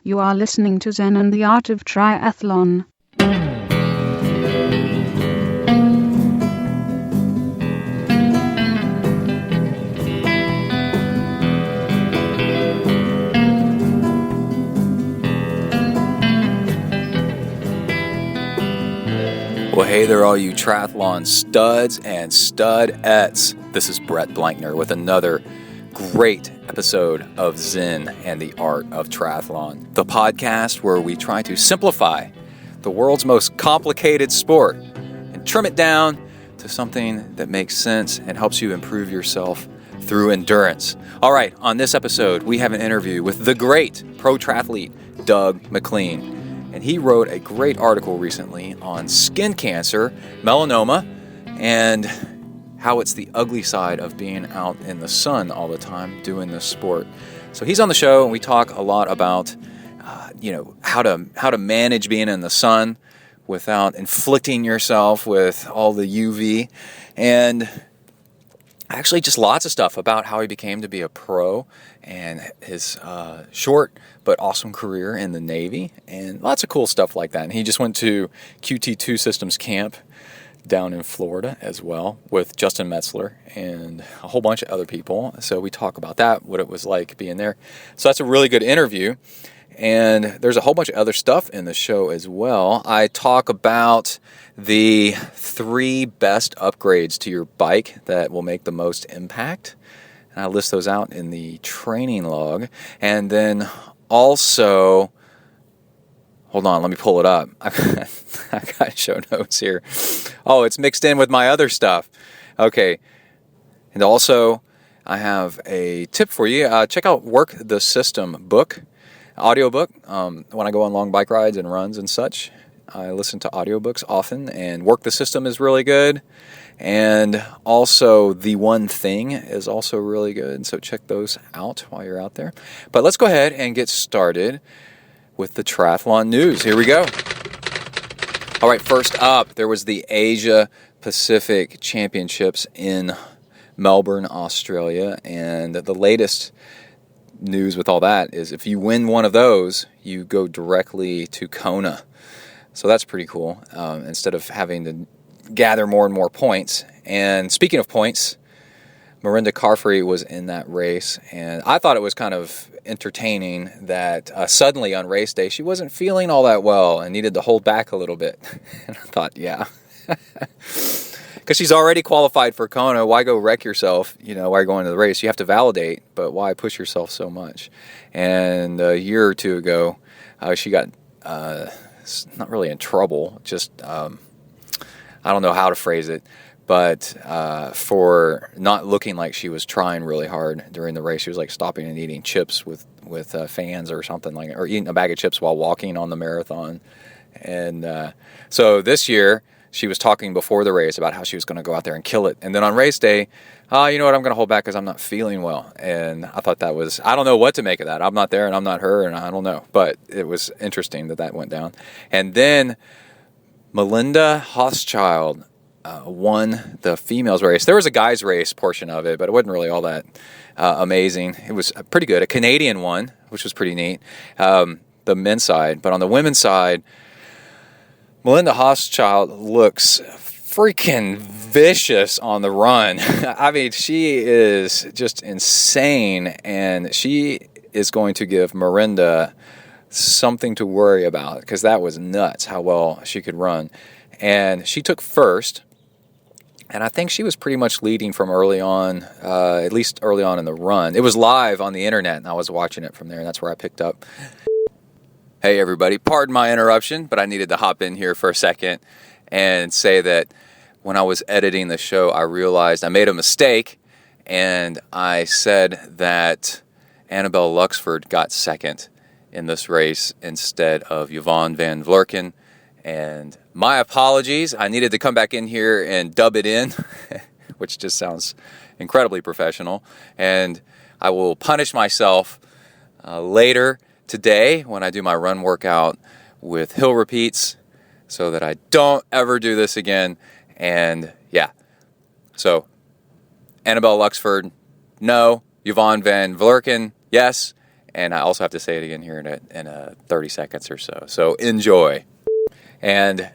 You are listening to Zen and the Art of Triathlon. Well, hey there, all you triathlon studs and studettes. This is Brett Blankner with another great episode of Zen and the Art of Triathlon, the podcast where we try to simplify the world's most complicated sport and trim it down to something that makes sense and helps you improve yourself through endurance. All right, on this episode, we have an interview with the great pro triathlete Doug MacLean. And he wrote a great article recently on skin cancer, melanoma, and how it's the ugly side of being out in the sun all the time doing this sport. So he's on the show, and we talk a lot about, how to manage being in the sun without inflicting yourself with all the UV, and actually just lots of stuff about how he became to be a pro and his short but awesome career in the Navy, and lots of cool stuff like that. And he just went to QT2 Systems Camp down in Florida as well with Justin Metzler and a whole bunch of other people. So we talk about that, what it was like being there. So that's a really good interview. And there's a whole bunch of other stuff in the show as well. I talk about the 3 best upgrades to your bike that will make the most impact. And I list those out in the training log. And then also, hold on, let me pull it up. I got show notes here. Oh, it's mixed in with my other stuff. Okay. And also, I have a tip for you. Check out Work the System book. Audiobook. When I go on long bike rides and runs and such, I listen to audiobooks often, and Work the System is really good. And also The One Thing is also really good, so check those out while you're out there. But let's go ahead and get started with the triathlon news. Here we go. All right, first up, there was the Asia Pacific Championships in Melbourne, Australia, and the latest news with all that is if you win one of those, you go directly to Kona. So that's pretty cool, instead of having to gather more and more points. And speaking of points, Mirinda Carfrey was in that race, and I thought it was kind of entertaining that suddenly on race day she wasn't feeling all that well and needed to hold back a little bit. And I thought, yeah. Because she's already qualified for Kona, why go wreck yourself, while you're going to the race? You have to validate, but why push yourself so much? And a year or two ago, she got not really in trouble, just, I don't know how to phrase it, but for not looking like she was trying really hard during the race. She was like stopping and eating chips with fans or something like, or eating a bag of chips while walking on the marathon. And so this year, she was talking before the race about how she was going to go out there and kill it. And then on race day, you know what, I'm going to hold back because I'm not feeling well. And I thought that was, I don't know what to make of that. I'm not there and I'm not her and I don't know. But it was interesting that went down. And then Melinda Hochschild won the females race. There was a guys race portion of it, but it wasn't really all that amazing. It was pretty good. A Canadian one, which was pretty neat, the men's side. But on the women's side, Melinda Hochschild looks freaking vicious on the run. I mean, she is just insane, and she is going to give Mirinda something to worry about, because that was nuts how well she could run. And she took first, and I think she was pretty much leading from early on, at least early on in the run. It was live on the internet, and I was watching it from there, and that's where I picked up. Hey everybody, pardon my interruption, but I needed to hop in here for a second and say that when I was editing the show, I realized I made a mistake, and I said that Annabelle Luxford got second in this race instead of Yvonne van Vlerken. And my apologies, I needed to come back in here and dub it in, which just sounds incredibly professional. And I will punish myself later today when I do my run workout with hill repeats so that I don't ever do this again. And yeah, so Annabelle Luxford, no. Yvonne van Vlerken, yes. And I also have to say it again here in a 30 seconds or so. So enjoy. And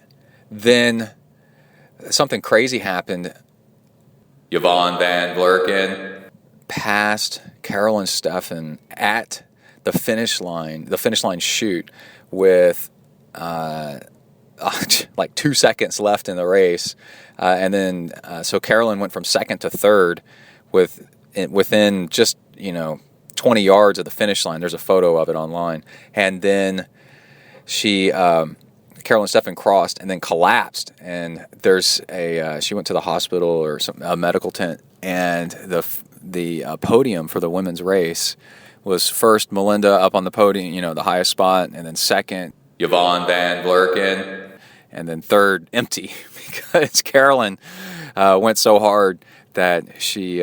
then something crazy happened. Yvonne Van Vlerken passed Carol and Stefan at the finish line shoot with like 2 seconds left in the race. And then so Carolyn went from second to third within just, 20 yards of the finish line. There's a photo of it online. And then Carolyn Stefan crossed and then collapsed. And there's she went to the hospital or a medical tent. And the podium for the women's race was first Melinda up on the podium, the highest spot. And then second, Yvonne Van Vlerken. And then third, empty, because Carolyn went so hard that she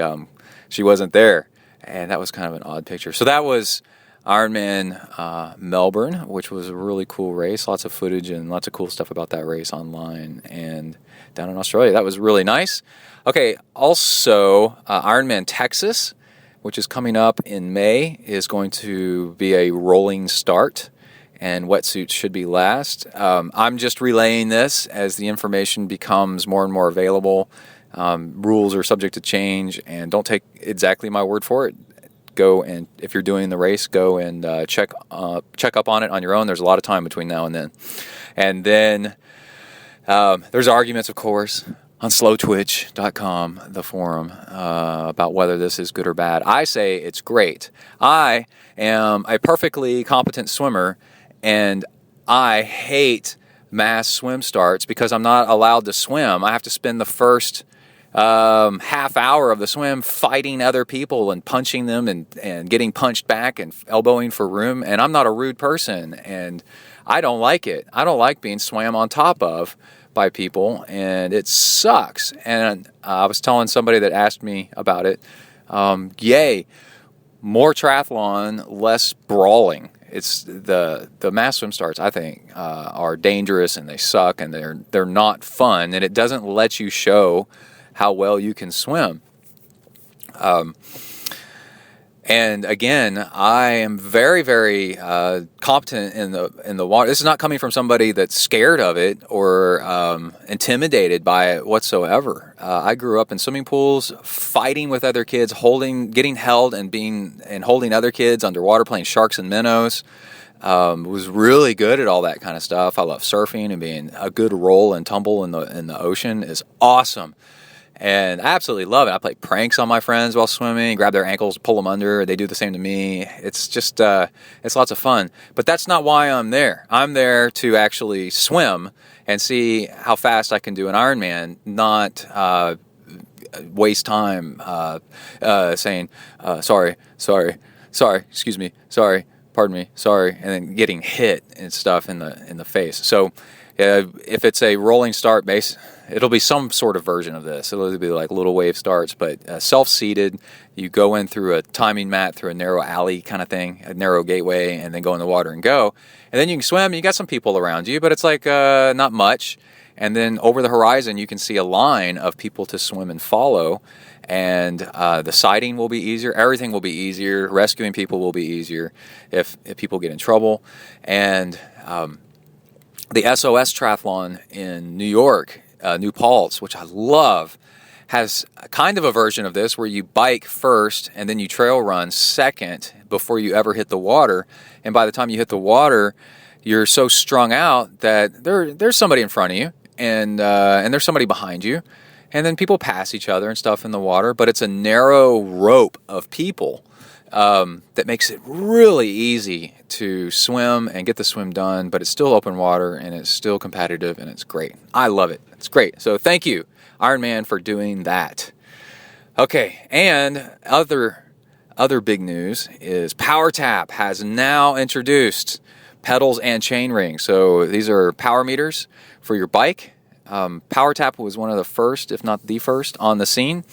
wasn't there. And that was kind of an odd picture. So that was Ironman Melbourne, which was a really cool race. Lots of footage and lots of cool stuff about that race online and down in Australia. That was really nice. Okay, also Ironman Texas, which is coming up in May, is going to be a rolling start, and wetsuits should be last. I'm just relaying this as the information becomes more and more available. Rules are subject to change, and don't take exactly my word for it. Go and, if you're doing the race, go and check up on it on your own. There's a lot of time between now and then. And then there's arguments, of course, on slowtwitch.com, the forum, about whether this is good or bad. I say it's great. I am a perfectly competent swimmer, and I hate mass swim starts because I'm not allowed to swim. I have to spend the first half hour of the swim fighting other people and punching them and getting punched back and elbowing for room. And I'm not a rude person, and I don't like it. I don't like being swam on top of by people, and it sucks. And I was telling somebody that asked me about it, yay, more triathlon, less brawling. It's the mass swim starts, I think, are dangerous, and they suck, and they're not fun, and it doesn't let you show how well you can swim. And again, I am very, very competent in the water. This is not coming from somebody that's scared of it or intimidated by it whatsoever. I grew up in swimming pools, fighting with other kids, getting held and holding other kids underwater, playing sharks and minnows. Was really good at all that kind of stuff. I love surfing, and being a good roll and tumble in the ocean is awesome. And I absolutely love it. I play pranks on my friends while swimming, grab their ankles, pull them under. They do the same to me. It's just, it's lots of fun. But that's not why I'm there. I'm there to actually swim and see how fast I can do an Ironman, not waste time saying, sorry, excuse me, sorry, pardon me, sorry, and then getting hit and stuff in the face. So if it's a rolling start base, it'll be some sort of version of this. It'll be like little wave starts, but self-seated. You go in through a timing mat, through a narrow alley kind of thing, a narrow gateway, and then go in the water and go. And then you can swim. You got some people around you, but it's like not much. And then over the horizon, you can see a line of people to swim and follow. And the sighting will be easier. Everything will be easier. Rescuing people will be easier if people get in trouble. And the SOS Triathlon in New York, New Paltz, which I love, has kind of a version of this where you bike first and then you trail run second before you ever hit the water. And by the time you hit the water, you're so strung out that there's somebody in front of you and there's somebody behind you. And then people pass each other and stuff in the water, but it's a narrow rope of people that makes it really easy to swim and get the swim done, but it's still open water and it's still competitive and it's great. I love it. It's great. So thank you, Ironman, for doing that. Okay, and other big news is PowerTap has now introduced pedals and chain rings. So these are power meters for your bike. PowerTap was one of the first, if not the first, on the scene,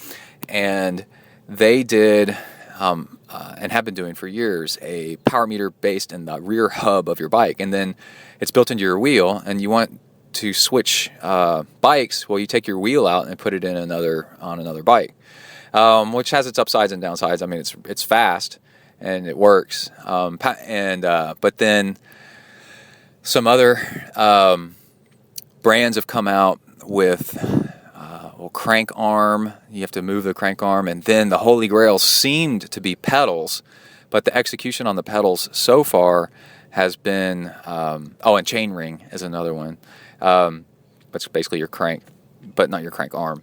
and they did and have been doing for years a power meter based in the rear hub of your bike, and then it's built into your wheel. And you want to switch bikes, well, you take your wheel out and put it on another bike, which has its upsides and downsides. I mean, it's fast, and it works. But then some other brands have come out with crank arm. You have to move the crank arm, and then the holy grail seemed to be pedals, but the execution on the pedals so far has been and chain ring is another one. That's basically your crank, but not your crank arm.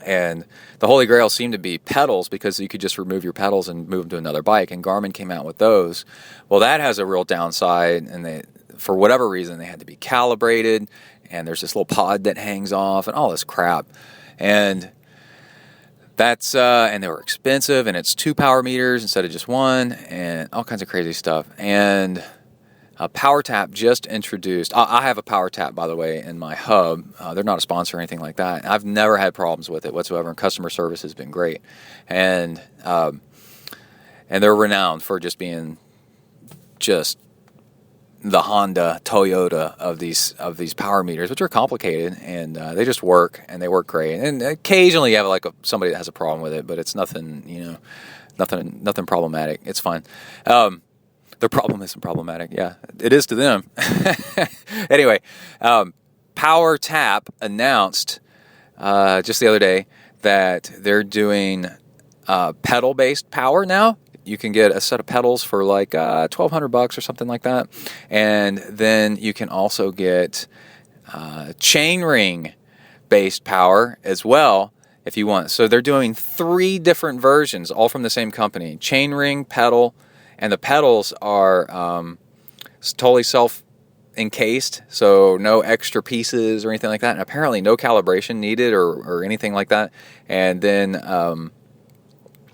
And the holy grail seemed to be pedals, because you could just remove your pedals and move them to another bike, and Garmin came out with those. Well, that has a real downside, and for whatever reason they had to be calibrated, and there's this little pod that hangs off and all this crap. And that's and they were expensive, and it's 2 power meters instead of just 1, and all kinds of crazy stuff. And PowerTap just introduced. I have a PowerTap, by the way, in my hub. They're not a sponsor or anything like that. I've never had problems with it whatsoever, and customer service has been great. And they're renowned for just being just the Honda, Toyota of these power meters, which are complicated, and they just work, and they work great. And occasionally you have somebody that has a problem with it, but it's nothing, nothing problematic. It's fine. Their problem isn't problematic. Yeah, it is to them. Anyway, PowerTap announced just the other day that they're doing pedal-based power now. You can get a set of pedals for like $1,200 or something like that, and then you can also get chainring-based power as well if you want. So they're doing 3 different versions, all from the same company: chainring, pedal. And the pedals are totally self-encased, so no extra pieces or anything like that. And apparently no calibration needed or anything like that. And then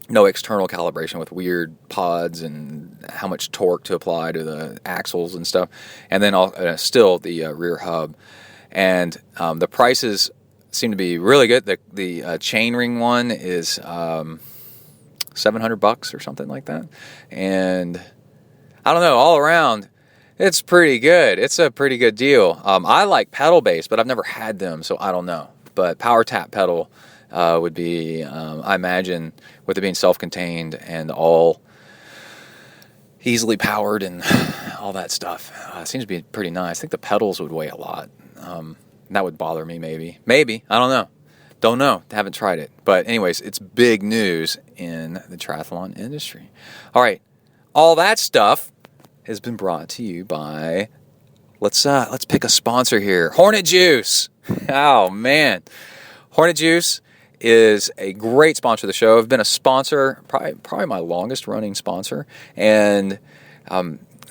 no external calibration with weird pods and how much torque to apply to the axles and stuff. And then still the rear hub. And the prices seem to be really good. The chainring one is $700 or something like that. And I don't know, all around it's pretty good. It's a pretty good deal. I like pedal based, but I've never had them, so I don't know. But PowerTap pedal would be, I imagine, with it being self-contained and all easily powered and all that stuff, seems to be pretty nice. I think the pedals would weigh a lot. That would bother me maybe. I don't know. Don't know. Haven't tried it. But anyways, it's big news in the triathlon industry. All right. All that stuff has been brought to you by, let's pick a sponsor here. Hornet Juice. Oh, man. Hornet Juice is a great sponsor of the show. I've been a sponsor, probably my longest running sponsor. And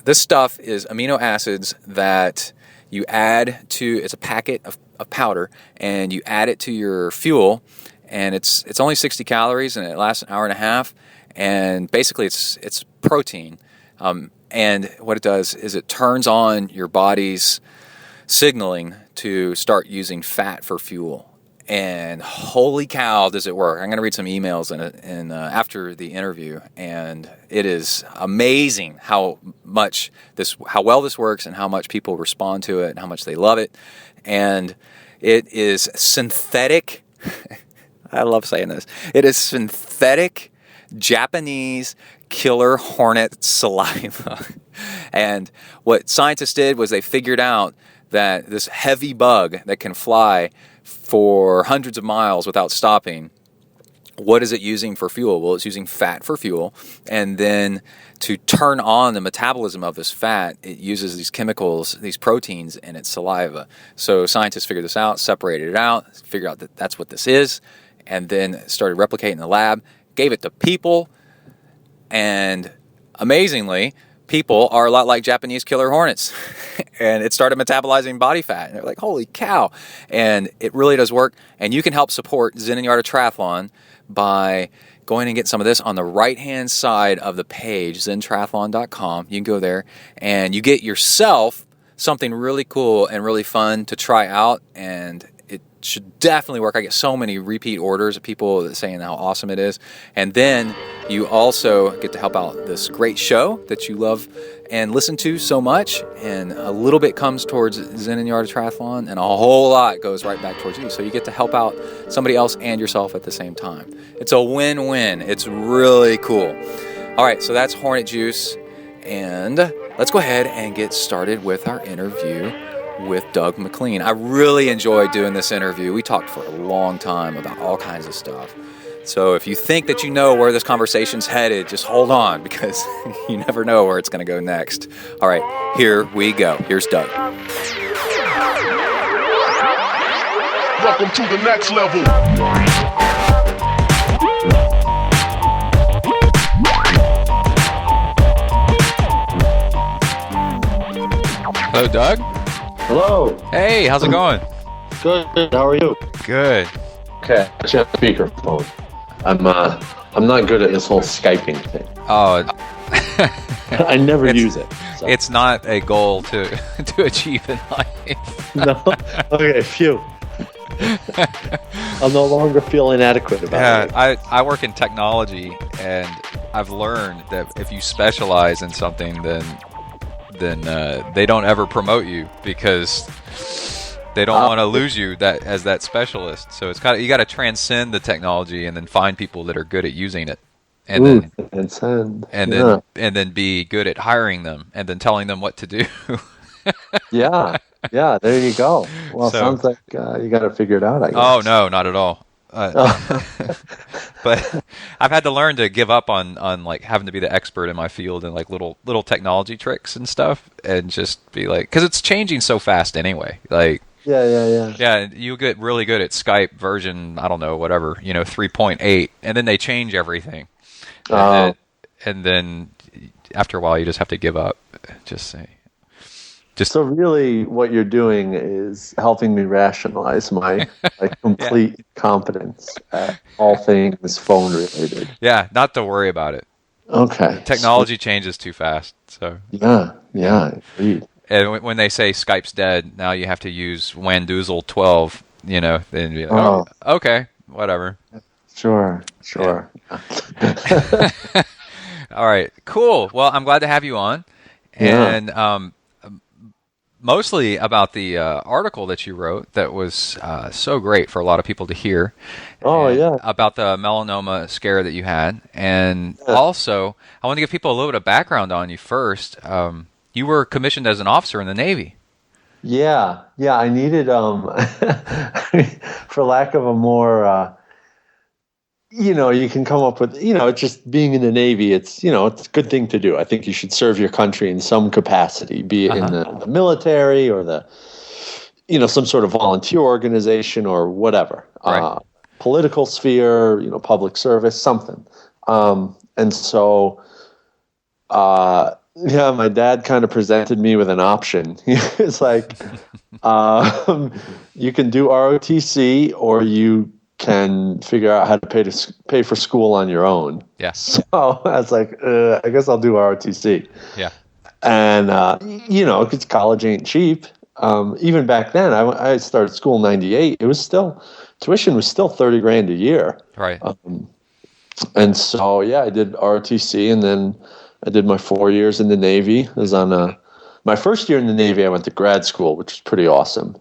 this stuff is amino acids that you add to, it's a packet of powder, and you add it to your fuel, and it's only 60 calories, and it lasts an hour and a half, and basically it's protein, and what it does is it turns on your body's signaling to start using fat for fuel. And holy cow, does it work. I'm going to read some emails in after the interview, and it is amazing how well this works, and how much people respond to it, and how much they love it. And it is synthetic. I love saying this. It is synthetic Japanese killer hornet saliva. And what scientists did was they figured out that this heavy bug that can fly for hundreds of miles without stopping, what is it using for fuel? Well, it's using fat for fuel, and then to turn on the metabolism of this fat, it uses these chemicals, these proteins in its saliva. So scientists figured this out, separated it out, figured out that that's what this is, and then started replicating in the lab, gave it to people, and amazingly, people are a lot like Japanese killer hornets. And it started metabolizing body fat. And they're like, holy cow. And it really does work. And you can help support Zen and the Art of Triathlon by going and getting some of this on the right-hand side of the page, zentriathlon.com. You can go there and you get yourself something really cool and really fun to try out. And it should definitely work. I get so many repeat orders of people saying how awesome it is. And then you also get to help out this great show that you love and listen to so much. And a little bit comes towards Zen and the Art of Triathlon, and a whole lot goes right back towards you. So you get to help out somebody else and yourself at the same time. It's a win-win. It's really cool. All right, so that's Hornet Juice, and let's go ahead and get started with our interview with Doug MacLean. I really enjoyed doing this interview. We talked for a long time about all kinds of stuff. So if you think that you know where this conversation's headed, just hold on, because you never know where it's going to go next. All right, here we go. Here's Doug. Welcome to the next level. Hello, Doug. Hello. Hey, how's it going? Good. How are you? Good. Okay. I should have a speakerphone. I'm not good at this whole Skyping thing. Oh, I never use it. So. It's not a goal to achieve in life. No. Okay. Phew. I'll no longer feel inadequate about it. I work in technology, and I've learned that if you specialize in something, then they don't ever promote you, because they don't want to lose you as that specialist. So it's you got to transcend the technology and then find people that are good at using it, and then be good at hiring them and then telling them what to do. Yeah, there you go. Well, sounds like you got to figure it out, I guess. Oh no, not at all. But I've had to learn to give up on like having to be the expert in my field and like little technology tricks and stuff, and just be like, because it's changing so fast anyway. Like yeah, you get really good at Skype version, I don't know, whatever, 3.8, and then they change everything, and then after a while you just have to give up. So really what you're doing is helping me rationalize my complete competence at all things phone related. Yeah, not to worry about it. Okay. Technology changes too fast. So Yeah, agreed. And when they say Skype's dead, now you have to use Wandoozle 12, then be like, okay, whatever. Sure. Yeah. All right, cool. Well, I'm glad to have you on. And mostly about the article that you wrote that was so great for a lot of people to hear. About the melanoma scare that you had. And also, I want to give people a little bit of background on you first. You were commissioned as an officer in the Navy. Yeah, I needed, for lack of a more, you can come up with, it's just being in the Navy, it's a good thing to do. I think you should serve your country in some capacity, be it in the military or some sort of volunteer organization or whatever, right. Political sphere, public service, something. And so, my dad kind of presented me with an option. He was like, you can do ROTC, or you can figure out how to pay for school on your own. Yeah. So I was like, I guess I'll do ROTC. Yeah. And, because college ain't cheap. Even back then, I started school in 98. Tuition was still $30,000 a year. Right. And so, I did ROTC, and then I did my 4 years in the Navy. I was on my first year in the Navy, I went to grad school, which was pretty awesome.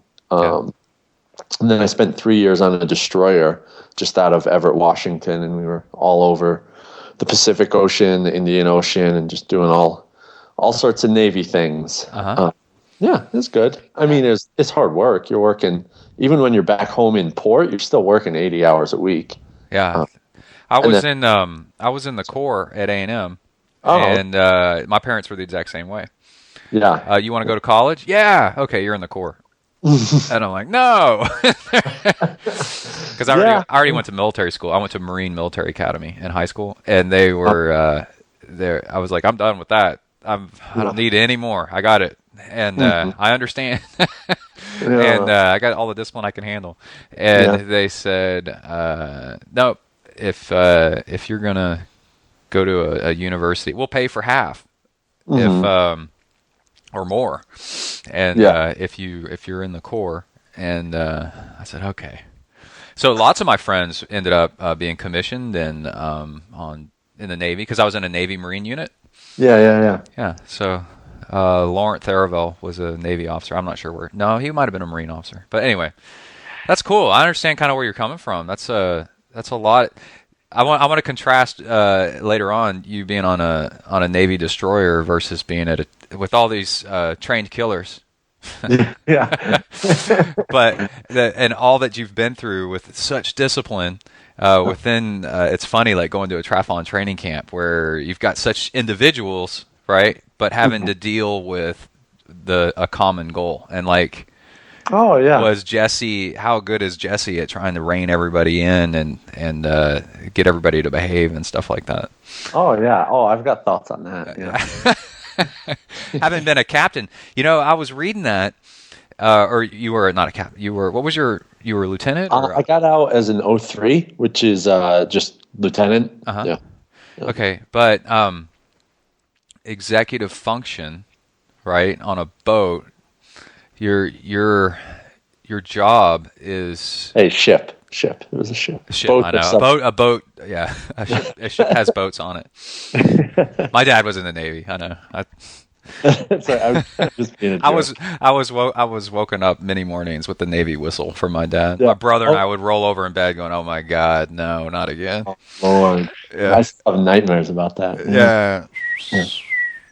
And then I spent 3 years on a destroyer just out of Everett, Washington, and we were all over the Pacific Ocean, the Indian Ocean, and just doing all sorts of Navy things. It's good. I mean, it's hard work. You're working, even when you're back home in port, you're still working 80 hours a week. Yeah. I was in the Corps at A&M, and my parents were the exact same way. Yeah. You want to go to college? Yeah. Okay, you're in the Corps. And I'm like, no, because I already went to military school. I went to Marine Military Academy in high school, and they were there. I was like, I'm done with that. I don't need it anymore. I got it, and I understand, and I got all the discipline I can handle. And they said, no, if you're gonna go to a university, we'll pay for half. If or more, and if you're in the Corps, and I said okay. So lots of my friends ended up being commissioned and in the Navy, because I was in a Navy Marine unit. Yeah. So Laurent Therivel was a Navy officer. I'm not sure where. No, he might have been a Marine officer. But anyway, that's cool. I understand kind of where you're coming from. That's a lot. I want to contrast later on you being on a Navy destroyer versus being with all these trained killers. Yeah. But and all that you've been through with such discipline within it's funny, like going to a triathlon training camp where you've got such individuals, right, but having to deal with a common goal. And like, oh yeah, how good is Jesse at trying to rein everybody in and get everybody to behave and stuff like that? Oh yeah, I've got thoughts on that. Yeah. Having been a captain, I was reading that, or you were not a captain. You were you were a lieutenant? Or? I got out as an 03, which is just lieutenant. Yeah. Okay, but executive function, right, on a boat. Your job is ship. It was a ship. Boat, I know. A boat. Yeah, a ship has boats on it. My dad was in the Navy. I know. Sorry, I was just being a joke. I was woken up many mornings with the Navy whistle from my dad. Yeah. My brother and I would roll over in bed going, "Oh my God, no, not again." Oh, Lord. Yeah. I still have nightmares about that. Yeah.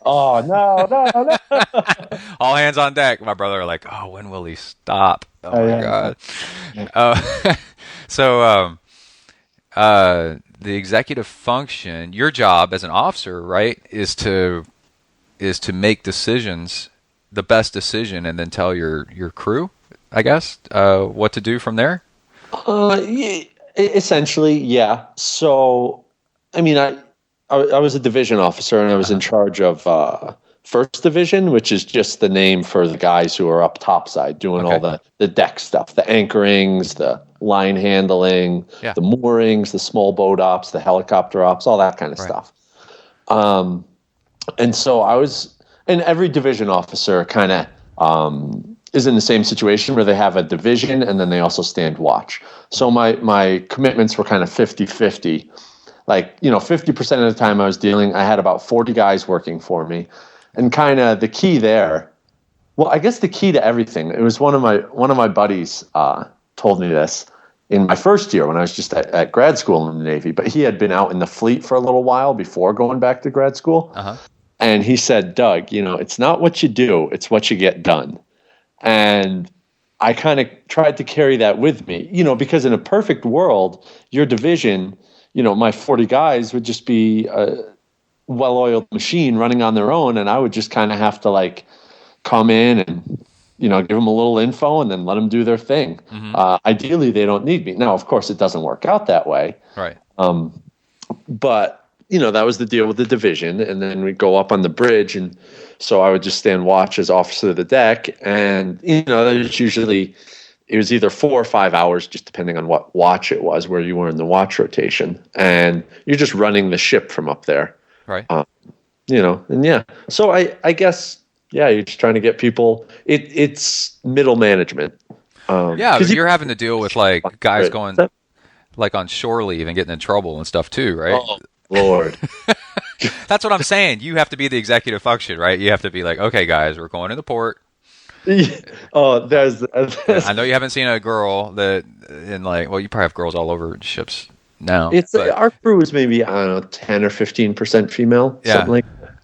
Oh no! All hands on deck. My brother are like, "Oh, when will he stop?" Oh my God. Yeah. So, the executive function, your job as an officer, right, is to make decisions, the best decision, and then tell your crew, I guess, what to do from there. Yeah, essentially, yeah. So, I mean, I was a division officer, and I was in charge of First Division, which is just the name for the guys who are up topside doing all the deck stuff, the anchorings, the line handling, the moorings, the small boat ops, the helicopter ops, all that kind of stuff. And so and every division officer kind of is in the same situation where they have a division and then they also stand watch. So my commitments were kind of 50-50. Like, 50% of the time I had about 40 guys working for me. And kind of the key there, well, I guess the key to everything, it was one of my buddies told me this in my first year when I was just at grad school in the Navy, but he had been out in the fleet for a little while before going back to grad school. And he said, "Doug, it's not what you do, it's what you get done." And I kind of tried to carry that with me, because in a perfect world, your division, my 40 guys would just be well-oiled machine running on their own, and I would just kind of have to like come in and give them a little info and then let them do their thing. Ideally, they don't need me. Now, of course, it doesn't work out that way. Right. But that was the deal with the division, and then we'd go up on the bridge, and so I would just stand watch as officer of the deck, and it was either 4 or 5 hours, just depending on what watch it was, where you were in the watch rotation, and you're just running the ship from up there. Right. And yeah. So I guess, you're just trying to get people. It's middle management. You're having to deal with like guys going like on shore leave and getting in trouble and stuff too, right? Oh Lord. That's what I'm saying. You have to be the executive function, right? You have to be like, okay, guys, we're going to the port. There's I know you haven't seen a girl you probably have girls all over ships now. Our crew is maybe, I don't know, 10 or 15% female, something like that.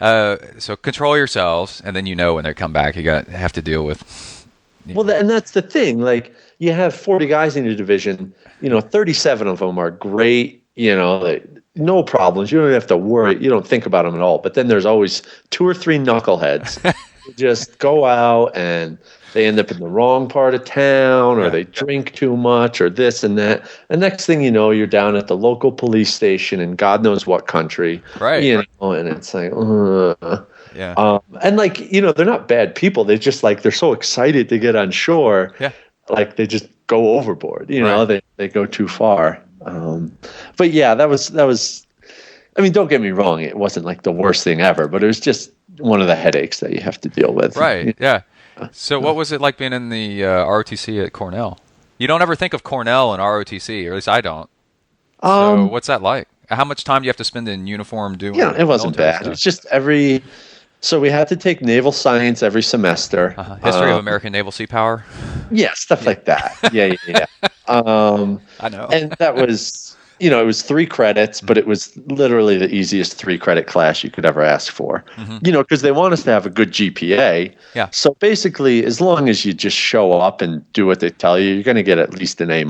Yeah. So control yourselves, and then when they come back, you have to deal with. And that's the thing. Like, you have 40 guys in your division. 37 of them are great. No problems. You don't have to worry. You don't think about them at all. But then there's always 2 or 3 knuckleheads who just go out and they end up in the wrong part of town, or they drink too much, or this and that. And next thing you know, you're down at the local police station in God knows what country. Right. And it's like, and they're not bad people. They just they're so excited to get on shore. Yeah. Like they just go overboard. They go too far. But yeah, that was. I mean, don't get me wrong. It wasn't like the worst thing ever, but it was just one of the headaches that you have to deal with. Right. Yeah. So what was it like being in the ROTC at Cornell? You don't ever think of Cornell and ROTC, or at least I don't. So what's that like? How much time do you have to spend in uniform doing? Yeah, it wasn't bad. Stuff? It's just so we had to take naval science every semester. History of American naval sea power? Yeah, stuff like that. Yeah. I know. And that was, it was 3 credits, but it was literally the easiest 3-credit class you could ever ask for. Because they want us to have a good GPA. Yeah. So basically, as long as you just show up and do what they tell you, you're going to get at least an A-.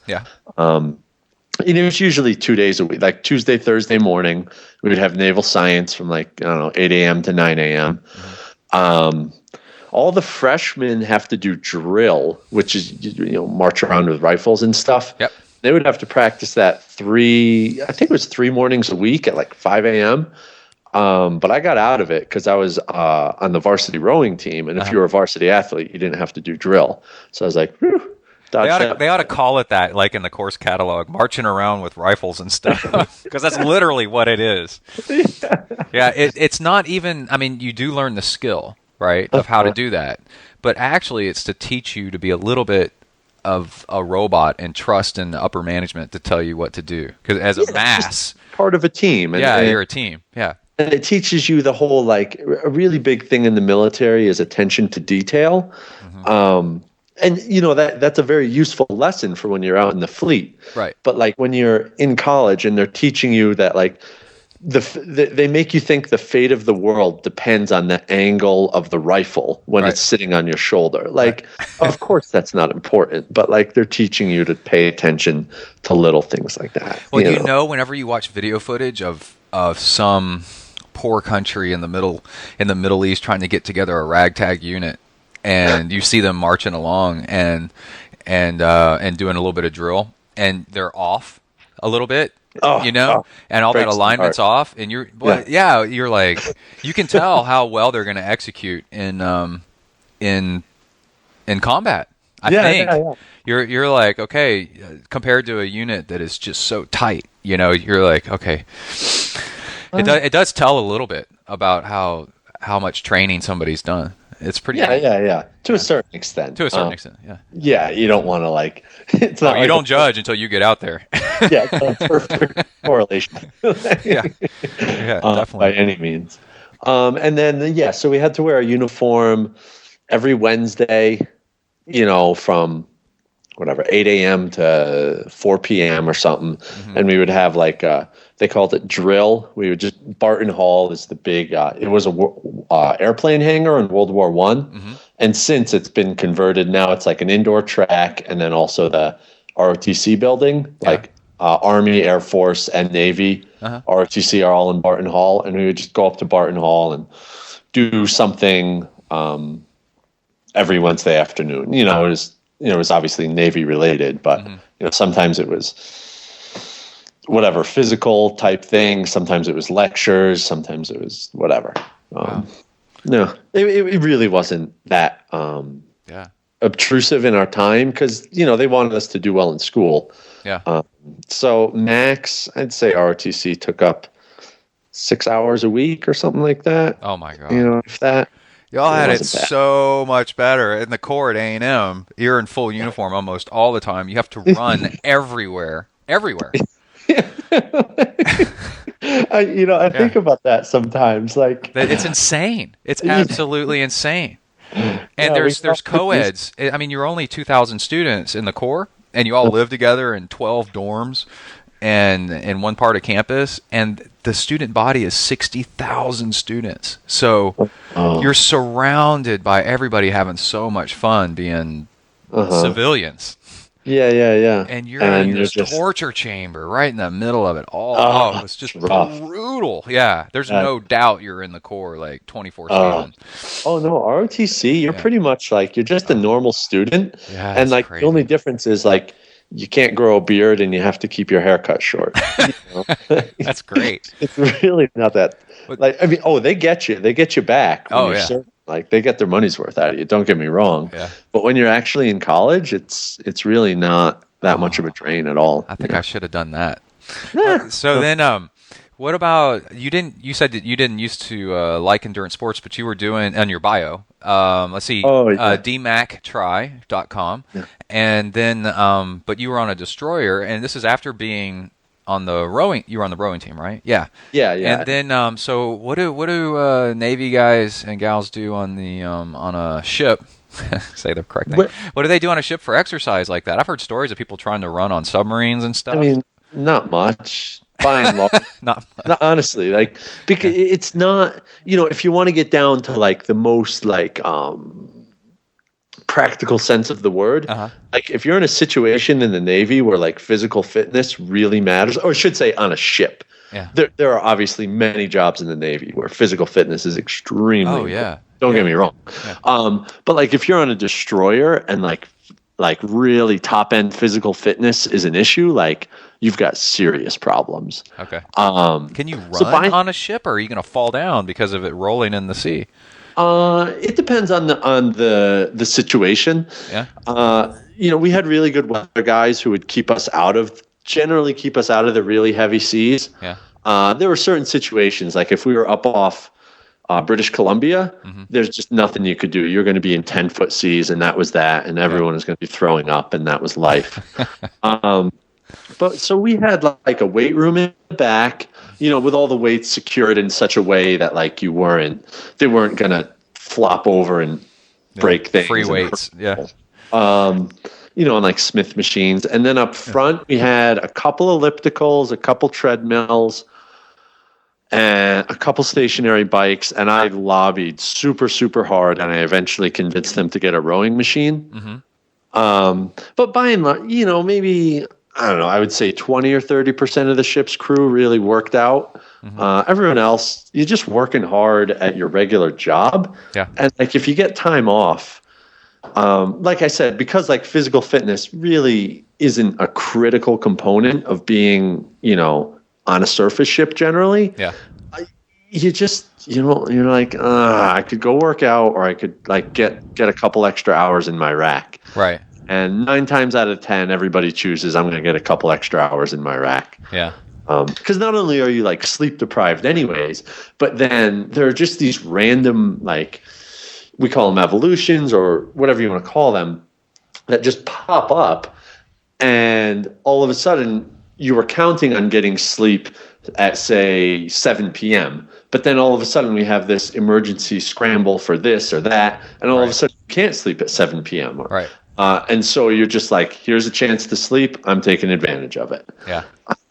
Yeah. It's usually 2 days a week, like Tuesday, Thursday morning. We would have naval science from 8 a.m. to 9 a.m. All the freshmen have to do drill, which is, march around with rifles and stuff. Yep. They would have to practice that 3 mornings a week at 5 a.m. But I got out of it because I was on the varsity rowing team. And if you were a varsity athlete, you didn't have to do drill. So I was like, whew. They ought to call it that, like in the course catalog, marching around with rifles and stuff, because that's literally what it is. Yeah, it's not even. I mean, you do learn the skill, right, of how to do that, but actually, it's to teach you to be a little bit of a robot and trust in the upper management to tell you what to do. Because as a mass, part of a team. And you're a team. Yeah. And it teaches you the whole, a really big thing in the military is attention to detail. And that's a very useful lesson for when you're out in the fleet. Right. But when you're in college and they're teaching you that they make you think the fate of the world depends on the angle of the rifle when it's sitting on your shoulder. Of course that's not important, but they're teaching you to pay attention to little things like that. Well, whenever you watch video footage of some poor country in the Middle East trying to get together a ragtag unit, and you see them marching along and doing a little bit of drill, and they're off a little bit, and all that alignment's off, and you're like, you can tell how well they're going to execute in combat. I think you're like, okay, compared to a unit that is just so tight, you're like, okay, it does tell a little bit about how much training somebody's done. It's pretty. Yeah. To a certain extent. Yeah. Yeah, you don't want to It's not. You don't judge until you get out there. Yeah, it's not a perfect correlation. Yeah, definitely. By any means. And then so we had to wear a uniform every Wednesday. From 8 a.m. to 4 p.m. or something, and we would have they called it drill. We would just Barton Hall is the big. It was a airplane hangar in World War I, and since it's been converted now, it's an indoor track, and then also the ROTC building, Army, Air Force, and Navy. ROTC are all in Barton Hall, and we would just go up to Barton Hall and do something every Wednesday afternoon. It was obviously Navy related, but sometimes it was whatever physical type thing. Sometimes it was lectures. Sometimes it was whatever. No, it really wasn't that obtrusive in our time because they wanted us to do well in school. Yeah. So max, I'd say ROTC took up 6 hours a week or something like that. Oh my God. If that. Y'all had it so much better. In the Corps at A&M, you're in full uniform almost all the time. You have to run everywhere. I think about that sometimes. It's insane. It's absolutely insane. And there's co-eds. I mean, you're only 2,000 students in the Corps, and you all live together in 12 dorms and in one part of campus, and the student body is 60,000 students. So you're surrounded by everybody having so much fun being civilians. Yeah. And you're in this torture chamber right in the middle of it all. It's just brutal. Yeah, there's no doubt you're in the Corps 24/7. Oh no, ROTC, you're pretty much you're just a normal student. Yeah, and crazy. The only difference is you can't grow a beard and you have to keep your hair cut short. That's great. It's really not that. They get you. They get you back. Certain, they get their money's worth out of you. Don't get me wrong. Yeah. But when you're actually in college, it's really not that much of a drain at all. I think I should have done that. So then, what about you said that you didn't used to like endurance sports, but you were doing on your bio. Let's see, dmactri.com, and then but you were on a destroyer, and this is after being on the rowing. You were on the rowing team, right? Yeah. And then, so what do Navy guys and gals do on the on a ship say the correct thing. But- What do they do on a ship for exercise like that? I've heard stories of people trying to run on submarines and stuff. I mean, not much. By and large, Not honestly, like, because it's not, if you want to get down to like the most like practical sense of the word, like if you're in a situation in the Navy where like physical fitness really matters, or I should say on a ship. Yeah. There are obviously many jobs in the Navy where physical fitness is extremely important. Don't get me wrong. Yeah. But like if you're on a destroyer and like really top end physical fitness is an issue, like you've got serious problems. Okay. Can you run on a ship, or are you going to fall down because of it rolling in the sea? It depends on the situation. Yeah. We had really good weather guys who would generally keep us out of the really heavy seas. Yeah. There were certain situations, like if we were up off British Columbia, there's just nothing you could do. You're going to be in 10-foot seas, and that was that, and everyone was going to be throwing up, and that was life. But so we had like a weight room in the back, with all the weights secured in such a way that like they weren't going to flop over and break things. Free weights, yeah. On like Smith machines. And then up front, we had a couple ellipticals, a couple treadmills, and a couple stationary bikes. And I lobbied super, super hard, and I eventually convinced them to get a rowing machine. But by and large, maybe, I don't know, I would say 20 or 30% of the ship's crew really worked out. Everyone else, you're just working hard at your regular job. Yeah. And like if you get time off, like I said, because like physical fitness really isn't a critical component of being, on a surface ship generally. Yeah. You just, you're like, I could go work out, or I could like get a couple extra hours in my rack. Right. And 9 times out of 10, everybody chooses I'm going to get a couple extra hours in my rack. Yeah. Because not only are you like sleep deprived anyways, but then there are just these random, like, we call them evolutions or whatever you want to call them, that just pop up, and all of a sudden you were counting on getting sleep at say 7 p.m. But then all of a sudden we have this emergency scramble for this or that, and all of a sudden you can't sleep at 7 p.m. Right. And so you're just like, here's a chance to sleep. I'm taking advantage of it. Yeah.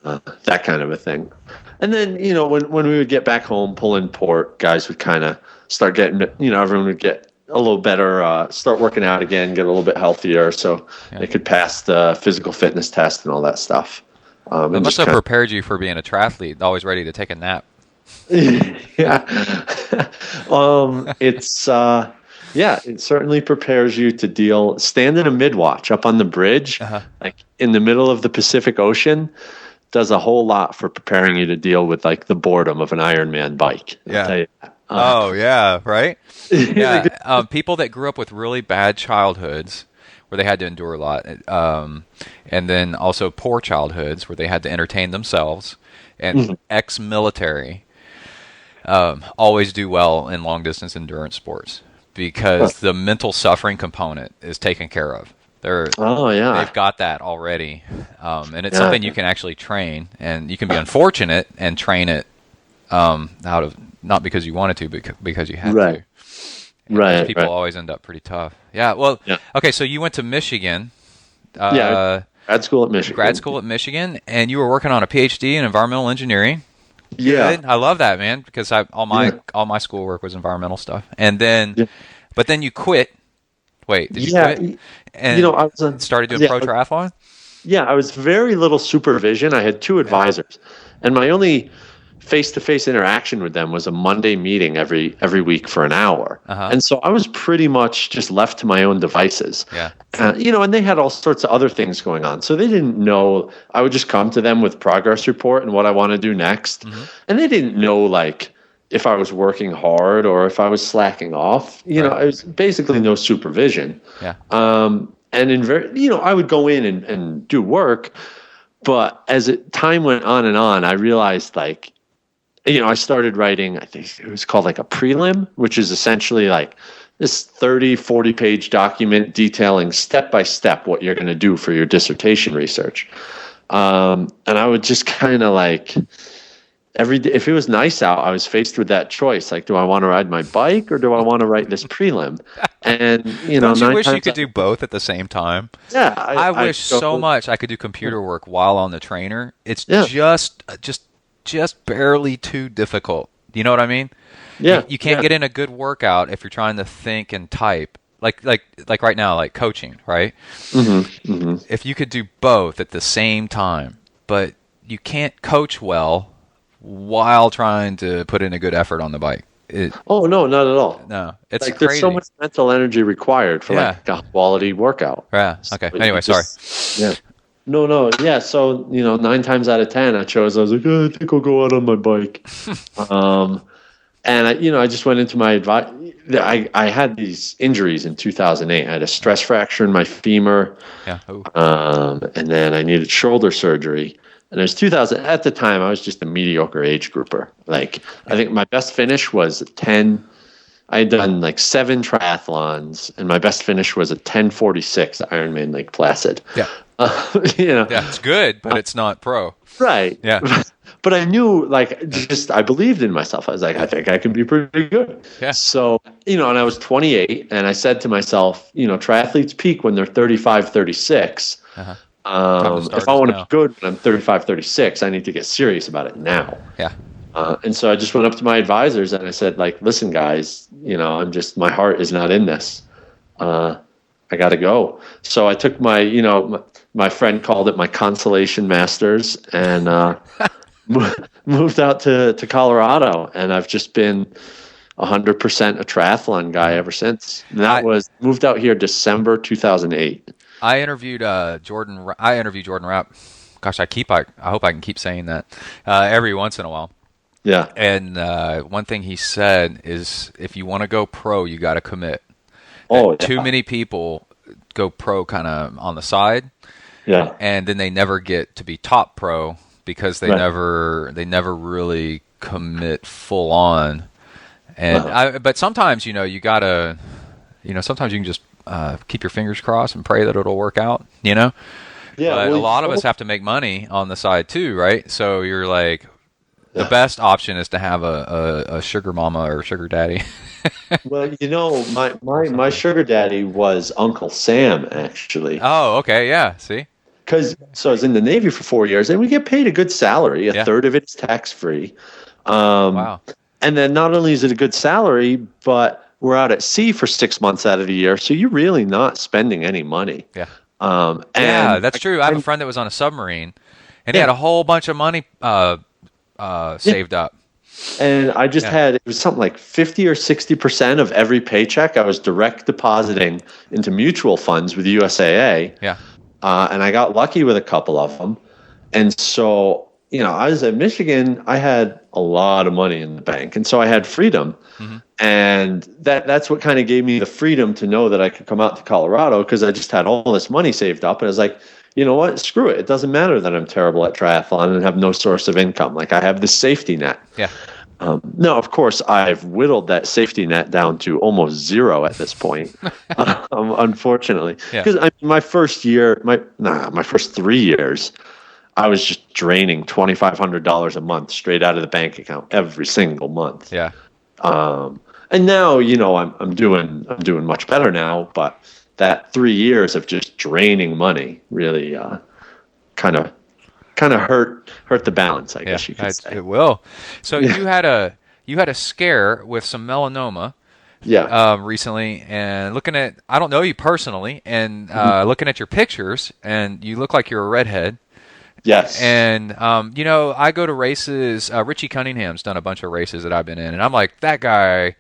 That kind of a thing. And then, when we would get back home, pull in port, guys would kind of start getting, everyone would get a little better, start working out again, get a little bit healthier, so they could pass the physical fitness test and all that stuff. It must have prepared you for being a triathlete, always ready to take a nap. Yeah. It certainly prepares you to stand in a midwatch up on the bridge, like in the middle of the Pacific Ocean, does a whole lot for preparing you to deal with like the boredom of an Ironman bike. Yeah. I'll tell you that. Yeah, right? Yeah. People that grew up with really bad childhoods where they had to endure a lot, and then also poor childhoods where they had to entertain themselves, and ex-military always do well in long-distance endurance sports, because the mental suffering component is taken care of. They've got that already, and it's something you can actually train, and you can be unfortunate and train it out of, not because you wanted to, but because you had to. And people always end up pretty tough. Yeah. Well. Yeah. Okay. So you went to Michigan. Grad school at Michigan. And you were working on a PhD in environmental engineering. Yeah. Good. I love that, man, because all my schoolwork was environmental stuff. And then, but then you quit. Wait, did you quit? And I was started doing pro triathlon? Yeah, I was very little supervision. I had 2 advisors, and my only face-to-face interaction with them was a Monday meeting every week for an hour. And so I was pretty much just left to my own devices. Yeah. And they had all sorts of other things going on. So they didn't know. I would just come to them with progress report and what I want to do next. And they didn't know like if I was working hard or if I was slacking off. It was basically no supervision. Yeah. And I would go in and do work, but as time went on and on, I realized like, I started writing, I think it was called like a prelim, which is essentially like this 30, 40 page document detailing step by step what you're going to do for your dissertation research. And I would just kind of like every day, if it was nice out, I was faced with that choice. Like, do I want to ride my bike or do I want to write this prelim? And Don't you wish you times could do both at the same time? Yeah, I wish so much I could do computer work while on the trainer. It's just barely too difficult. You know what I mean? Yeah, you can't get in a good workout if you're trying to think and type. Like right now, like coaching, right? Mm-hmm. Mm-hmm. If you could do both at the same time, but you can't coach well while trying to put in a good effort on the bike. Oh no, not at all. No, it's like crazy. There's so much mental energy required for like a quality workout. Yeah. Okay. So anyway, sorry. Yeah. No. Yeah. So 9 times out of 10, I was like, I think I'll go out on my bike. And I just went into my advice. I had these injuries in 2008. I had a stress fracture in my femur. Yeah. And then I needed shoulder surgery. And it was 2000. At the time, I was just a mediocre age grouper. Like, I think my best finish was 10. I had done like 7 triathlons, and my best finish was a 10:46 Ironman Lake Placid. Yeah. Yeah, it's good, but it's not pro. Right. Yeah. But I knew, I believed in myself. I was like, I think I can be pretty good. Yeah. So, and I was 28, and I said to myself, triathletes peak when they're 35, 36. Uh-huh. If I want to be good when I'm 35, 36, I need to get serious about it now. Yeah. And so I just went up to my advisors and I said, listen, guys, my heart is not in this. I got to go. So I took my friend called it my consolation masters and moved out to Colorado. And I've just been 100% a triathlon guy ever since. And that was moved out here December 2008. I interviewed Jordan Rapp. Gosh, I hope I can keep saying that every once in a while. Yeah. And one thing he said is, if you want to go pro, you got to commit. Too many people go pro kind of on the side. Yeah. And then they never get to be top pro because they never really commit full on. And but sometimes you gotta sometimes you can just keep your fingers crossed and pray that it'll work out, Yeah, but a lot of us have to make money on the side too, right? So you're like, the best option is to have a sugar mama or sugar daddy. Well, my sugar daddy was Uncle Sam, actually. Oh, okay, yeah. See, so I was in the Navy for 4 years, and we get paid a good salary. A third of it's tax free. Wow. And then not only is it a good salary, but we're out at sea for 6 months out of the year, so you're really not spending any money. Yeah. And that's true. I have a friend that was on a submarine, and he had a whole bunch of money saved up. And I just had, it was something like 50 or 60% of every paycheck I was direct depositing into mutual funds with USAA. Yeah. And I got lucky with a couple of them. And so, I was at Michigan, I had a lot of money in the bank. And so I had freedom. Mm-hmm. And that's what kind of gave me the freedom to know that I could come out to Colorado, because I just had all this money saved up. And I was like, you know what? Screw it. It doesn't matter that I'm terrible at triathlon and have no source of income. I have this safety net. Yeah. No, of course, I've whittled that safety net down to almost zero at this point, unfortunately. Because my first year, my first 3 years, I was just draining $2,500 a month straight out of the bank account every single month. Yeah. And now, I'm doing much better now, but that 3 years of just draining money really kind of hurt the balance, I guess you could say. It will. So you had a scare with some melanoma recently, and looking at, I don't know you personally, and looking at your pictures, and you look like you're a redhead. Yes. And I go to races. Richie Cunningham's done a bunch of races that I've been in, and I'm like, that guy,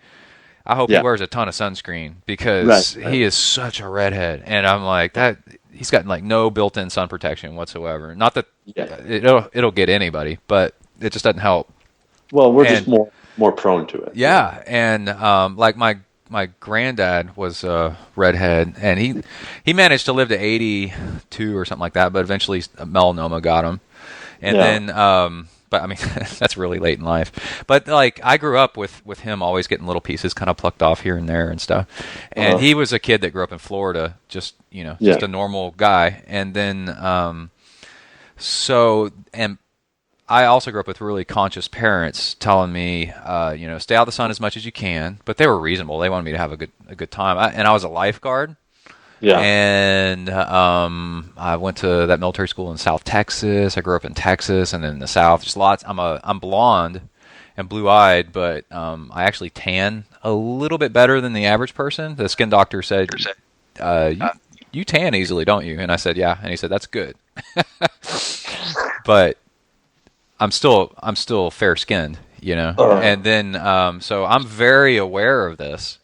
I hope he wears a ton of sunscreen, because he is such a redhead. And I'm like, that he's got no built-in sun protection whatsoever. Not that it'll get anybody, but it just doesn't help. Well, we're just more prone to it. Yeah, and my granddad was a redhead, and he managed to live to 82 or something like that, but eventually melanoma got him. And then but I mean, that's really late in life. But I grew up with him always getting little pieces kind of plucked off here and there and stuff. And he was a kid that grew up in Florida, just just a normal guy. And then I also grew up with really conscious parents telling me, stay out of the sun as much as you can. But they were reasonable. They wanted me to have a good time. And I was a lifeguard. Yeah. And I went to that military school in South Texas. I grew up in Texas and in the South. Just lots. I'm blonde and blue-eyed, but I actually tan a little bit better than the average person. The skin doctor said, you tan easily, don't you? And I said, yeah. And he said, that's good. But I'm still fair-skinned, And then so I'm very aware of this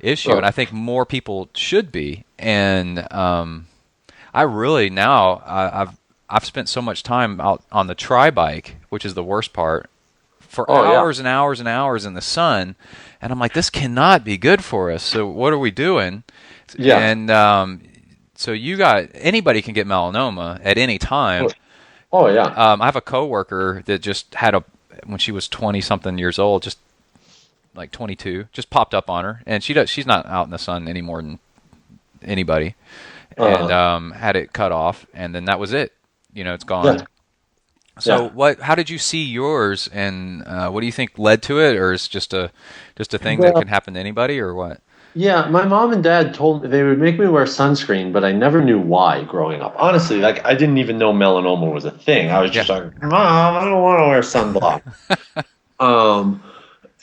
issue, and I think more people should be. And I really now I've spent so much time out on the tri bike, which is the worst part, for hours and hours and hours in the sun, and I'm like, this cannot be good for us. So what are we doing? Yeah. And so anybody can get melanoma at any time. Oh yeah. I have a coworker that just had when she was 20 something years old, just like 22, just popped up on her, and she's not out in the sun any more than anybody, and had it cut off, and then that was it. It's gone. Yeah. So how did you see yours, and what do you think led to it, or is it just a thing that can happen to anybody, or what? Yeah, my mom and dad told me they would make me wear sunscreen, but I never knew why growing up. Honestly, like I didn't even know melanoma was a thing. I was just like, Mom, I don't want to wear sunblock.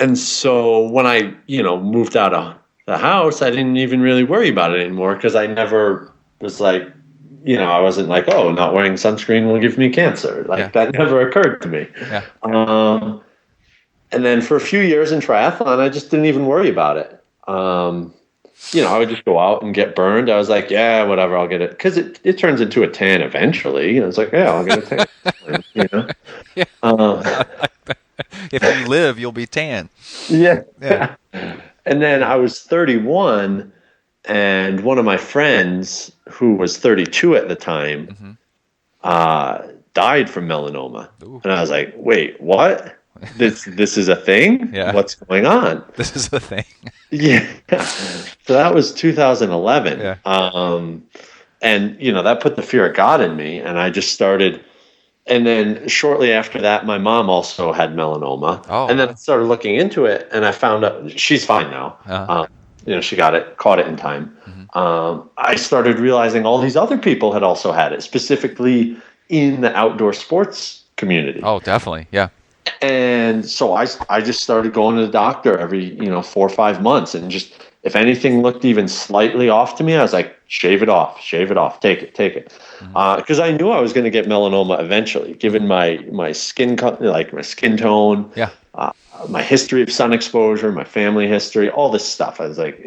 And so when I, moved out of the house, I didn't even really worry about it anymore because I never was like, I wasn't like, oh, not wearing sunscreen will give me cancer. That never occurred to me. Yeah. And then for a few years in triathlon, I just didn't even worry about it. I would just go out and get burned. I was like, yeah, whatever, I'll get it. Because it turns into a tan eventually. It's like, yeah, I'll get a tan. Yeah. If you live, you'll be tan. Yeah. And then I was 31, and one of my friends, who was 32 at the time, died from melanoma. Ooh. And I was like, wait, what? This is a thing? Yeah. What's going on? This is a thing. Yeah. So that was 2011. Yeah. And, that put the fear of God in me, and I just started. And then shortly after that, my mom also had melanoma. Oh. And then I started looking into it, and I found out she's fine now. Uh-huh. She caught it in time. Mm-hmm. I started realizing all these other people had also had it, specifically in the outdoor sports community. Oh, definitely. Yeah. And so I just started going to the doctor every 4 or 5 months, and just if anything looked even slightly off to me, I was like, shave it off, take it. Because I knew I was going to get melanoma eventually, given my skin my skin tone, my history of sun exposure, my family history, all this stuff. I was like,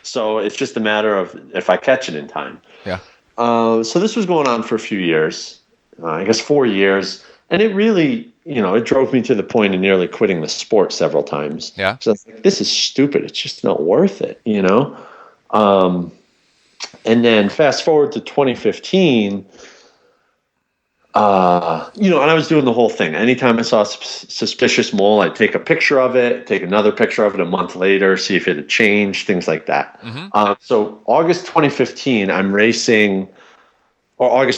so it's just a matter of if I catch it in time. Yeah. So this was going on for a few years, I guess 4 years. And it really, it drove me to the point of nearly quitting the sport several times. Yeah. So I was like, this is stupid. It's just not worth it, And then fast forward to 2015, and I was doing the whole thing. Anytime I saw a suspicious mole, I'd take a picture of it, take another picture of it a month later, see if it had changed, things like that. Mm-hmm. So August 2015, August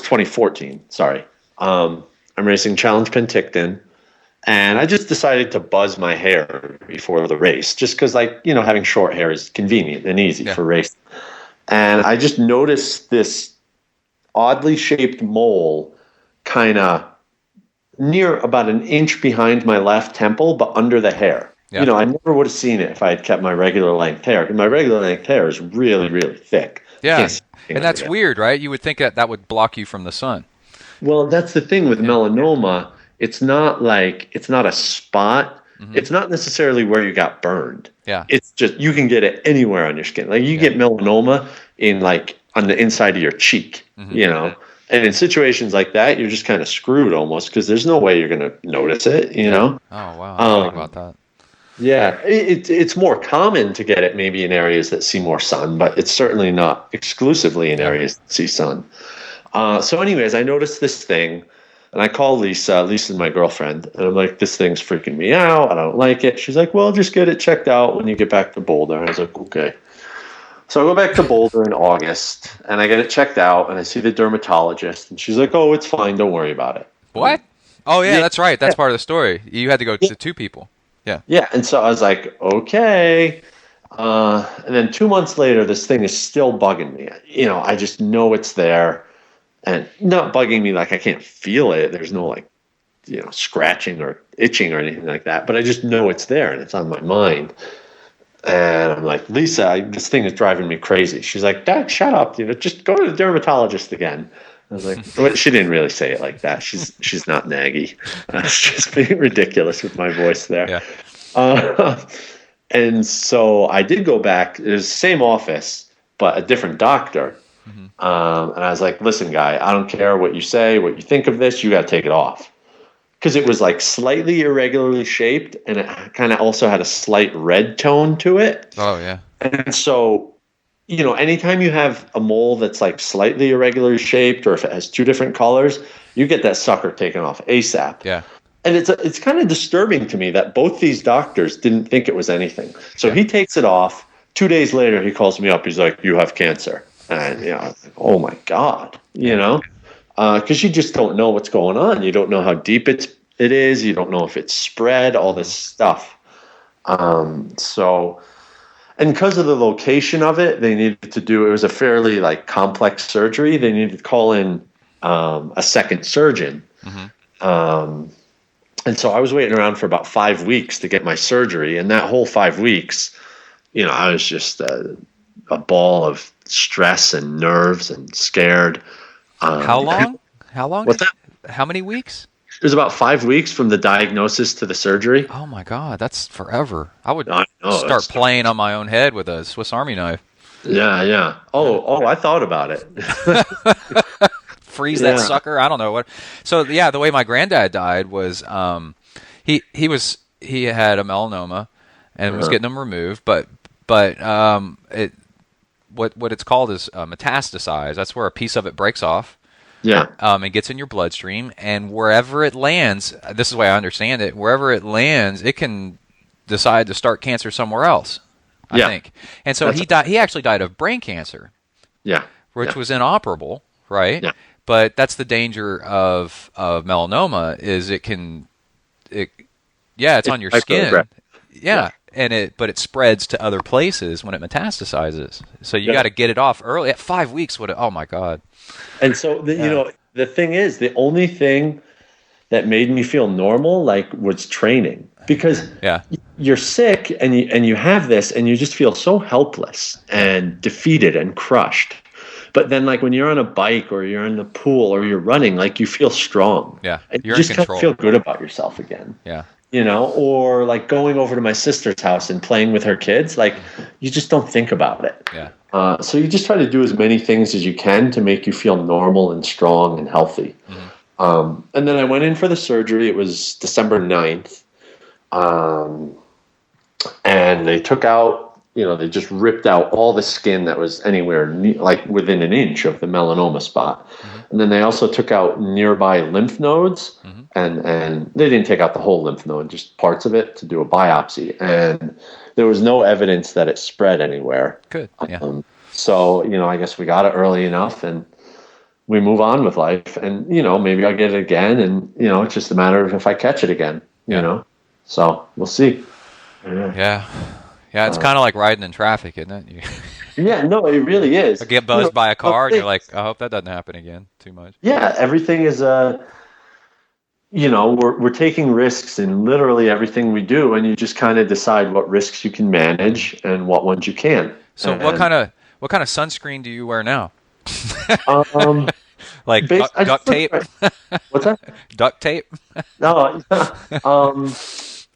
2014, sorry. I'm racing Challenge Penticton, and I just decided to buzz my hair before the race, just because, having short hair is convenient and easy for racing. And I just noticed this oddly shaped mole kind of near about an inch behind my left temple, but under the hair. Yeah. I never would have seen it if I had kept my regular length hair. My regular length hair is really, really thick. Yeah, and that's weird, right? You would think that would block you from the sun. Well, that's the thing with melanoma. It's not a spot. Mm-hmm. It's not necessarily where you got burned. Yeah. It's just, you can get it anywhere on your skin. You get melanoma on the inside of your cheek, And in situations like that, you're just kind of screwed almost, because there's no way you're going to notice it, Oh, wow. I don't think about that. Yeah. It's more common to get it maybe in areas that see more sun, but it's certainly not exclusively in areas that see sun. So anyways, I noticed this thing, and I call Lisa. Lisa's my girlfriend, and I'm like, this thing's freaking me out. I don't like it. She's like, well, just get it checked out when you get back to Boulder. And I was like, okay. So I go back to Boulder in August, and I get it checked out, and I see the dermatologist, and she's like, oh, it's fine. Don't worry about it. What? Oh yeah, that's right. That's part of the story. You had to go to two people. Yeah. Yeah, and so I was like, okay. And then 2 months later, this thing is still bugging me. I just know it's there, and not bugging me like I can't feel it. There's no like, scratching or itching or anything like that. But I just know it's there and it's on my mind. And I'm like, Lisa, this thing is driving me crazy. She's like, Dad, shut up. Just go to the dermatologist again. I was like, well, she didn't really say it like that. She's not naggy. She's being ridiculous with my voice there. Yeah. And so I did go back. It was the same office, but a different doctor. Mm-hmm. And I was like, listen, guy, I don't care what you say, what you think of this. You got to take it off. Because it was like slightly irregularly shaped, and it kind of also had a slight red tone to it. Oh, yeah. And so, anytime you have a mole that's like slightly irregularly shaped, or if it has two different colors, you get that sucker taken off ASAP. Yeah. And it's kind of disturbing to me that both these doctors didn't think it was anything. So he takes it off. 2 days later, he calls me up. He's like, you have cancer. And, I was like, oh, my God, because you just don't know what's going on. You don't know how deep it is. You don't know if it's spread, all this stuff. And because of the location of it, they needed to do, it was a fairly like complex surgery. They needed to call in a second surgeon. Mm-hmm. And so I was waiting around for about 5 weeks to get my surgery. And that whole 5 weeks, I was just a ball of stress and nerves and scared. How long? How long? What's that? How many weeks? It was about 5 weeks from the diagnosis to the surgery. Oh my God, that's forever. I would I know, start playing on my own head with a Swiss Army knife. Yeah. Oh, I thought about it. Freeze that sucker. I don't know what. So yeah, the way my granddad died was he had a melanoma and was getting them removed, but what it's called is metastasized. That's where a piece of it breaks off. Yeah. It gets in your bloodstream, and wherever it lands, this is the way I understand it. Wherever it lands, it can decide to start cancer somewhere else. I think. And so he died. He actually died of brain cancer. Yeah. Which was inoperable, right? Yeah. But that's the danger of melanoma is it's on your skin. Yeah. But it spreads to other places when it metastasizes. So you got to get it off early. At 5 weeks, oh my God. And so the thing is, the only thing that made me feel normal was training, because you're sick and you have this and you just feel so helpless and defeated and crushed. But then, when you're on a bike or you're in the pool or you're running, you feel strong. Yeah, and you're you just in control. Kind of feel good about yourself again. Yeah, or going over to my sister's house and playing with her kids. You just don't think about it. Yeah. So you just try to do as many things as you can to make you feel normal and strong and healthy. Mm-hmm. And then I went in for the surgery. It was December 9th. And they took out. They just ripped out all the skin that was anywhere within an inch of the melanoma spot. Mm-hmm. And then they also took out nearby lymph nodes, mm-hmm. and they didn't take out the whole lymph node, just parts of it to do a biopsy. And there was no evidence that it spread anywhere. Good. Yeah. So, I guess we got it early enough and we move on with life. And, maybe I'll get it again. And, it's just a matter of if I catch it again, you know. So we'll see. Yeah. Yeah, it's kind of like riding in traffic, isn't it? Yeah, no, it really is. Or get buzzed by a car, and you're like, I hope that doesn't happen again too much. Yeah, everything is, we're taking risks in literally everything we do, and you just kind of decide what risks you can manage and what ones you can't. So what kind of sunscreen do you wear now? Duct tape? What's that? Duct tape? No.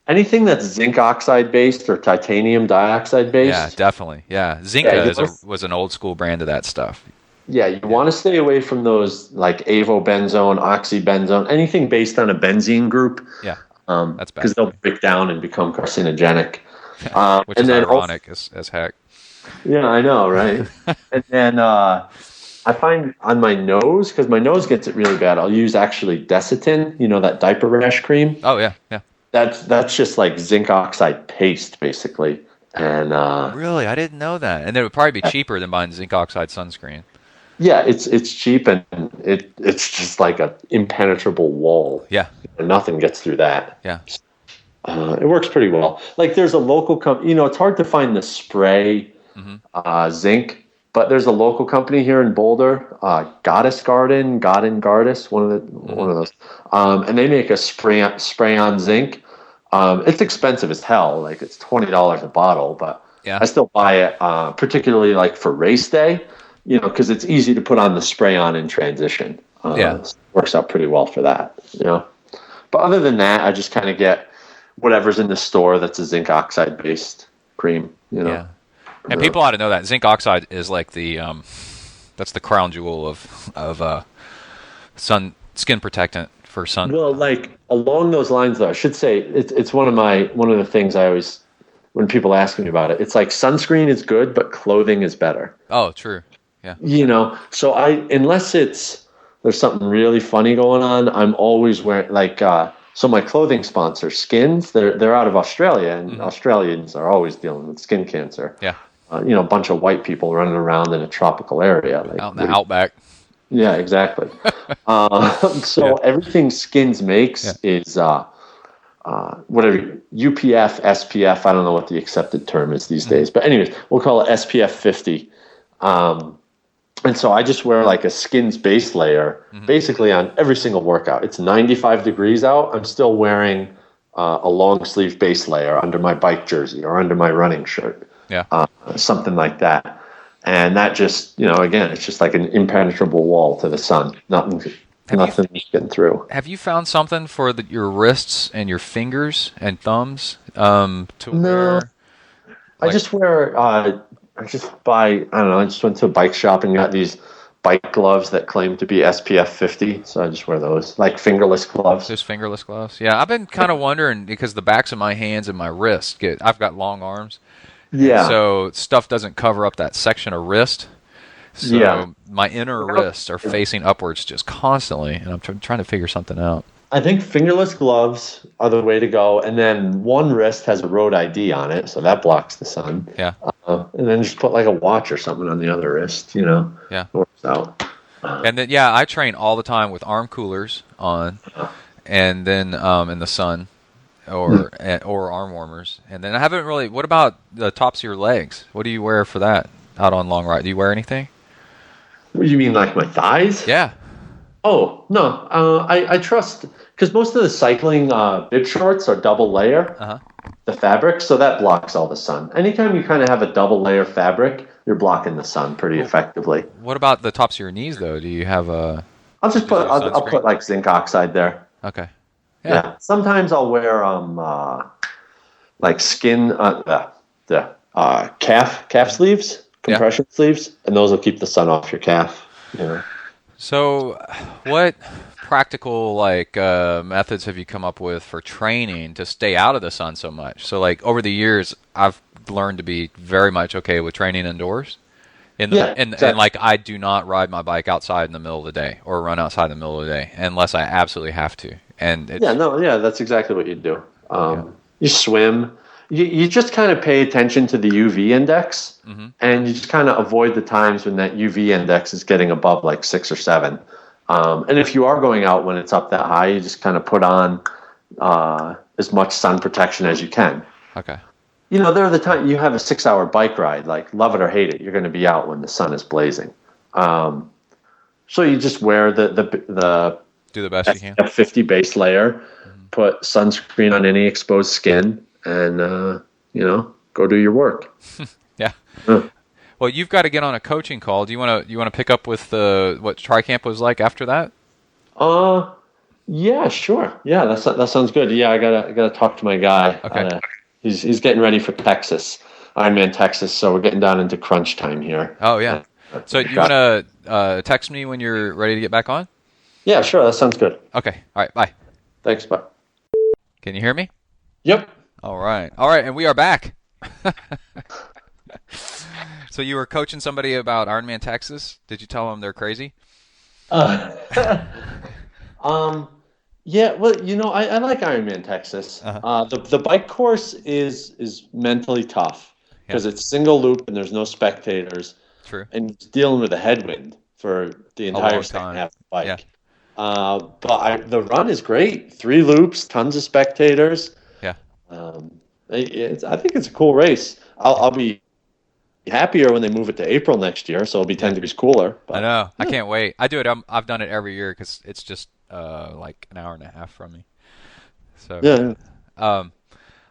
Anything that's zinc oxide based or titanium dioxide based. Yeah, definitely. Yeah, Zinca was an old school brand of that stuff. Yeah, you want to stay away from those like avobenzone, oxybenzone, anything based on a benzene group. Yeah, that's bad. Because they'll break down and become carcinogenic. Which is ironic as heck. Yeah, I know, right? And then I find on my nose, because my nose gets it really bad, I'll use actually Desitin, that diaper rash cream. Oh, yeah, yeah. That's just like zinc oxide paste, basically. And really, I didn't know that. And it would probably be cheaper than buying zinc oxide sunscreen. Yeah, it's cheap, and it's just like an impenetrable wall. Yeah. And nothing gets through that. Yeah. It works pretty well. Like there's a local company, it's hard to find the spray zinc, but there's a local company here in Boulder, Goddess, one of those, and they make a spray on zinc. It's expensive as hell, like it's $20 a bottle, but Yeah. I still buy it, particularly like for race day, because it's easy to put on the spray on in transition. Works out pretty well for that, But other than that, I just kind of get whatever's in the store that's a zinc oxide based cream, Yeah. And people ought to know that zinc oxide is like that's the crown jewel of skin protectant for sun. Well, like along those lines, though, I should say it's one of the things I always, when people ask me about it, it's like sunscreen is good, but clothing is better. Oh, true. Yeah. So unless there's something really funny going on, I'm always wearing so my clothing sponsor, Skins, they're out of Australia, and Australians are always dealing with skin cancer. Yeah. A bunch of white people running around in a tropical area. Out in the outback. Yeah, exactly. Everything Skins makes is whatever, UPF, SPF, I don't know what the accepted term is these days. But anyways, we'll call it SPF 50. And so I just wear like a Skins base layer basically on every single workout. It's 95 degrees out. I'm still wearing a long sleeve base layer under my bike jersey or under my running shirt. Yeah. Something like that. And that just, again, it's just like an impenetrable wall to the sun. Nothing's getting through. Have you found something for your wrists and your fingers and thumbs wear? I just wear, I just went to a bike shop and got these bike gloves that claim to be SPF 50. So I just wear those, like fingerless gloves. Just fingerless gloves? Yeah, I've been kind of wondering because the backs of my hands and my wrists I've got long arms. Yeah. So stuff doesn't cover up that section of wrist. So my inner wrists are facing upwards just constantly, and I'm trying to figure something out. I think fingerless gloves are the way to go, and then one wrist has a road ID on it, so that blocks the sun. Yeah. And then just put like a watch or something on the other wrist, Yeah. It works out. And then, I train all the time with arm coolers on, and then in the sun. Or arm warmers, and then I haven't really. What about the tops of your legs? What do you wear for that out on long ride? Do you wear anything? What, you mean like my thighs? Yeah. Oh no, I trust because most of the cycling bib shorts are double layer, the fabric, so that blocks all the sun. Anytime you kind of have a double layer fabric, you're blocking the sun pretty effectively. What about the tops of your knees though? Do you have a? I'll put like zinc oxide there. Okay. Yeah. Sometimes I'll wear like skin the calf sleeves, compression sleeves, and those will keep the sun off your calf. So, what practical methods have you come up with for training to stay out of the sun so much? So, over the years, I've learned to be very much okay with training indoors. Exactly. I do not ride my bike outside in the middle of the day or run outside in the middle of the day unless I absolutely have to. And that's exactly what you do. You swim. You just kind of pay attention to the UV index, and you just kind of avoid the times when that UV index is getting above like 6 or 7. And if you are going out when it's up that high, you just kind of put on as much sun protection as you can. Okay. There are the time you have a 6-hour bike ride, like love it or hate it, you're going to be out when the sun is blazing. So you just wear the do the best you can. 50 base layer, put sunscreen on any exposed skin, and go do your work. Yeah. Well, you've got to get on a coaching call. Do you want to pick up with what TriCamp was like after that? Yeah, sure. Yeah, that sounds good. Yeah, I gotta talk to my guy. Okay. He's getting ready for Texas, Ironman Texas. So we're getting down into crunch time here. Oh yeah. So you want to text me when you're ready to get back on? Yeah, sure. That sounds good. Okay. All right. Bye. Thanks. Bye. Can you hear me? Yep. All right. And we are back. So you were coaching somebody about Ironman Texas. Did you tell them they're crazy? Yeah, well, I like Ironman Texas. The bike course is mentally tough because it's single loop and there's no spectators. True. And it's dealing with a headwind. for the long entire second time. half of the bike. Yeah. But the run is great. 3 loops, tons of spectators. Yeah. I think it's a cool race. I'll be happier when they move it to April next year, so it'll be 10 degrees cooler. But, I know. I yeah. can't wait. I do it. I've done it every year because it's just like an hour and a half from me. So Yeah.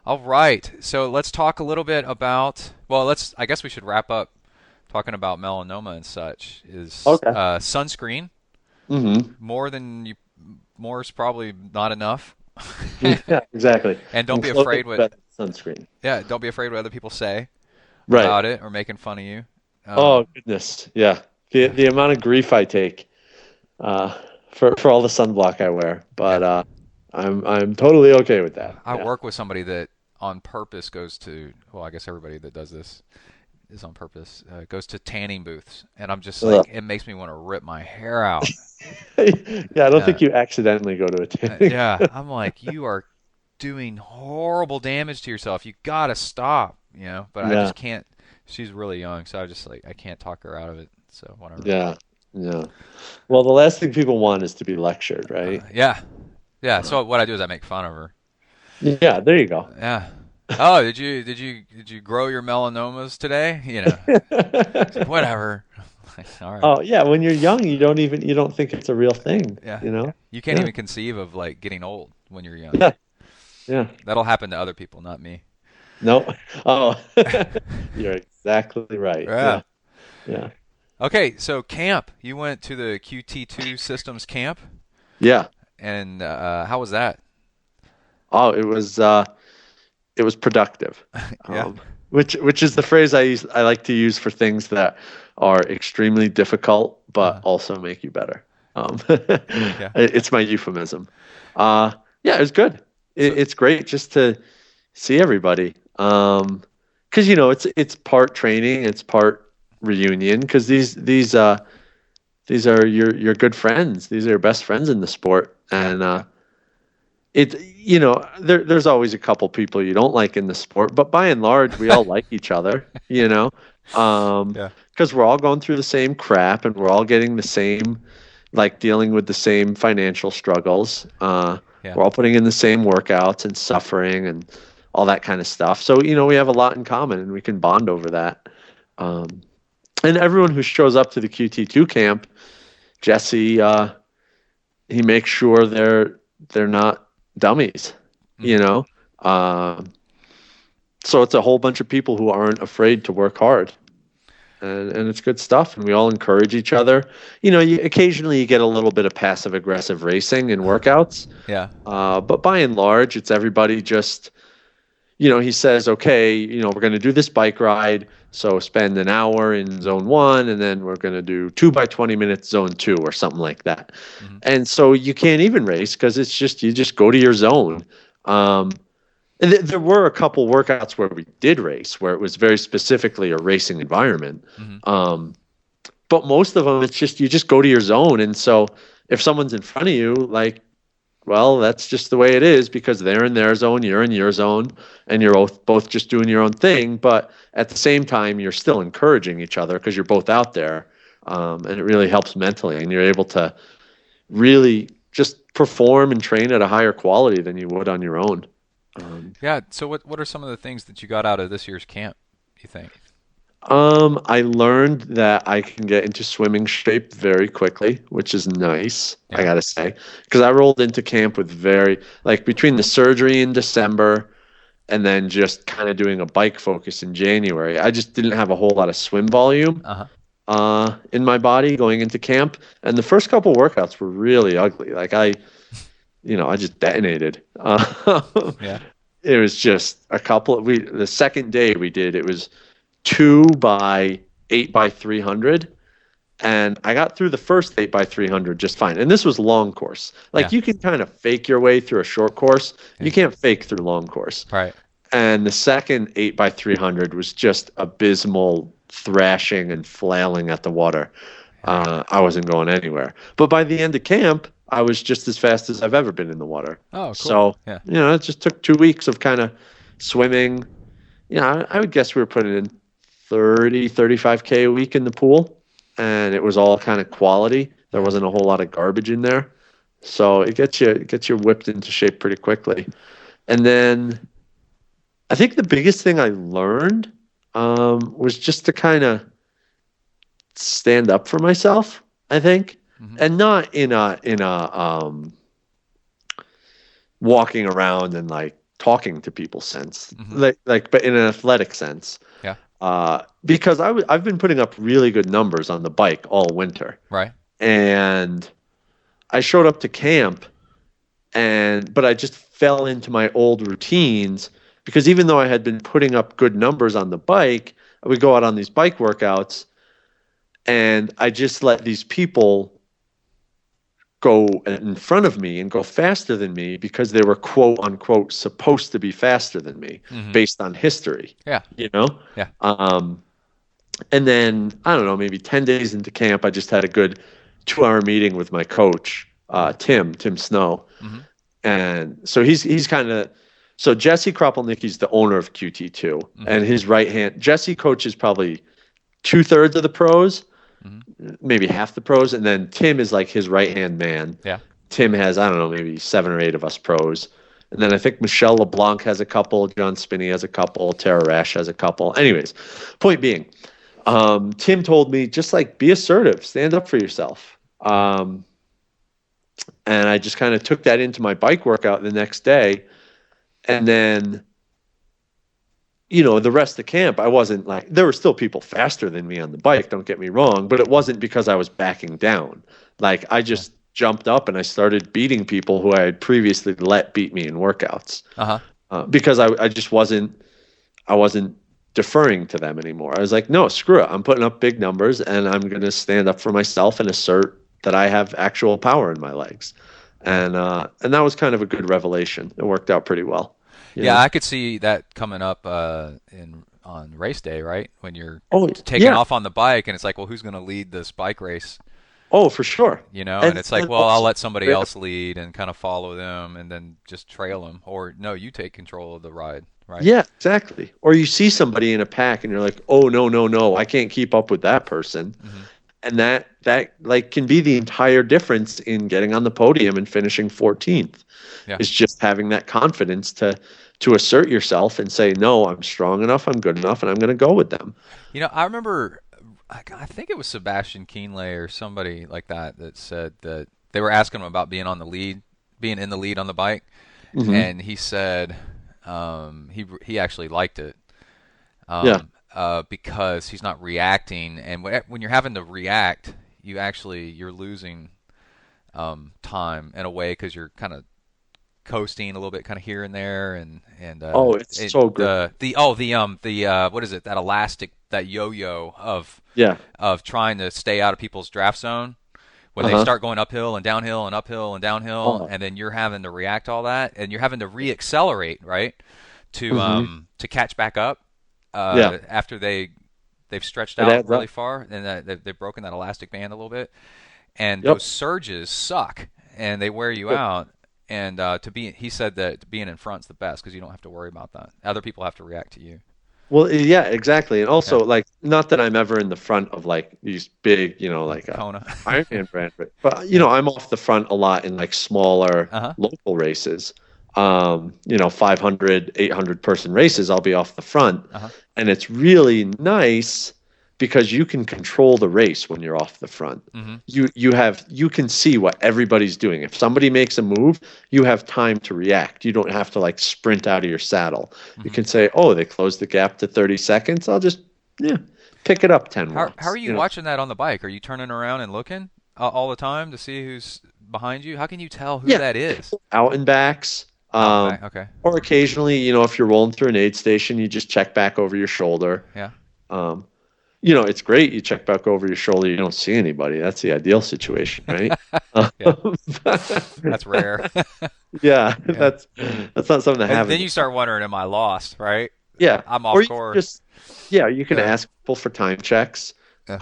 all right. So let's talk a little bit about. Well, I guess we should wrap up talking about melanoma and such. Is Okay. Sunscreen Mm-hmm. more is probably not enough. Yeah, exactly. And don't be clothing afraid what. better than sunscreen. Yeah, don't be afraid what other people say Right. about it or making fun of you. Oh goodness, yeah. The amount of grief I take for all the sunblock I wear, but I'm totally okay with that. I work with somebody that on purpose goes to. Well, I guess everybody that does this is on purpose. Goes to tanning booths, and I'm just like, it makes me want to rip my hair out. Yeah, I don't think you accidentally go to a tanning. Yeah, I'm like, you are doing horrible damage to yourself. You gotta stop, But I just can't. She's really young, so I can't talk her out of it. So whatever. Yeah. Well, the last thing people want is to be lectured, right? Yeah. So what I do is I make fun of her. Yeah, there you go. Yeah. Oh, did you grow your melanomas today? Whatever. All right. Oh yeah, when you're young, you don't think it's a real thing. Yeah. You can't even conceive of like getting old when you're young. Yeah. That'll happen to other people, not me. No. Oh, you're exactly right. Yeah. Okay, so camp. You went to the QT2 Systems camp. Yeah. And how was that? Oh, it was productive. Yeah. Which is the phrase I like to use for things that are extremely difficult but also make you better. It's my euphemism. Yeah, it was good. It's great just to see everybody. Because it's part training, it's part reunion. Because these are your good friends. These are your best friends in the sport, and there's always a couple people you don't like in the sport, but by and large, we all like each other. Because we're all going through the same crap, and we're all getting the same, like dealing with the same financial struggles. We're all putting in the same workouts and suffering and all that kind of stuff. So, we have a lot in common and we can bond over that. And everyone who shows up to the QT2 camp, Jesse, he makes sure they're not dummies, So it's a whole bunch of people who aren't afraid to work hard. And it's good stuff, and we all encourage each other. Occasionally you get a little bit of passive aggressive racing in workouts. Yeah. But by and large, it's everybody just, he says, okay, we're going to do this bike ride. So spend an hour in zone 1, and then we're going to do 2 by 20 minutes zone 2 or something like that. Mm-hmm. And so you can't even race because it's just, you just go to your zone. And there were a couple workouts where we did race, where it was very specifically a racing environment. Mm-hmm. But most of them, it's just, you just go to your zone. And so if someone's in front of you, like, well, that's just the way it is, because they're in their zone, you're in your zone, and you're both just doing your own thing. But at the same time, you're still encouraging each other because you're both out there. And it really helps mentally, and you're able to really just perform and train at a higher quality than you would on your own. So what are some of the things that you got out of this year's camp, you think? I learned that I can get into swimming shape very quickly, which is nice, I gotta say. Because I rolled into camp with between the surgery in December and then just kind of doing a bike focus in January, I just didn't have a whole lot of swim volume in my body going into camp. And the first couple workouts were really ugly. Like I just detonated. It was just the second day we did, it was 2 by 8 by 300. And I got through the first 8 by 300 just fine. And this was long course. You can kind of fake your way through a short course. You can't fake through long course. Right. And the second 8 by 300 was just abysmal thrashing and flailing at the water. I wasn't going anywhere. But by the end of camp, I was just as fast as I've ever been in the water. Oh, cool. So, it just took 2 weeks of kind of swimming. I would guess we were putting in 35K a week in the pool. and it was all kind of quality. There wasn't a whole lot of garbage in there. So it gets you whipped into shape pretty quickly. And then I think the biggest thing I learned was just to kind of stand up for myself, I think, and not in a walking around and like talking to people sense, but in an athletic sense. Yeah. Because I've been putting up really good numbers on the bike all winter. Right. And I showed up to camp but I just fell into my old routines because even though I had been putting up good numbers on the bike, I would go out on these bike workouts and I just let these people go in front of me and go faster than me because they were quote unquote supposed to be faster than me based on history. Yeah. You know? Yeah. And then I don't know, maybe 10 days into camp, I just had a good 2-hour meeting with my coach, Tim Snow. And so he's kind of, so Jesse Kropelnicki's the owner of QT2 and his right hand, Jesse coaches probably 2/3 of the pros, maybe half the pros. And then Tim is like his right hand man. Yeah. Tim has, I don't know, maybe 7 or 8 of us pros. And then I think Michelle LeBlanc has a couple, John Spinney has a couple, Tara Rash has a couple. Anyways, point being, Tim told me just like be assertive, stand up for yourself. And I just kind of took that into my bike workout the next day. And then, you know, the rest of camp, I wasn't like, there were still people faster than me on the bike, don't get me wrong, but it wasn't because I was backing down. Like I just jumped up and I started beating people who I had previously let beat me in workouts. Because I just wasn't deferring to them anymore. I was like, no, screw it. I'm putting up big numbers and I'm going to stand up for myself and assert that I have actual power in my legs. And that was kind of a good revelation. It worked out pretty well. Yeah, I could see that coming up on race day, right? When you're taking off on the bike and it's like, well, who's going to lead this bike race? Oh, for sure. You know, and it's like, well, I'll let somebody else lead and kind of follow them and then just trail them. Or no, you take control of the ride, right? Yeah, exactly. Or you see somebody in a pack and you're like, oh, no, I can't keep up with that person. And that like can be the entire difference in getting on the podium and finishing 14th. Is just having that confidence to assert yourself and say, no, I'm strong enough, I'm good enough, and I'm going to go with them. You know, I remember, I think it was Sebastian Kienle or somebody like that said that they were asking him about being in the lead on the bike, and he said he actually liked it. Because he's not reacting, and when you're having to react, you're losing time in a way because you're kind of coasting a little bit, kind of here and there, and it's so good. What is it? That elastic, that yo-yo of trying to stay out of people's draft zone when they start going uphill and downhill and uphill and downhill, and then you're having to react to all that, and you're having to re-accelerate, right, to catch back up. After they've stretched out really far and they've broken that elastic band a little bit, and those surges suck and they wear you out. And he said that being in front's the best because you don't have to worry about that. Other people have to react to you. Well, yeah, exactly. And also, like, not that I'm ever in the front of like these big, you know, like Kona Ironman brand, but you know, I'm off the front a lot in like smaller local races. 500, 800 person races, I'll be off the front. And it's really nice because you can control the race when you're off the front. You can see what everybody's doing. If somebody makes a move, you have time to react. You don't have to like sprint out of your saddle. You can say, oh, they closed the gap to 30 seconds. I'll just pick it up 10 How watts, are you watching that on the bike? Are you turning around and looking all the time to see who's behind you? How can you tell who that is? Out and backs. Okay. Or occasionally, you know, if you're rolling through an aid station, you just check back over your shoulder. Yeah. You know, it's great. You check back over your shoulder. You don't see anybody. That's the ideal situation, right? That's rare. That's not something that happens. Then you start wondering, am I lost, right? Yeah. I'm off course. You can ask people for time checks. You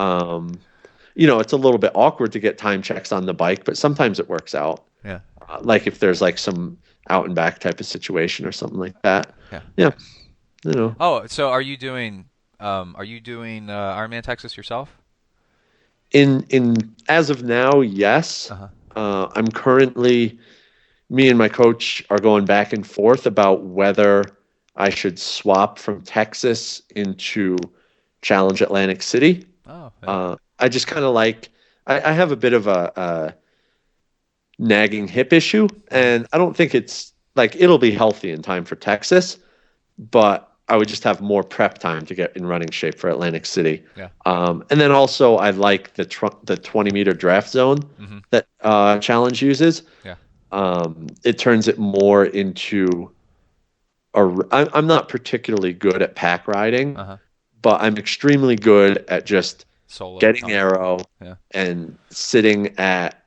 know, it's a little bit awkward to get time checks on the bike, but sometimes it works out. Yeah. Like if there's like some out and back type of situation or something like that. Yeah. You know. Oh, so are you doing Ironman Texas yourself? In as of now, yes. I'm currently, me and my coach are going back and forth about whether I should swap from Texas into Challenge Atlantic City. Oh, yeah. I just kind of like, I have a bit of a nagging hip issue, and I don't think it's like it'll be healthy in time for Texas, but I would just have more prep time to get in running shape for Atlantic City. Yeah. And then also I like the 20-meter draft zone that Challenge uses. Yeah. It turns it more into I'm not particularly good at pack riding, but I'm extremely good at just Solo getting aero and sitting at,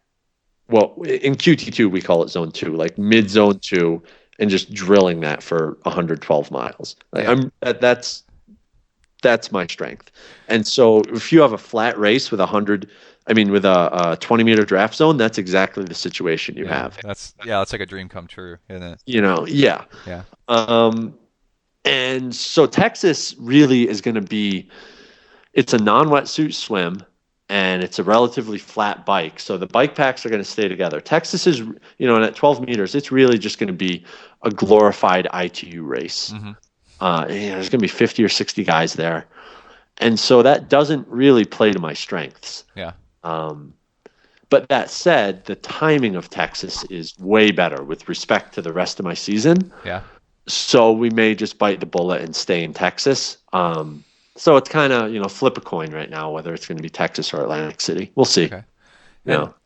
well, in QT2 we call it zone 2, like mid zone 2, and just drilling that for 112 miles. Like that's my strength. And so if you have a flat race with a 20-meter draft zone, that's exactly the situation you have. That's like a dream come true, isn't it? Yeah. And so Texas really is going to be, it's a non-wetsuit swim, and it's a relatively flat bike. So the bike packs are going to stay together. Texas is, and at 12 meters, it's really just going to be a glorified ITU race. There's going to be 50 or 60 guys there. And so that doesn't really play to my strengths. Yeah. But that said, the timing of Texas is way better with respect to the rest of my season. Yeah. So we may just bite the bullet and stay in Texas. So it's kind of, flip a coin right now, whether it's going to be Texas or Atlantic City. We'll see. Okay. I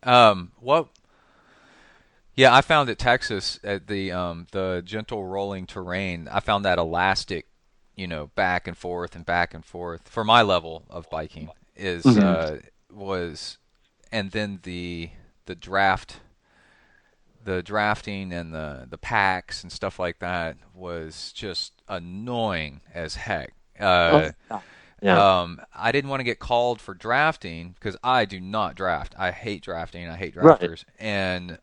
found at Texas at the gentle rolling terrain, I found that elastic, back and forth for my level of biking was, and then the drafting and the packs and stuff like that was just annoying as heck. I didn't want to get called for drafting because I do not draft. I hate drafting. I hate drafters. Right. And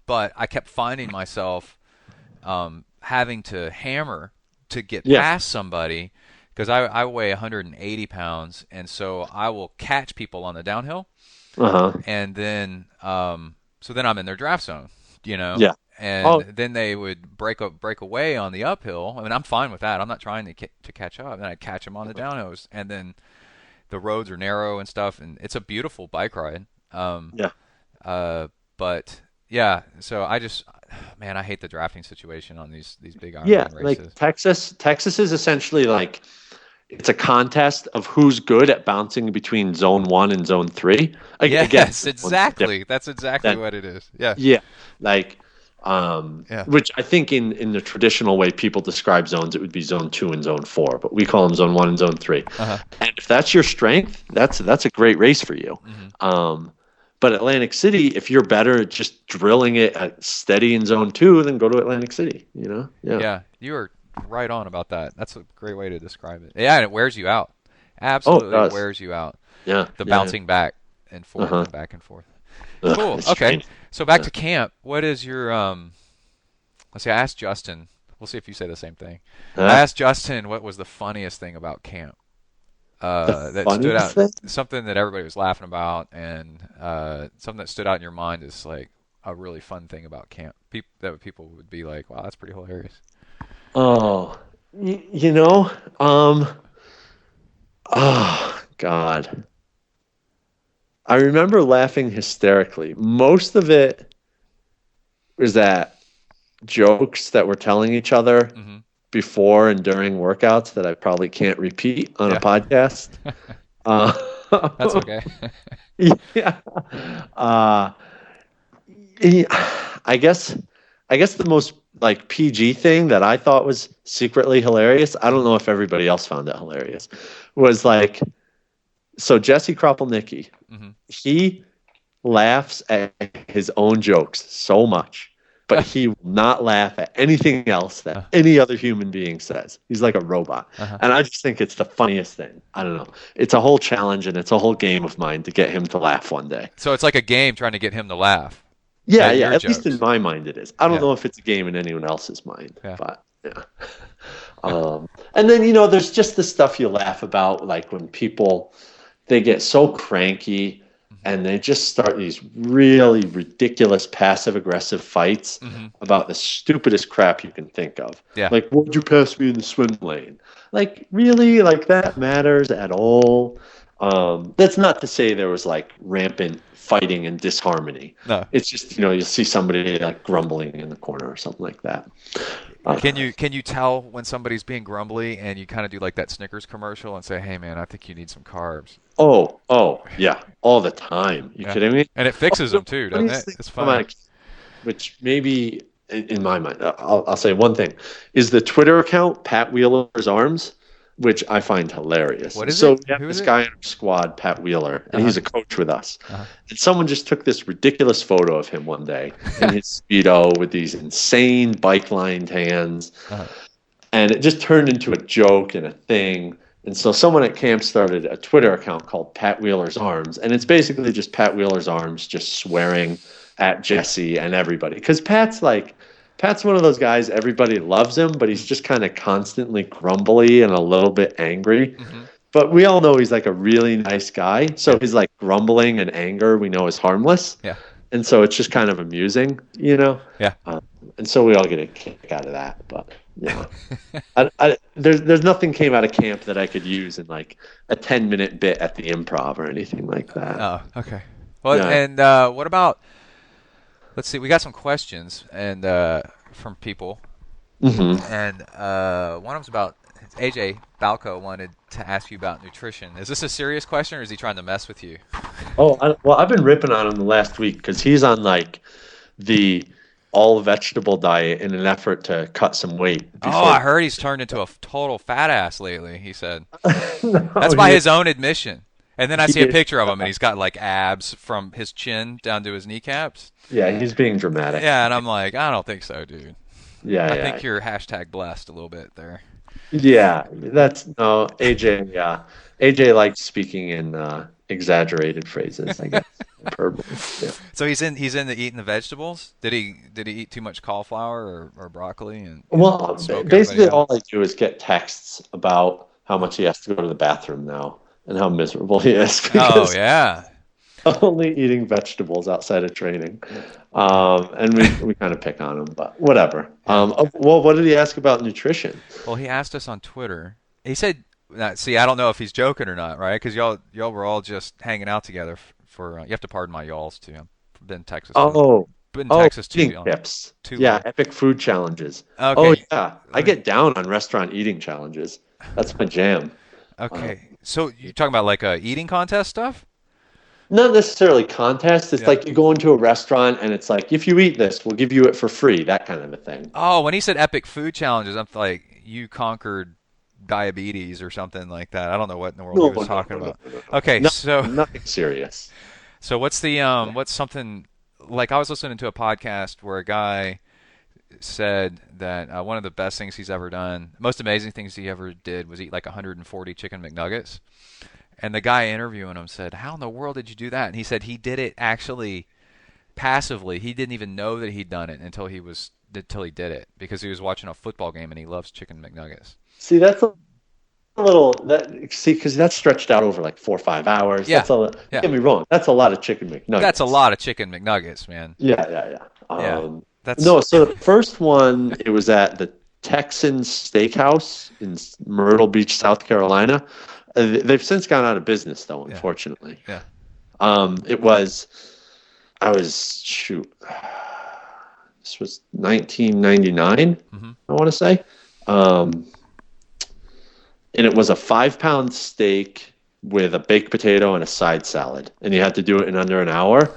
but I kept finding myself having to hammer to get past somebody because I weigh 180 pounds, and so I will catch people on the downhill, and then so then I'm in their draft zone, And then they would break away on the uphill. I mean, I'm fine with that. I'm not trying to catch up. And I'd catch them on the downhills. And then the roads are narrow and stuff. And it's a beautiful bike ride. So I hate the drafting situation on these big Ironman races. Like Texas is essentially like, it's a contest of who's good at bouncing between zone 1 and zone 3. Yes, exactly. That's exactly what it is. Yeah. Yeah. Like, which I think in the traditional way people describe zones, it would be zone 2 and zone 4, but we call them zone 1 and zone 3. And if that's your strength, that's a great race for you. But Atlantic City, if you're better at just drilling it at steady in zone 2, then go to Atlantic City, Yeah, you are right on about that. That's a great way to describe it. Yeah, and it wears you out. Absolutely wears you out. Yeah. The bouncing back and forth and back and forth. Cool. Okay. Strange. So back to camp. What is your let's see, I asked Justin. We'll see if you say the same thing. I asked Justin what was the funniest thing about camp. That stood out. Something that everybody was laughing about, and something that stood out in your mind is like a really fun thing about camp. That people would be like, "Wow, that's pretty hilarious." Oh, oh God. I remember laughing hysterically. Most of it was that jokes that we're telling each other before and during workouts that I probably can't repeat on a podcast. That's okay. I guess the most like PG thing that I thought was secretly hilarious, I don't know if everybody else found it hilarious, was like, so Jesse Kropelnicki, he laughs at his own jokes so much, but he will not laugh at anything else that any other human being says. He's like a robot. And I just think it's the funniest thing. I don't know. It's a whole challenge, and it's a whole game of mine to get him to laugh one day. So it's like a game trying to get him to laugh. Yeah. At least in my mind it is. I don't know if it's a game in anyone else's mind. But and then, there's just the stuff you laugh about, like when people, they get so cranky and they just start these really ridiculous passive-aggressive fights about the stupidest crap you can think of. Yeah. Like, why'd you pass me in the swim lane? Like, really? Like, that matters at all? That's not to say there was, like, rampant fighting and disharmony. No. It's just, you'll see somebody, like, grumbling in the corner or something like that. Can you tell when somebody's being grumbly and you kind of do like that Snickers commercial and say, "Hey man, I think you need some carbs"? Oh, yeah, all the time. You kidding me? And it fixes them too, doesn't it? It's fun. Which maybe, in my mind, I'll say one thing, is the Twitter account, Pat Wheeler's Arms, which I find hilarious. What is so it? we have Who this is it? guy in our squad, Pat Wheeler, and he's a coach with us. And someone just took this ridiculous photo of him one day in his Speedo with these insane bike-lined hands. And it just turned into a joke and a thing. And so someone at camp started a Twitter account called Pat Wheeler's Arms. And it's basically just Pat Wheeler's Arms just swearing at Jesse and everybody. Because Pat's one of those guys, everybody loves him, but he's just kind of constantly grumbly and a little bit angry. But we all know he's like a really nice guy. So his like grumbling and anger we know is harmless. Yeah. And so it's just kind of amusing, Yeah. And so we all get a kick out of that. But, there's nothing came out of camp that I could use in like a 10-minute bit at the Improv or anything like that. Oh, okay. Well, and what about, let's see, we got some questions and from people. And one of them's about, AJ Balco wanted to ask you about nutrition. Is this a serious question or is he trying to mess with you? Well, I've been ripping on him the last week because he's on like the all vegetable diet in an effort to cut some weight. I heard he's turned into a total fat ass lately, he said. That's by his own admission. And then I see a picture of him and he's got like abs from his chin down to his kneecaps. Yeah, he's being dramatic. Yeah, and I'm like, I don't think so, dude. Yeah, I think you're hashtag blessed a little bit there. Yeah, AJ. Yeah, AJ likes speaking in exaggerated phrases, I guess. Yeah. So he's into eating the vegetables. Did he eat too much cauliflower or broccoli? And basically all I do is get texts about how much he has to go to the bathroom now and how miserable he is. Oh yeah. Only eating vegetables outside of training. And we kind of pick on him, but whatever. Well, what did he ask about nutrition? Well, he asked us on Twitter. He said, see, I don't know if he's joking or not, right? Because y'all were all just hanging out together for you have to pardon my y'alls, too. I've been in Texas. Been in Texas, too. Eating tips. Yeah, epic food challenges. Okay. Oh, yeah. I get down on restaurant eating challenges. That's my jam. Okay. So you're talking about like eating contest stuff? Not necessarily contest. It's like you go into a restaurant and it's like, if you eat this, we'll give you it for free, that kind of a thing. Oh, when he said epic food challenges, I'm like, you conquered diabetes or something like that. I don't know what in the world he was talking about. Okay, so nothing serious. So what's something like I was listening to a podcast where a guy said that one of the best things he's ever done, most amazing things he ever did was eat like 140 chicken McNuggets. And the guy interviewing him said, "How in the world did you do that?" And he said he did it actually passively. He didn't even know that he'd done it until he did it because he was watching a football game and he loves chicken McNuggets. See, that's a little because that's stretched out over like 4 or 5 hours. Yeah. Don't get me wrong. That's a lot of chicken McNuggets. That's a lot of chicken McNuggets, man. Yeah. So the first one, it was at the Texan Steakhouse in Myrtle Beach, South Carolina. They've since gone out of business, though, unfortunately. Yeah. This was 1999, I want to say. And it was a 5-pound steak with a baked potato and a side salad. And you had to do it in under an hour.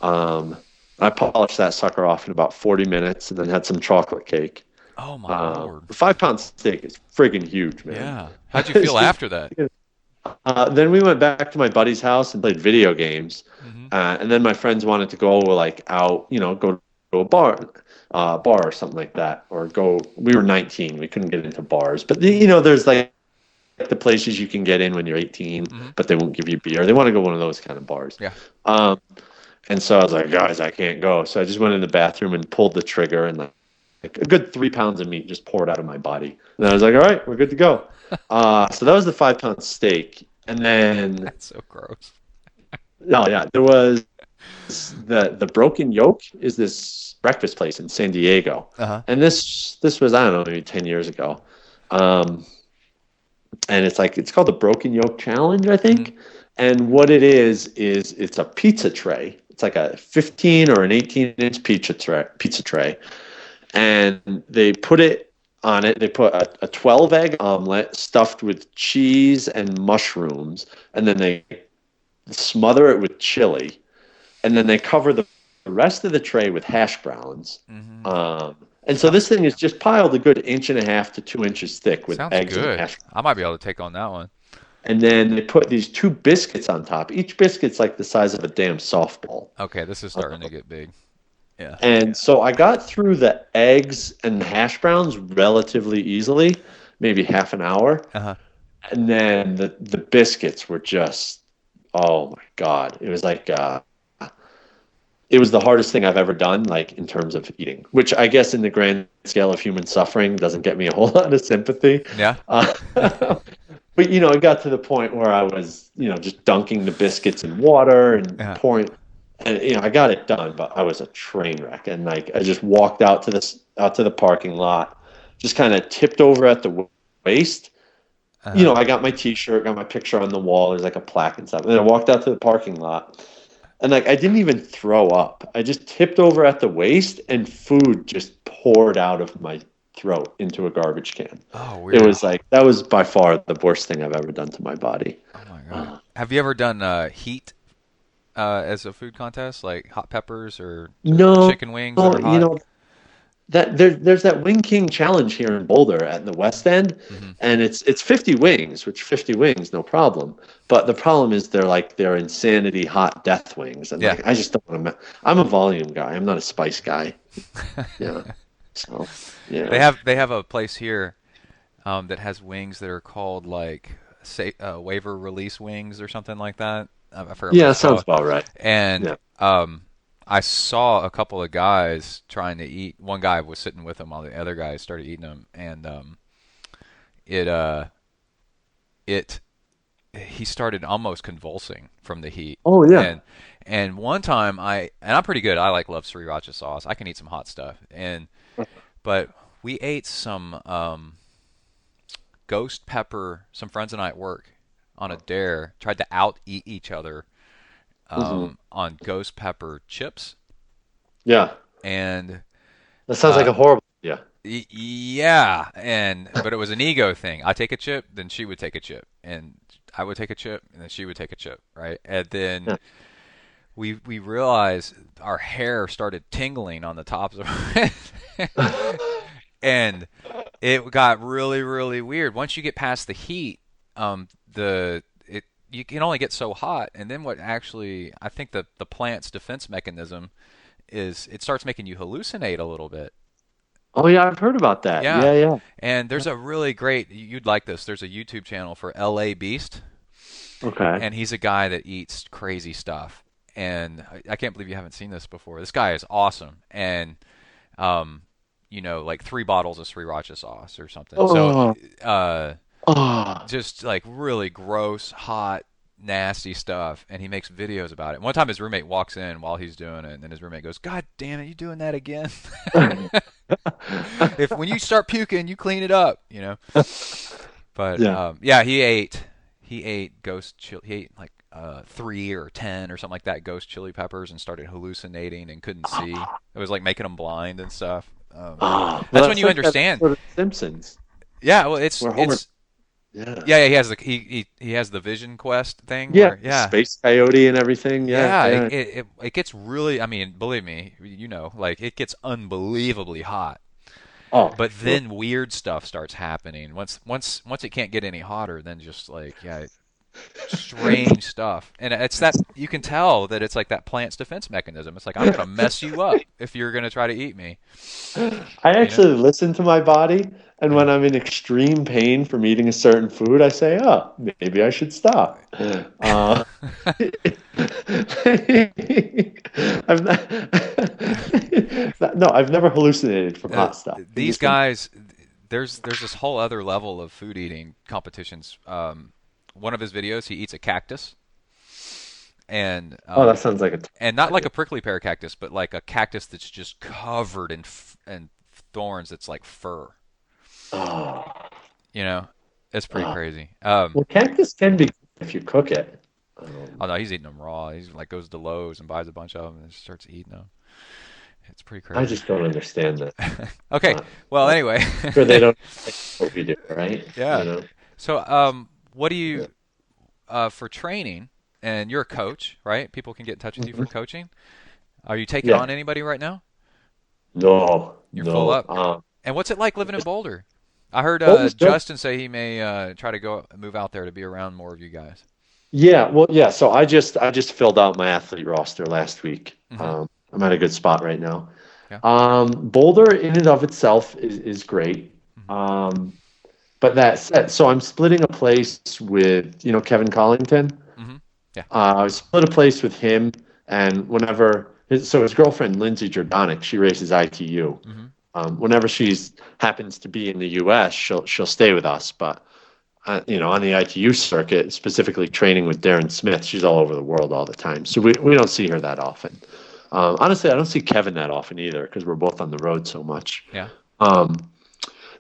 I polished that sucker off in about 40 minutes and then had some chocolate cake. Oh, my Lord. The 5-pound steak is friggin' huge, man. Yeah. How'd you feel after that? Then we went back to my buddy's house and played video games. And then my friends wanted to go out, go to a bar or something like that. We were 19. We couldn't get into bars. But, there's like the places you can get in when you're 18, but they won't give you beer. They want to go one of those kind of bars. Yeah. And so I was like, guys, I can't go. So I just went in the bathroom and pulled the trigger and like a good 3 pounds of meat just poured out of my body. And I was like, all right, we're good to go. So that was the 5-pound steak. And then that's so gross. No, yeah, there was the Broken Yolk is this breakfast place in San Diego, Uh-huh. and this was, I don't know, maybe 10 years ago, um, and it's called the Broken Yolk Challenge, I Hmm. think. And what it is it's a pizza tray. It's like a 15 or an 18-inch pizza tray, and they put it on it. They put a 12 egg omelet stuffed with cheese and mushrooms, and then they smother it with chili, and then they cover the rest of the tray with hash browns. Hmm. And so So, this thing is just piled a good inch and a half to 2 inches thick with sounds eggs and good. hash. I might be able to take on that one. And then they put these two biscuits on top. Each biscuit's like the size of a damn softball. Okay, this is starting to get big. Yeah. And so I got through the eggs and the hash browns relatively easily, maybe half an hour. Uh-huh. And then the biscuits were just, oh my God. It was like, it was the hardest thing I've ever done, like in terms of eating, which I guess in the grand scale of human suffering doesn't get me a whole lot of sympathy. Yeah. But, it got to the point where I was, just dunking the biscuits in water and Yeah. pouring, and, I got it done, but I was a train wreck. And like, I just walked out to the parking lot, just kind of tipped over at the waist. Uh-huh. I got my t-shirt, got my picture on the wall. There's like a plaque and stuff. And then I walked out to the parking lot, and like, I didn't even throw up. I just tipped over at the waist, and food just poured out of my throat into a garbage can. Oh, It weird. was like, that was by far the worst thing I've ever done to my body. Oh my God. Have you ever done heat as a food contest, like hot peppers or No, chicken wings that no, are hot? that there's that Wing King challenge here in Boulder at the West End, Hmm. and it's 50 wings, which 50 wings, no problem. But the problem is they're insanity hot death wings, and Yeah. like, I just don't want to. I'm a volume guy. I'm not a spice guy. Yeah. So They yeah. have a place here that has wings that are called like say waiver release wings or something like that. I forgot what Yeah, it's sounds called. about right. And Yeah. I saw a couple of guys trying to eat. One guy was sitting with them while the other guys started eating them, and it it he started almost convulsing from the heat. Oh yeah. And one time I'm pretty good. I love sriracha sauce. I can eat some hot stuff. But we ate some ghost pepper. Some friends and I at work on a dare tried to out eat each other Hmm. on ghost pepper chips, Yeah. and That sounds like uh, a horrible. Yeah. yeah, and but it was an ego thing. I take a chip, then she would take a chip, and I would take a chip, and then she would take a chip, right? And then Yeah. we realized our hair started tingling on the tops of our head. And it got really, really weird. Once you get past the heat, the it you can only get so hot, and then what actually I think the plant's defense mechanism is it starts making you hallucinate a little bit. Oh yeah, I've heard about that. Yeah, Yeah, yeah. and there's a really great you'd like this. There's a YouTube channel for L.A. Beast, Okay. and he's a guy that eats crazy stuff. And I can't believe you haven't seen this before. This guy is awesome, and like 3 bottles of sriracha sauce or something. So, Oh, uh, oh. just like really gross, hot, nasty stuff. And he makes videos about it. One time his roommate walks in while he's doing it, and then his roommate goes, "God damn it, you doing that again? If when you start puking, you clean it up." But Yeah. yeah, he ate ghost chili. He ate like 3 or 10 or something like that ghost chili peppers and started hallucinating and couldn't see. It was like making him blind and stuff. Oh, well, That's when that's you like that understand. episode of Simpsons Yeah, well, it's where Homer. it's Yeah. yeah, yeah, he has he has the Vision Quest thing Yeah. where yeah. Space Coyote and everything. Yeah. Yeah, Yeah. it gets really, I mean, believe me, like it gets unbelievably hot. Oh. But then weird stuff starts happening. Once it can't get any hotter, then just like yeah, strange stuff. And it's that you can tell that it's like that plant's defense mechanism. It's like I'm gonna mess you up if you're gonna try to eat me. I You know? actually listen to my body, and Yeah. when I'm in extreme pain from eating a certain food, I say, "Oh, maybe I should stop." I've no, I've never hallucinated from hot stuff. These guys, there's this whole other level of food eating competitions. One of his videos, he eats a cactus, and Oh, that sounds like a and not like a prickly pear cactus, but like a cactus that's just covered in thorns. That's like fur. oh, You know, it's pretty oh. crazy. Well, cactus can be good if you cook it. Oh no, he's eating them raw. He's like goes to Lowe's and buys a bunch of them and just starts eating them. It's pretty I crazy. just don't understand that. Okay. Well, anyway. Sure, they don't what we do, right? Yeah. You know? So, what do you for training? And you're a coach, right? People can get in touch with you for coaching. Are you taking Yeah. on anybody right now? No, You're no. full up. And what's it like living in Boulder? I heard Boulder's good. Justin say he may try to move out there to be around more of you guys. Yeah, well, yeah. So I just filled out my athlete roster last week. I'm at a good spot right now. Yeah. Boulder in and of itself is great. But that said, so I'm splitting a place with Kevin Collington. Yeah. I split a place with him, and his girlfriend Lindsay Jordanic, she races ITU. Whenever she's happens to be in the U.S., she'll stay with us. But on the ITU circuit, specifically training with Darren Smith, she's all over the world all the time. So we don't see her that often. Honestly, I don't see Kevin that often either because we're both on the road so much. Yeah.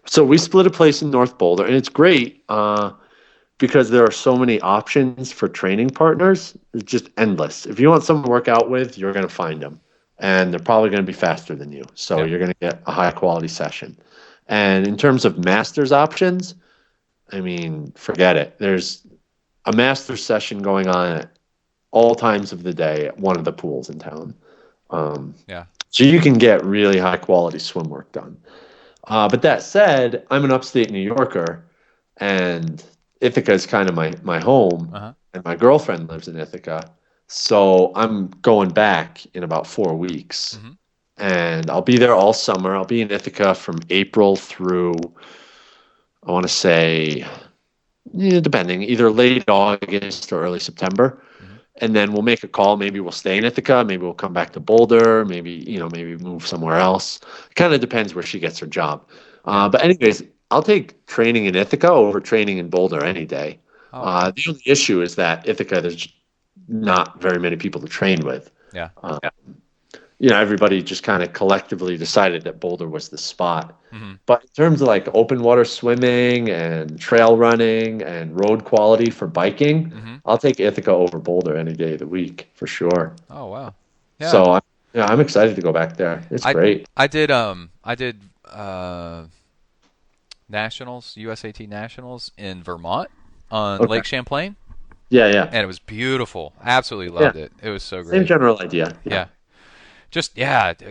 So we split a place in North Boulder, and it's great because there are so many options for training partners. It's just endless. If you want someone to work out with, you're going to find them, and they're probably going to be faster than you. So you're going to get a high quality session. And in terms of masters options, I mean, forget it. There's a master's session going on at all times of the day at one of the pools in town. So you can get really high quality swim work done. But that said, I'm an upstate New Yorker, and Ithaca is kind of my home, and my girlfriend lives in Ithaca. So I'm going back in about 4 weeks, and I'll be there all summer. I'll be in Ithaca from April through, I want to say, depending, either late August or early September. And then we'll make a call. Maybe we'll stay in Ithaca. Maybe we'll come back to Boulder. Maybe move somewhere else. It kind of depends where she gets her job. But anyways, I'll take training in Ithaca over training in Boulder any day. The only issue is that Ithaca, there's not very many people to train with. Everybody just kind of collectively decided that Boulder was the spot. But in terms of like open water swimming and trail running and road quality for biking, I'll take Ithaca over Boulder any day of the week for sure. Oh wow! Yeah. So I'm excited to go back there. It's great. I did nationals, USAT nationals in Vermont on Lake Champlain. Yeah. And it was beautiful. Absolutely loved it. It was so great. Same general idea. Yeah. Just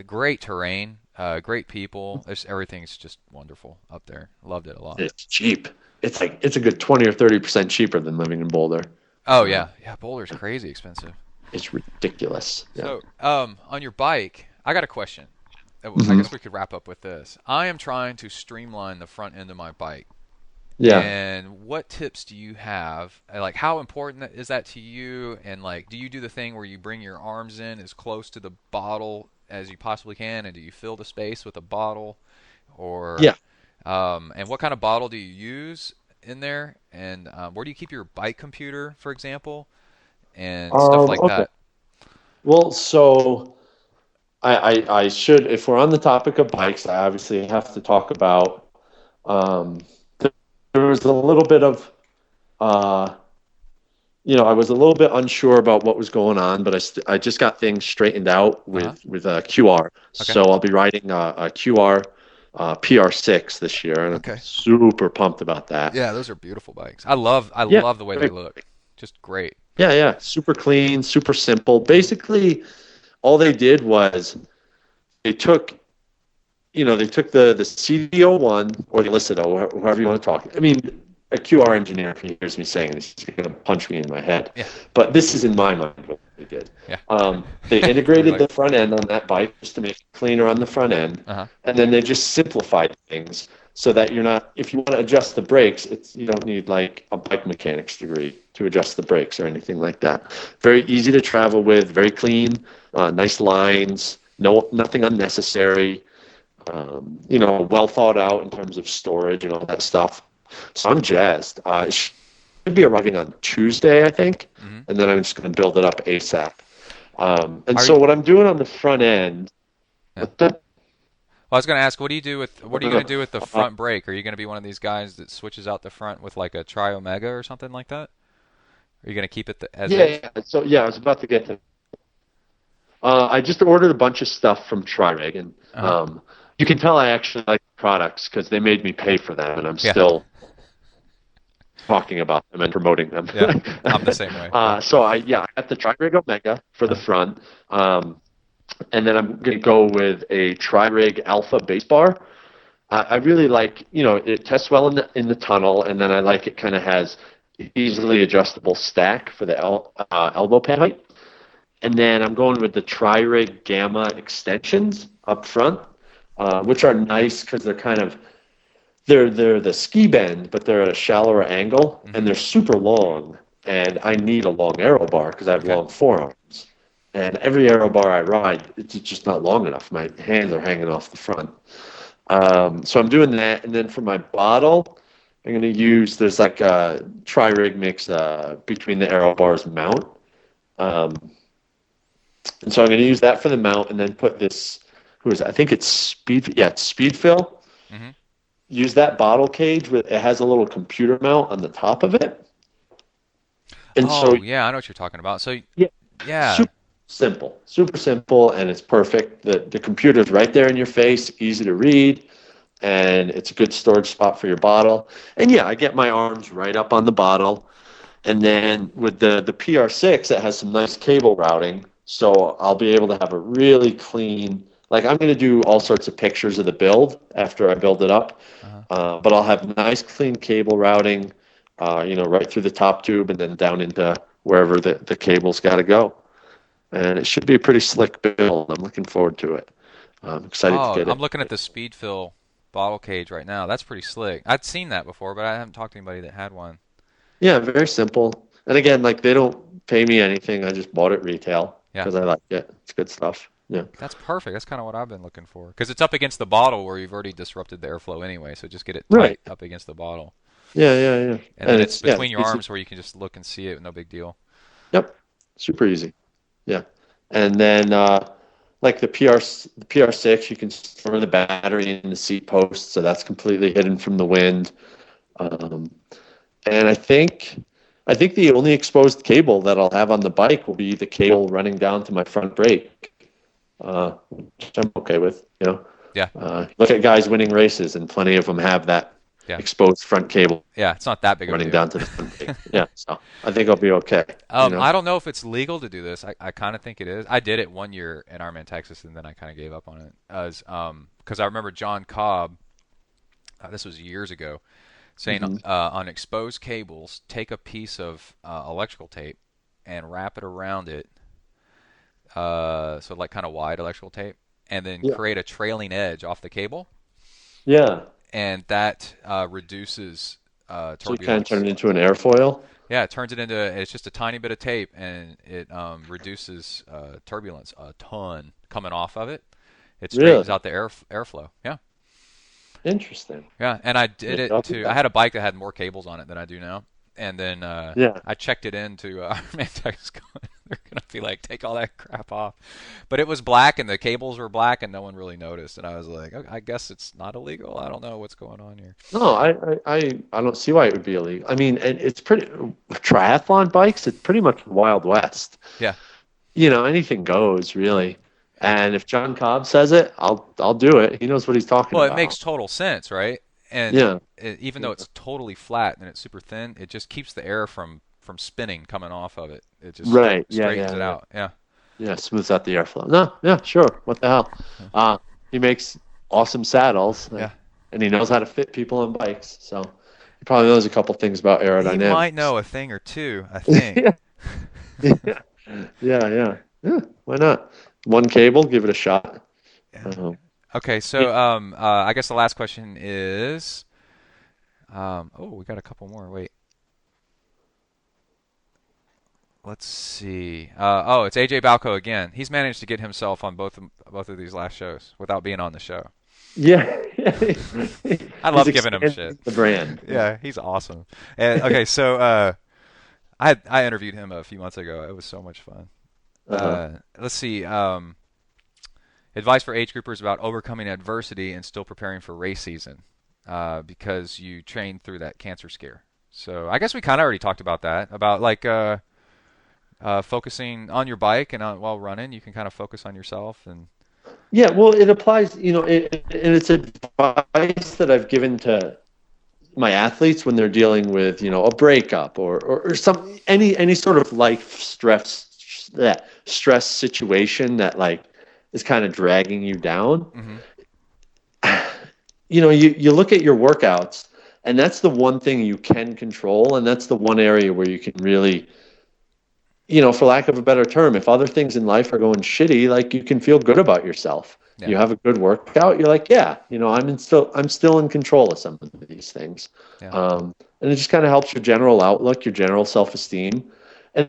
great terrain, great people. Everything's just wonderful up there. Loved it a lot. It's cheap. It's a good 20 or 30% cheaper than living in Boulder. Oh yeah. Boulder's crazy expensive. It's ridiculous. Yeah. So, on your bike, I got a question. I guess we could wrap up with this. I am trying to streamline the front end of my bike. Yeah. And what tips do you have? Like, how important is that to you? And like, do you do the thing where you bring your arms in as close to the bottle as you possibly can, and do you fill the space with a bottle? Or and what kind of bottle do you use in there? And where do you keep your bike computer, for example, and stuff like that? Well, so I should, if we're on the topic of bikes, I obviously have to talk about. There was a little bit of, I was a little bit unsure about what was going on, but I just got things straightened out with QR. Okay. So I'll be riding a QR PR6 this year, and I'm super pumped about that. Yeah, those are beautiful bikes. I love the way they look. Just great. Yeah. Super clean, super simple. Basically, all they did was they took the CDO1 or the Illicito, however you want to talk. I mean, a QR engineer, if he hears me saying this, he's going to punch me in my head. Yeah. But this is in my mind what they did. Yeah. They integrated the front end on that bike just to make it cleaner on the front end. And then they just simplified things so that you're not, if you want to adjust the brakes, you don't need like a bike mechanics degree to adjust the brakes or anything like that. Very easy to travel with, very clean, nice lines, nothing unnecessary. Well thought out in terms of storage and all that stuff. So I'm jazzed. be arriving on Tuesday, I think, Mm-hmm. and then I'm just going to build it up ASAP. And Are so you, what I'm doing on the front end, yeah. with the, Well, I was going to ask, what are you going to do with the uh, front brake? Are you going to be one of these guys that switches out the front with like a Tri Omega or something like that? Are you going to keep it as yeah, is? yeah, so yeah, I was about to get to. I just ordered a bunch of stuff from Tririg, and Uh-huh. you can tell I actually like the products because they made me pay for them, and I'm Yeah. still talking about them and promoting them. Yeah. I'm the same way. So I got the Tri-Rig Omega for the Uh-huh. front, and then I'm gonna go with a Tri-Rig Alpha base bar. I really like, it tests well in the tunnel, and then I like it kind of has easily adjustable stack for the elbow pad height. And then I'm going with the Tri-Rig Gamma extensions up front, which are nice because they're the ski bend, but they're at a shallower angle, and they're super long. And I need a long aero bar because I have long forearms. And every aero bar I ride, it's just not long enough. My hands are hanging off the front. So I'm doing that. And then for my bottle, I'm going to use, there's like a Tri-Rig mix between the aero bars mount. And so I'm going to use that for the mount and then put this, I think it's it's Speed Fill. Mm-hmm. Use that bottle cage it has a little computer mount on the top of it. And yeah, I know what you're talking about. So, yeah, yeah. super simple, and it's perfect. The computer's right there in your face, easy to read, and it's a good storage spot for your bottle. And yeah, I get my arms right up on the bottle. And then with the PR6, it has some nice cable routing, so I'll be able to have a really clean, like I'm going to do all sorts of pictures of the build after I build it up, but I'll have nice clean cable routing, right through the top tube and then down into wherever the cable's got to go. And it should be a pretty slick build. I'm looking forward to it. I'm excited to get it. I'm looking at the Speed Fill bottle cage right now. That's pretty slick. I'd seen that before, but I haven't talked to anybody that had one. Yeah, very simple. And again, like they don't pay me anything. I just bought it retail because I like it. It's good stuff. Yeah. That's perfect. That's kind of what I've been looking for. Because it's up against the bottle where you've already disrupted the airflow anyway. So just get it tight up against the bottle. Yeah. And then it's between your arms where you can just look and see it. No big deal. Yep. Super easy. Yeah. And then like the PR6, you can store the battery in the seat post. So that's completely hidden from the wind. And I think the only exposed cable that I'll have on the bike will be the cable running down to my front brake, which I'm okay with. Yeah. Look at guys winning races, and plenty of them have that exposed front cable. Yeah, it's not that big of a running deal. down to the front brake. Yeah, so I think I'll be okay. I don't know if it's legal to do this. I kind of think it is. I did it one year in Ironman Texas, and then I kind of gave up on it. Because I remember John Cobb, this was years ago, saying on exposed cables, take a piece of electrical tape and wrap it around it, so like kind of wide electrical tape, and then create a trailing edge off the cable. Yeah. And that reduces turbulence. So you kind of turn it into an airfoil? Yeah, it turns it into, it's just a tiny bit of tape, and it reduces turbulence a ton coming off of it. It straightens out the airflow. Yeah. Interesting. Yeah, and I did it I had a bike that had more cables on it than I do now. And then I checked it into Ironman Texas. They're going to be like, take all that crap off. But it was black, and the cables were black, and no one really noticed. And I was like, okay, I guess it's not illegal. I don't know what's going on here. No, I don't see why it would be illegal. I mean, it's pretty triathlon bikes. It's pretty much Wild West. Yeah. Anything goes, really. And if John Cobb says it, I'll do it. He knows what he's talking about. Well, it makes total sense, right? And even though it's totally flat and it's super thin, it just keeps the air from spinning coming off of it. It just straightens it out. Yeah. Yeah, smooths out the airflow. No, yeah, sure. What the hell? He makes awesome saddles. And he knows how to fit people on bikes. So he probably knows a couple things about aerodynamics. He might know a thing or two, I think. Yeah. Why not? One cable, give it a shot. Yeah. Okay, so I guess the last question is, we got a couple more. Wait, let's see. It's AJ Balco again. He's managed to get himself on both of these last shows without being on the show. Yeah. I love giving him shit. The brand. Yeah, he's awesome. And okay, so I interviewed him a few months ago. It was so much fun. Let's see. Advice for age groupers about overcoming adversity and still preparing for race season, because you trained through that cancer scare. So I guess we kind of already talked about that. About like focusing on your bike and while running, you can kind of focus on yourself and. Yeah, well, it applies, and it's advice that I've given to my athletes when they're dealing with, a breakup or some any sort of life stress situation that like is kind of dragging you down. Mm-hmm. You look at your workouts, and that's the one thing you can control, and that's the one area where you can really, for lack of a better term, if other things in life are going shitty, like you can feel good about yourself. Yeah. You have a good workout. You're like, yeah, I'm still in control of some of these things. Yeah. And it just kind of helps your general outlook, your general self-esteem. And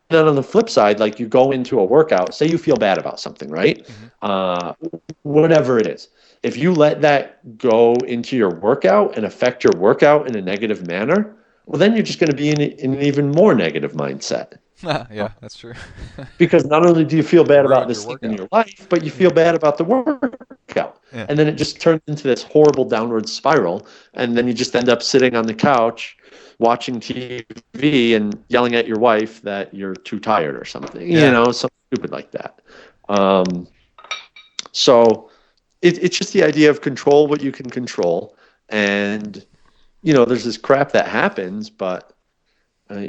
then on the flip side, like you go into a workout, say you feel bad about something, right? Mm-hmm. Whatever it is. If you let that go into your workout and affect your workout in a negative manner, well, then you're just going to be in an even more negative mindset. Yeah, that's true. Because not only do you feel bad about this thing in your life, but you feel bad about the workout. Yeah. And then it just turns into this horrible downward spiral. And then you just end up sitting on the couch watching TV and yelling at your wife that you're too tired or something, something stupid like that. So it's just the idea of control what you can control. And, there's this crap that happens, but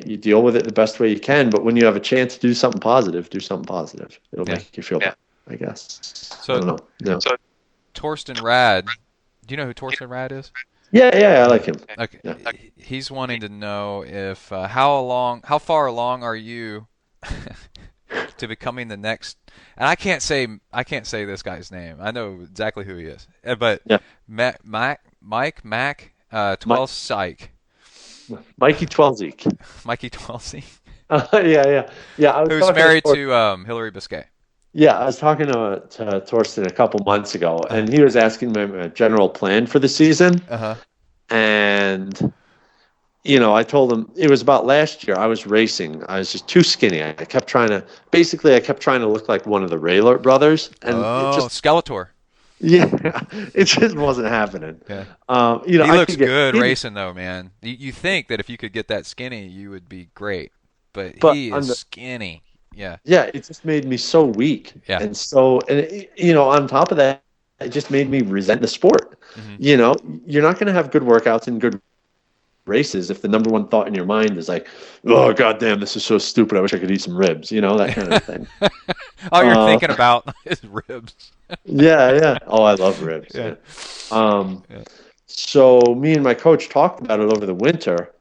you deal with it the best way you can. But when you have a chance to do something positive, do something positive. It'll make you feel better, I guess. So, I don't know. No. So Torsten Rad, do you know who Torsten Rad is? Yeah, I like him. Okay. Yeah. He's wanting to know if how far along are you to becoming the next? And I can't say this guy's name. I know exactly who he is. But yeah. Mike 12 Psych. Mikey Twelzik. Mikey Twelzik. Yeah. Who's married to Hillary Biscay. Yeah, I was talking to Torsten a couple months ago, and he was asking my general plan for the season. Uh-huh. And, I told him it was about last year. I was racing. I was just too skinny. I kept trying to look like one of the Raylor brothers. And Skeletor. Yeah, it just wasn't happening. Yeah. He looks good racing though, man. You think that if you could get that skinny, you would be great, but he is skinny. Yeah. Yeah, it just made me so weak. Yeah. And on top of that, it just made me resent the sport. Mm-hmm. You're not going to have good workouts and good races if the number one thought in your mind is like, oh goddamn, this is so stupid, I wish I could eat some ribs, that kind of thing. All you're thinking about is ribs. Yeah. Oh, I love ribs. Yeah. So me and my coach talked about it over the winter,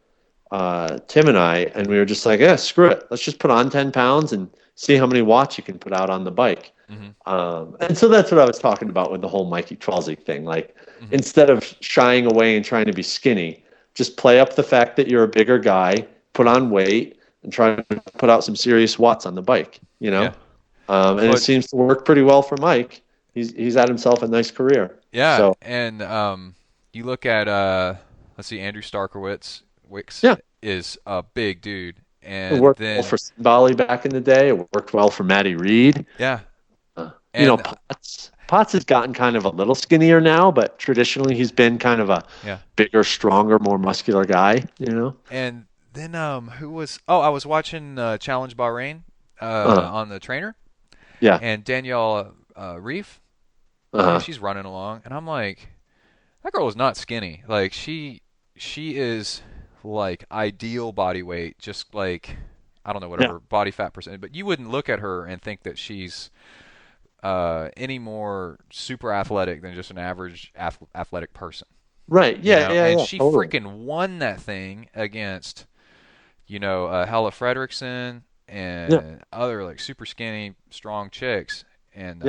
Tim and I, and we were just like, yeah, screw it, let's just put on 10 pounds and see how many watts you can put out on the bike. Mm-hmm. And so that's what I was talking about with the whole Mikey Twelzik thing. Like, instead of shying away and trying to be skinny, just play up the fact that you're a bigger guy, put on weight, and try to put out some serious watts on the bike, Yeah. And it seems to work pretty well for Mike. He's had himself a nice career. Yeah, so. And you look at, let's see, Andrew Starkowitz is a big dude. And it worked well for Bali back in the day. It worked well for Matty Reed. Yeah. Potts has gotten kind of a little skinnier now, but traditionally he's been kind of a bigger, stronger, more muscular guy, And then who was – I was watching Challenge Bahrain on the trainer. Yeah. And Danielle Reef, she's running along. And I'm like, that girl is not skinny. Like, she is like ideal body weight, just like, I don't know, whatever body fat percentage. But you wouldn't look at her and think that she's any more super athletic than just an average athletic person. Right. Yeah. And she freaking won that thing against, Hella Fredrickson and other like super skinny, strong chicks. And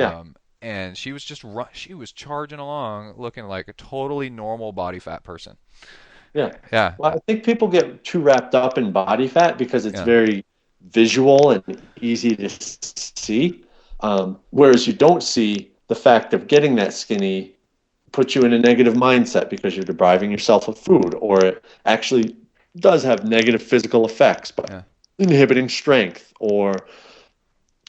she was she was charging along looking like a totally normal body fat person. Yeah. Well, I think people get too wrapped up in body fat because it's very visual and easy to see. Whereas you don't see the fact of getting that skinny puts you in a negative mindset because you're depriving yourself of food, or it actually does have negative physical effects by inhibiting strength, or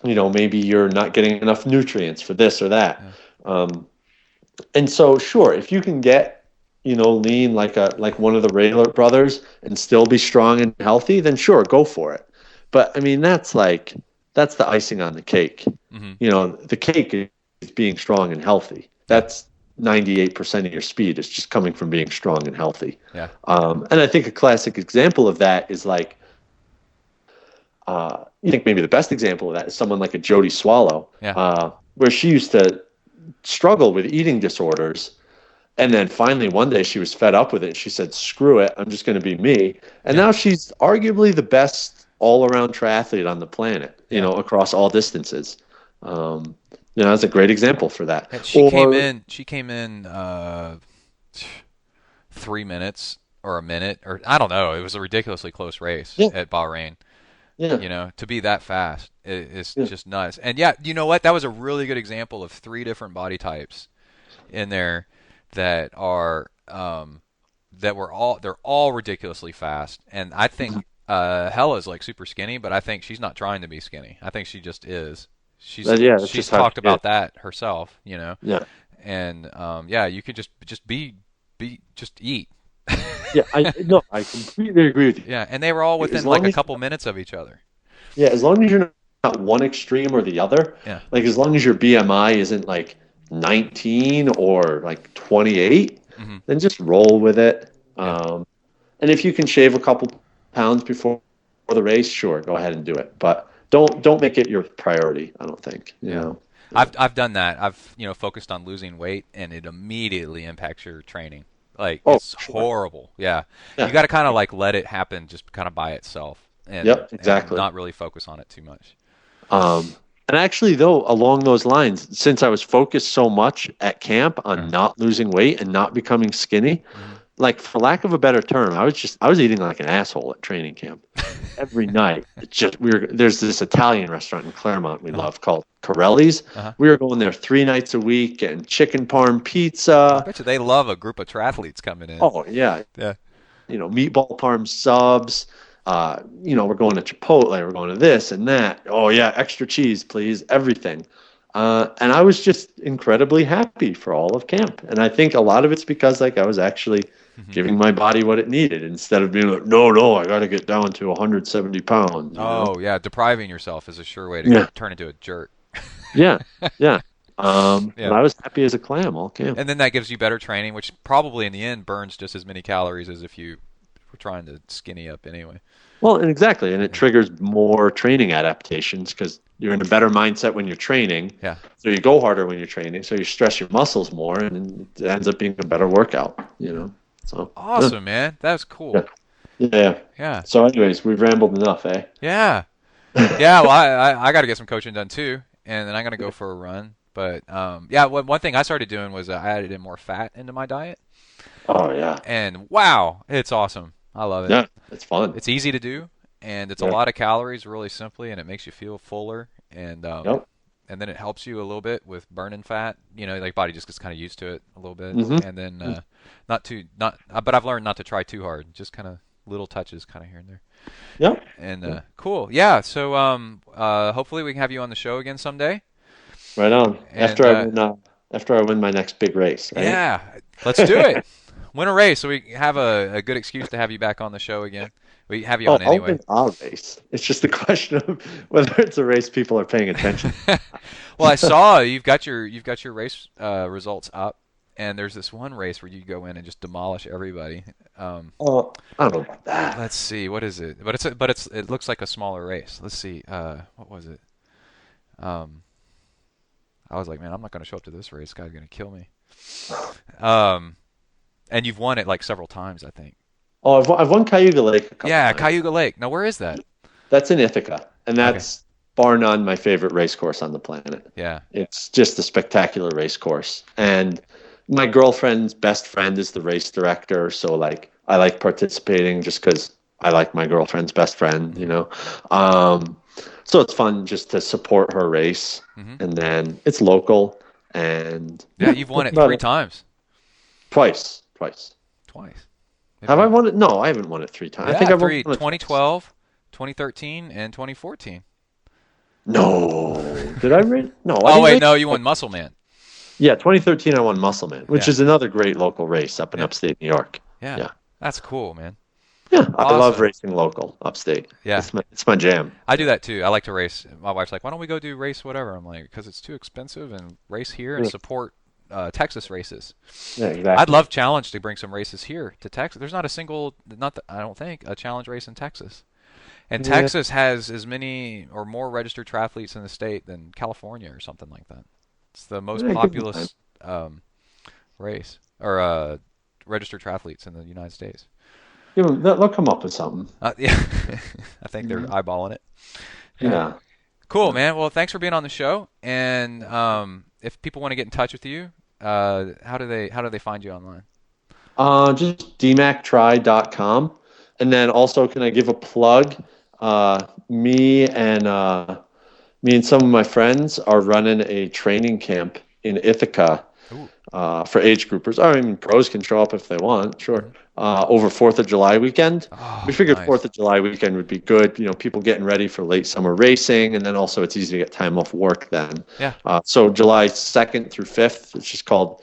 maybe you're not getting enough nutrients for this or that. And so, sure, if you can get, lean like one of the Rayler brothers and still be strong and healthy, then sure, go for it. But I mean, that's the icing on the cake. The cake is being strong and healthy. That's 98% of your speed is just coming from being strong and healthy. And I think a classic example of that is like, you think maybe the best example of that is someone like a Jody Swallow, where she used to struggle with eating disorders. And then finally one day she was fed up with it. She said, screw it, I'm just going to be me. And now she's arguably the best all-around triathlete on the planet, across all distances. That's a great example for that. And she came in 3 minutes or a minute, or I don't know. It was a ridiculously close race at Bahrain. To be that fast is just nuts. And you know what? That was a really good example of 3 different body types in there that are they're all ridiculously fast. And I think Hella's like super skinny, but I think she's not trying to be skinny. I think she just is. She's talked about that herself, And you could just eat. I completely agree with you. Yeah, and they were all within like a couple minutes of each other. Yeah, as long as you're not one extreme or the other. Yeah. Like as long as your BMI isn't like 19 or like 28, then just roll with it. And if you can shave a couple pounds before the race, sure, go ahead and do it. But don't make it your priority, I don't think. You know. I've done that. I've focused on losing weight, and it immediately impacts your training. Like it's horrible. Yeah. You got to kind of like let it happen just kind of by itself. And, exactly. And not really focus on it too much. And actually, though, along those lines, since I was focused so much at camp on not losing weight and not becoming skinny, like for lack of a better term, I was eating like an asshole at training camp every night. There's this Italian restaurant in Claremont we love called Corelli's. We were going there 3 nights a week, getting chicken parm pizza. I bet you they love a group of triathletes coming in. Oh yeah. Meatball parm subs. We're going to Chipotle, we're going to this and that. Oh yeah, extra cheese, please, everything. And I was just incredibly happy for all of camp. And I think a lot of it's because like I was actually giving my body what it needed instead of being like, no, I got to get down to 170 pounds. Yeah, depriving yourself is a sure way to turn into a jerk. And I was happy as a clam all camp. And then that gives you better training, which probably in the end burns just as many calories as if you were trying to skinny up anyway. Well, exactly, and it triggers more training adaptations because you're in a better mindset when you're training. Yeah. So you go harder when you're training, so you stress your muscles more, and it ends up being a better workout. So awesome, man. That's cool. Yeah. So, anyways, we've rambled enough, eh? Yeah. Well, I got to get some coaching done too, and then I'm gonna go for a run. But one thing I started doing was I added in more fat into my diet. Oh yeah. And wow, it's awesome. I love it. Yeah, it's fun. It's easy to do, and it's a lot of calories really simply, and it makes you feel fuller, and and then it helps you a little bit with burning fat. Like body just gets kind of used to it a little bit, and then but I've learned not to try too hard, just kind of little touches kind of here and there. Yep. And cool. Yeah, so hopefully we can have you on the show again someday. Right on. And, after I win my next big race, right? Yeah, let's do it. Win a race so we have a good excuse to have you back on the show again. We have you on anyway. I'll win a race. It's just a question of whether it's a race people are paying attention. Well, I saw you've got your race results up, and there's this one race where you go in and just demolish everybody. I don't know about that. Let's see, what is it? But it looks like a smaller race. Let's see, what was it? I was like, man, I'm not going to show up to this race. This guy's going to kill me. And you've won it like several times, I think. Oh, I've won Cayuga Lake a couple times. Cayuga Lake. Now, where is that? That's in Ithaca, and that's bar none my favorite race course on the planet. Yeah. It's just a spectacular race course. And my girlfriend's best friend is the race director, so like I like participating just because I like my girlfriend's best friend, So it's fun just to support her race, and then it's local. And you've won it 3 times. Twice. Twice. Have I won it? No, I haven't won it 3 times. Yeah, I think I've won it 2012, 2013, and 2014. No. Did I race? No. Oh, wait, no, you won Muscle Man. Yeah, 2013 I won Muscle Man, which is another great local race up in upstate New York. Yeah. That's cool, man. Yeah, Awesome. I love racing local upstate. Yeah. It's my jam. I do that too. I like to race. My wife's like, why don't we go do race whatever? I'm like, because it's too expensive, and race here and support Texas races. Yeah, exactly. I'd love Challenge to bring some races here to Texas. There's not a single, I don't think, a Challenge race in Texas. And Texas has as many or more registered triathletes in the state than California or something like that. It's the most populous race, or registered triathletes in the United States. Yeah, they'll come up with something. Yeah, I think they're eyeballing it. Yeah. Cool, man. Well, thanks for being on the show. And if people want to get in touch with you, how do they find you online? Just dmactri.com. And then also, can I give a plug? Me and some of my friends are running a training camp in Ithaca for age groupers. I mean, pros can show up if they want, sure. Over 4th of July weekend. We figured nice. 4th of July weekend would be good. You know, people getting ready for late summer racing, and then also it's easy to get time off work then. Yeah. So July 2nd through 5th, it's just called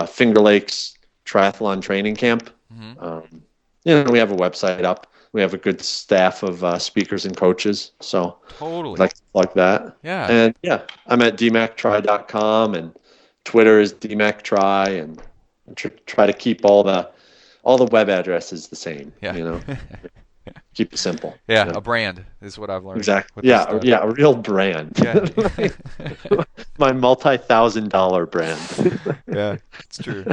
Finger Lakes Triathlon Training Camp. Mm-hmm. We have a website up. We have a good staff of speakers and coaches. So totally I'd like to plug that. Yeah. And I'm at dmactri.com, and Twitter is dmactri, and try to keep all the web addresses the same. Yeah. Keep it simple. Yeah, a brand is what I've learned. Exactly. Yeah, a real brand. Yeah. My $multi-thousand brand. Yeah, it's true.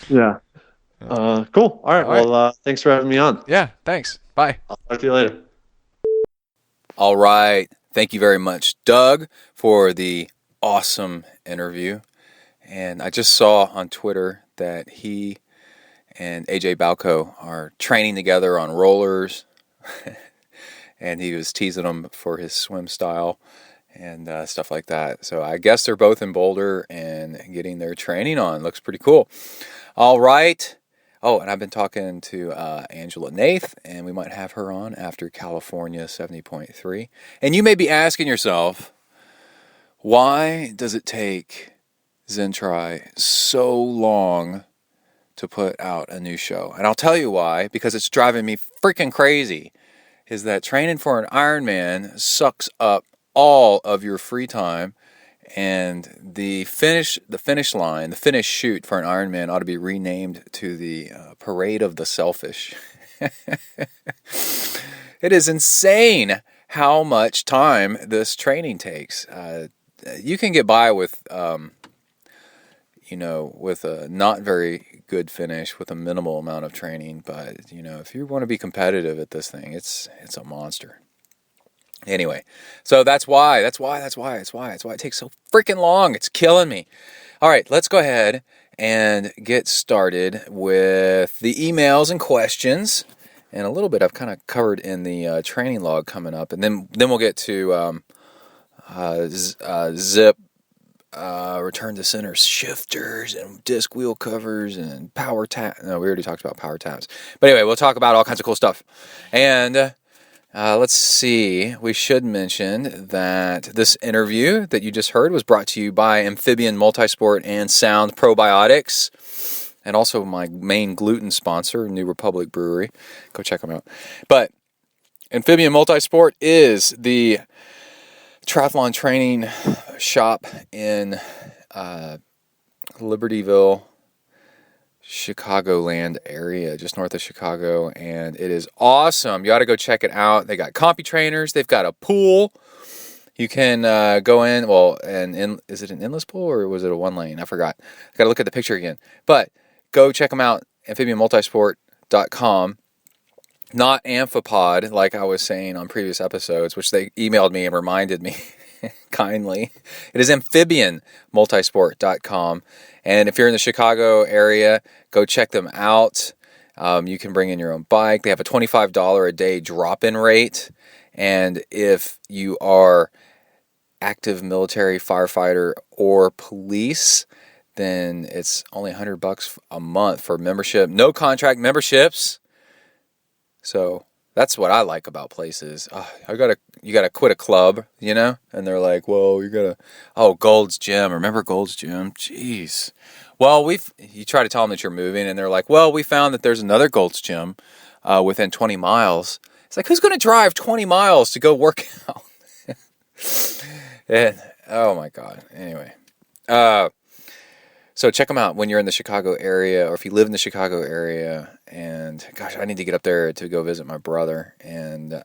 Yeah. Cool. All right. Well, thanks for having me on. Yeah, thanks. Bye. I'll talk to you later. All right. Thank you very much, Doug, for the awesome interview. And I just saw on Twitter that he and AJ Balco are training together on rollers. And he was teasing him for his swim style and stuff like that. So I guess they're both in Boulder and getting their training on. Looks pretty cool. All right. Oh, and I've been talking to Angela Nath, and we might have her on after California 70.3. And you may be asking yourself, why does it take ZenTri so long to put out a new show? And I'll tell you why, because it's driving me freaking crazy, is that training for an Ironman sucks up all of your free time. And the finish line, the finish shoot for an Ironman ought to be renamed to the Parade of the Selfish. It is insane how much time this training takes. You can get by with, with a not very good finish with a minimal amount of training. But, if you want to be competitive at this thing, it's a monster. Anyway, so that's why it takes so freaking long. It's killing me. All right, let's go ahead and get started with the emails and questions. And a little bit I've kind of covered in the training log coming up. And then we'll get to zip, return to center shifters and disc wheel covers and power tap. No, we already talked about power taps. But anyway, we'll talk about all kinds of cool stuff. And let's see. We should mention that this interview that you just heard was brought to you by Amphibian Multisport and Sound Probiotics, and also my main gluten sponsor, New Republic Brewery. Go check them out. But Amphibian Multisport is the triathlon training shop in Libertyville, Chicagoland area, just north of Chicago, and it is awesome. You ought to go check it out. They got compy trainers. They've got a pool. You can go in. Well, is it an endless pool or was it a one lane? I forgot. I got to look at the picture again. But go check them out. amphibianmultisport.com. Not amphipod, like I was saying on previous episodes, which they emailed me and reminded me kindly. It is amphibianmultisport.com. And if you're in the Chicago area, go check them out. You can bring in your own bike. They have a $25 a day drop-in rate. And if you are active military, firefighter, or police, then it's only $100 a month for membership. No contract memberships. So that's what I like about places. You gotta quit a club, you know? And they're like, well, Gold's Gym. Remember Gold's Gym? Jeez. Well, you try to tell them that you're moving, and they're like, well, we found that there's another Gold's Gym within 20 miles. It's like, who's going to drive 20 miles to go work out? And, oh my God. Anyway. So check them out when you're in the Chicago area, or if you live in the Chicago area. And gosh, I need to get up there to go visit my brother and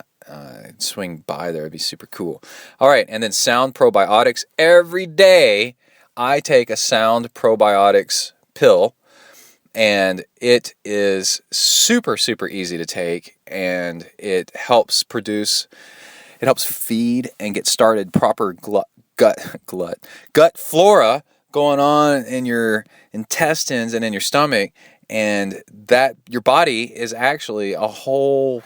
swing by there. It'd be super cool. All right, and then Sound Probiotics. Every day I take a Sound Probiotics pill, and it is super, super easy to take, and it helps feed and get started proper gut flora going on in your intestines and in your stomach, and that your body is actually a whole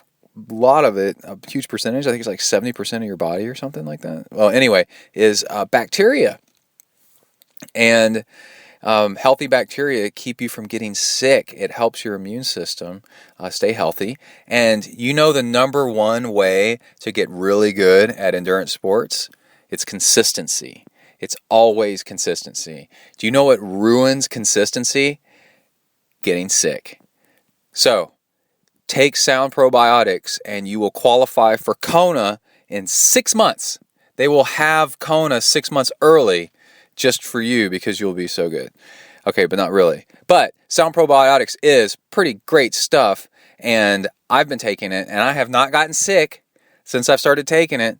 lot of it, a huge percentage, I think it's like 70% of your body or something like that. Well, anyway, is bacteria. And healthy bacteria keep you from getting sick. It helps your immune system stay healthy. And you know the number one way to get really good at endurance sports? It's consistency. It's always consistency. Do you know what ruins consistency? Getting sick. So, take Sound Probiotics and you will qualify for Kona in 6 months. They will have Kona 6 months early just for you because you'll be so good. Okay, but not really. But Sound Probiotics is pretty great stuff, and I've been taking it, and I have not gotten sick since I've started taking it,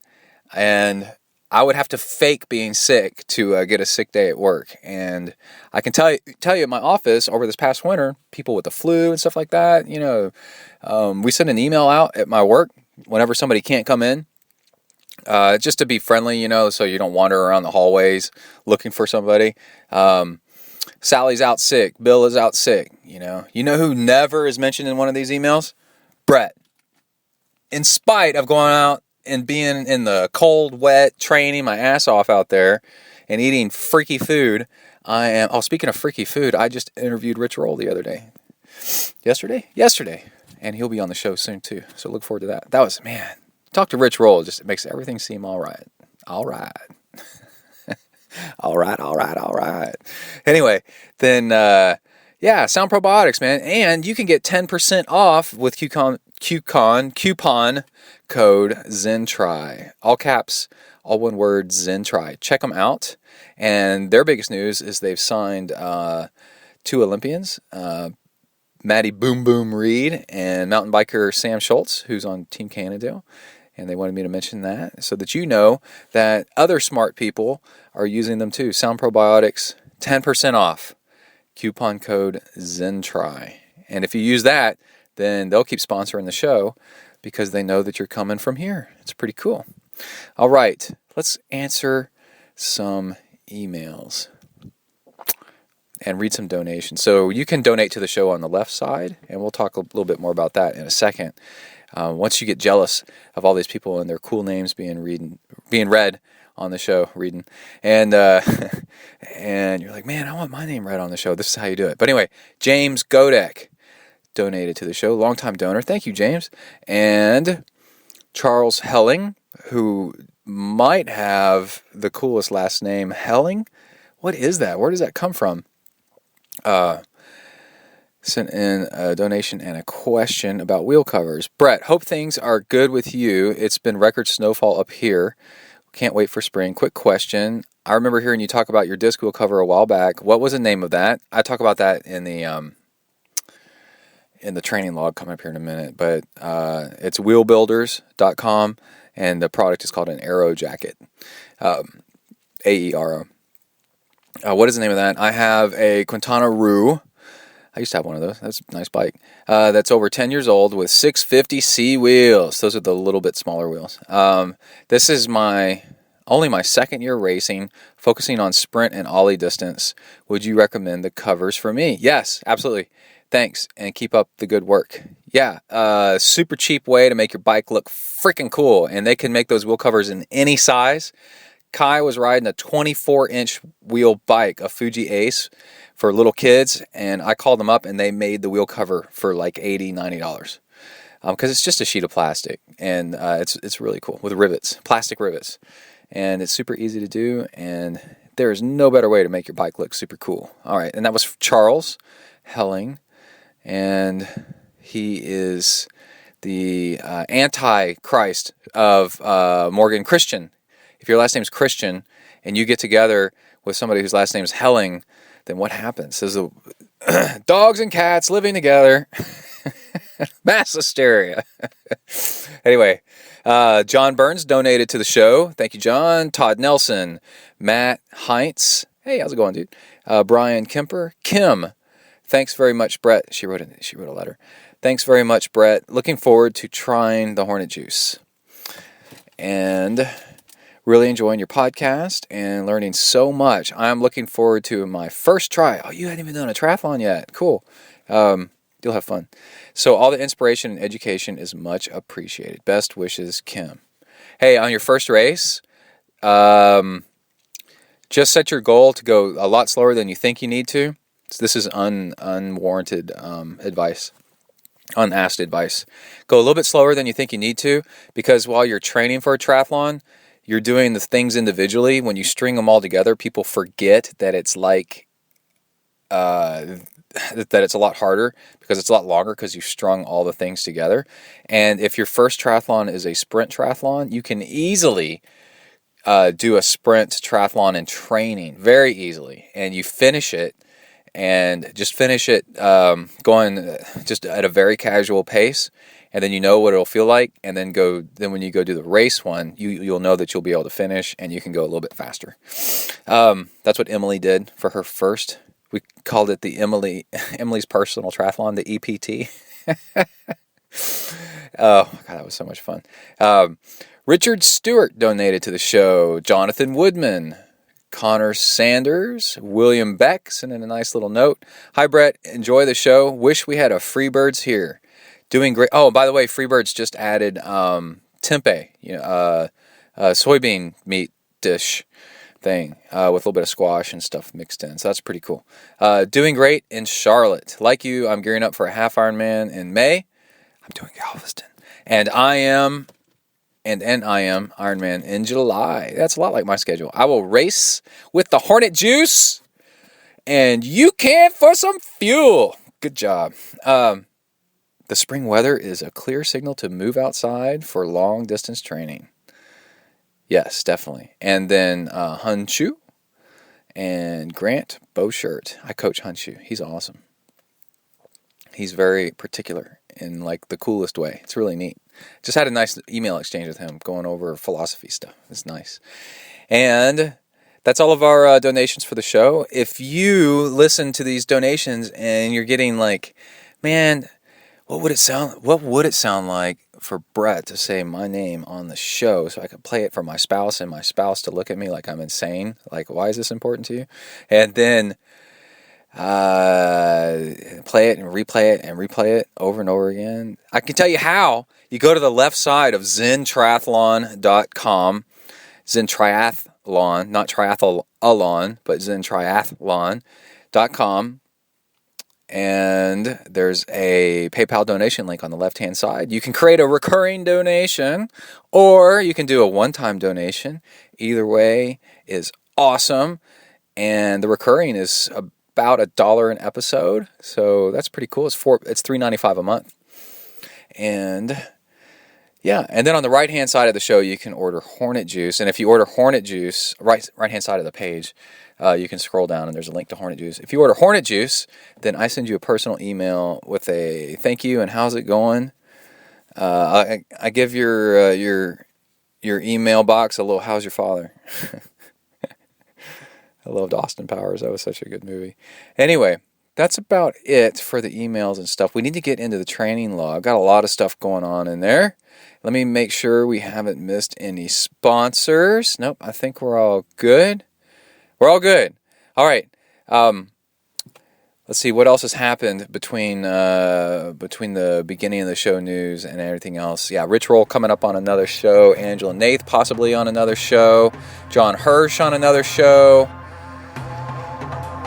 and I would have to fake being sick to get a sick day at work. And I can tell you at my office over this past winter, people with the flu and stuff like that, you know, we send an email out at my work whenever somebody can't come in, just to be friendly, you know, so you don't wander around the hallways looking for somebody. Sally's out sick. Bill is out sick, you know. You know who never is mentioned in one of these emails? Brett. In spite of going out and being in the cold, wet, training my ass off out there and eating freaky food, speaking of freaky food, I just interviewed Rich Roll the other day. Yesterday. And he'll be on the show soon too. So look forward to that. That was, man, talk to Rich Roll. It makes everything seem all right. All right. All right. Anyway, then, Sound Probiotics, man. And you can get 10% off with coupon code ZenTri. All caps, all one word, ZenTri. Check them out. And their biggest news is they've signed 2 Olympians, Maddie Boom Boom Reed and mountain biker Sam Schultz, who's on Team Cannondale. And they wanted me to mention that so that you know that other smart people are using them too. Sound Probiotics, 10% off. Coupon code ZenTri. And if you use that, then they'll keep sponsoring the show because they know that you're coming from here. It's pretty cool. All right, let's answer some emails and read some donations. So you can donate to the show on the left side, and we'll talk a little bit more about that in a second. Once you get jealous of all these people and their cool names being read on the show, and and you're like, man, I want my name read on the show. This is how you do it. But anyway, James Godek donated to the show, longtime donor. Thank you, James. And Charles Helling, who might have the coolest last name, Helling. What is that? Where does that come from? Sent in a donation and a question about wheel covers. Brett, hope things are good with you. It's been record snowfall up here. Can't wait for spring. Quick question. I remember hearing you talk about your disc wheel cover a while back. What was the name of that? I talk about that in the training log coming up here in a minute. But it's wheelbuilders.com, and the product is called an Aero Jacket. AERO. What is the name of that? I have a Quintana Roo. I used to have one of those. That's a nice bike. That's over 10 years old with 650C wheels. Those are the little bit smaller wheels. This is only my second year racing, focusing on sprint and ollie distance. Would you recommend the covers for me? Yes, absolutely. Thanks, and keep up the good work. Yeah, super cheap way to make your bike look freaking cool. And they can make those wheel covers in any size. Kai was riding a 24-inch wheel bike, a Fuji Ace, for little kids, and I called them up, and they made the wheel cover for like $80, $90. Because it's just a sheet of plastic, and it's really cool with rivets, plastic rivets, and it's super easy to do, and there is no better way to make your bike look super cool. All right, and that was Charles Helling, and he is the anti-Christ of Morgan Christian. If your last name is Christian and you get together with somebody whose last name is Helling, then what happens? There's dogs and cats living together. Mass hysteria. Anyway, John Burns donated to the show. Thank you, John. Todd Nelson, Matt Heinz. Hey, how's it going, dude? Brian Kemper. Kim. Thanks very much, Brett. She wrote a letter. Thanks very much, Brett. Looking forward to trying the Hornet Juice. And really enjoying your podcast and learning so much. I'm looking forward to my first try. Oh, you hadn't even done a triathlon yet. Cool. You'll have fun. So all the inspiration and education is much appreciated. Best wishes, Kim. Hey, on your first race, just set your goal to go a lot slower than you think you need to. So this is unwarranted advice, unasked advice. Go a little bit slower than you think you need to, because while you're training for a triathlon, you're doing the things individually. When you string them all together, people forget that it's like that it's a lot harder because it's a lot longer because you've strung all the things together. And if your first triathlon is a sprint triathlon, you can easily do a sprint triathlon in training very easily, and you finish it and just finish it going just at a very casual pace, and then you know what it'll feel like, and then when you go do the race one, you'll know that you'll be able to finish, and you can go a little bit faster. That's what Emily did for her first. We called it the Emily's Personal Triathlon, the EPT. Oh, God, that was so much fun. Richard Stewart donated to the show. Jonathan Woodman. Connor Sanders. William Beck sent in a nice little note. Hi, Brett. Enjoy the show. Wish we had a Freebirds here. Doing great. Oh, by the way, Freebirds just added tempeh, soybean meat dish thing with a little bit of squash and stuff mixed in. So that's pretty cool. Doing great in Charlotte. Like you, I'm gearing up for a half Ironman in May. I'm doing Galveston. And I am Ironman in July. That's a lot like my schedule. I will race with the Hornet Juice, and you can for some fuel. Good job. The spring weather is a clear signal to move outside for long distance training. Yes, definitely. And then Hunshu and Grant Bowshirt. I coach Hunshu. He's awesome. He's very particular in like the coolest way. It's really neat. Just had a nice email exchange with him going over philosophy stuff. It's nice. And that's all of our donations for the show. If you listen to these donations and you're getting like, man, what would it sound like for Brett to say my name on the show so I could play it for my spouse and my spouse to look at me like I'm insane? Like, why is this important to you? And then play it and replay it over and over again. I can tell you how. You go to the left side of ZenTriathlon.com, ZenTriathlon, not triathlon, but ZenTriathlon.com, and there's a PayPal donation link on the left-hand side. You can create a recurring donation, or you can do a one-time donation. Either way is awesome, and the recurring is about $1 an episode, so that's pretty cool. It's $3.95 a month, and yeah. And then on the right-hand side of the show, you can order Hornet Juice, and if you order Hornet Juice, right-hand side of the page, you can scroll down and there's a link to Hornet Juice. If you order Hornet Juice, then I send you a personal email with a thank you and how's it going. I give your email box a little how's your father. I loved Austin Powers. That was such a good movie. Anyway, that's about it for the emails and stuff. We need to get into the training log. Got a lot of stuff going on in there. Let me make sure we haven't missed any sponsors. Nope, I think we're all good. We're all good. All right. let's see what else has happened between the beginning of the show news and everything else. Yeah, Rich Roll coming up on another show. Angela Nath possibly on another show. John Hirsch on another show.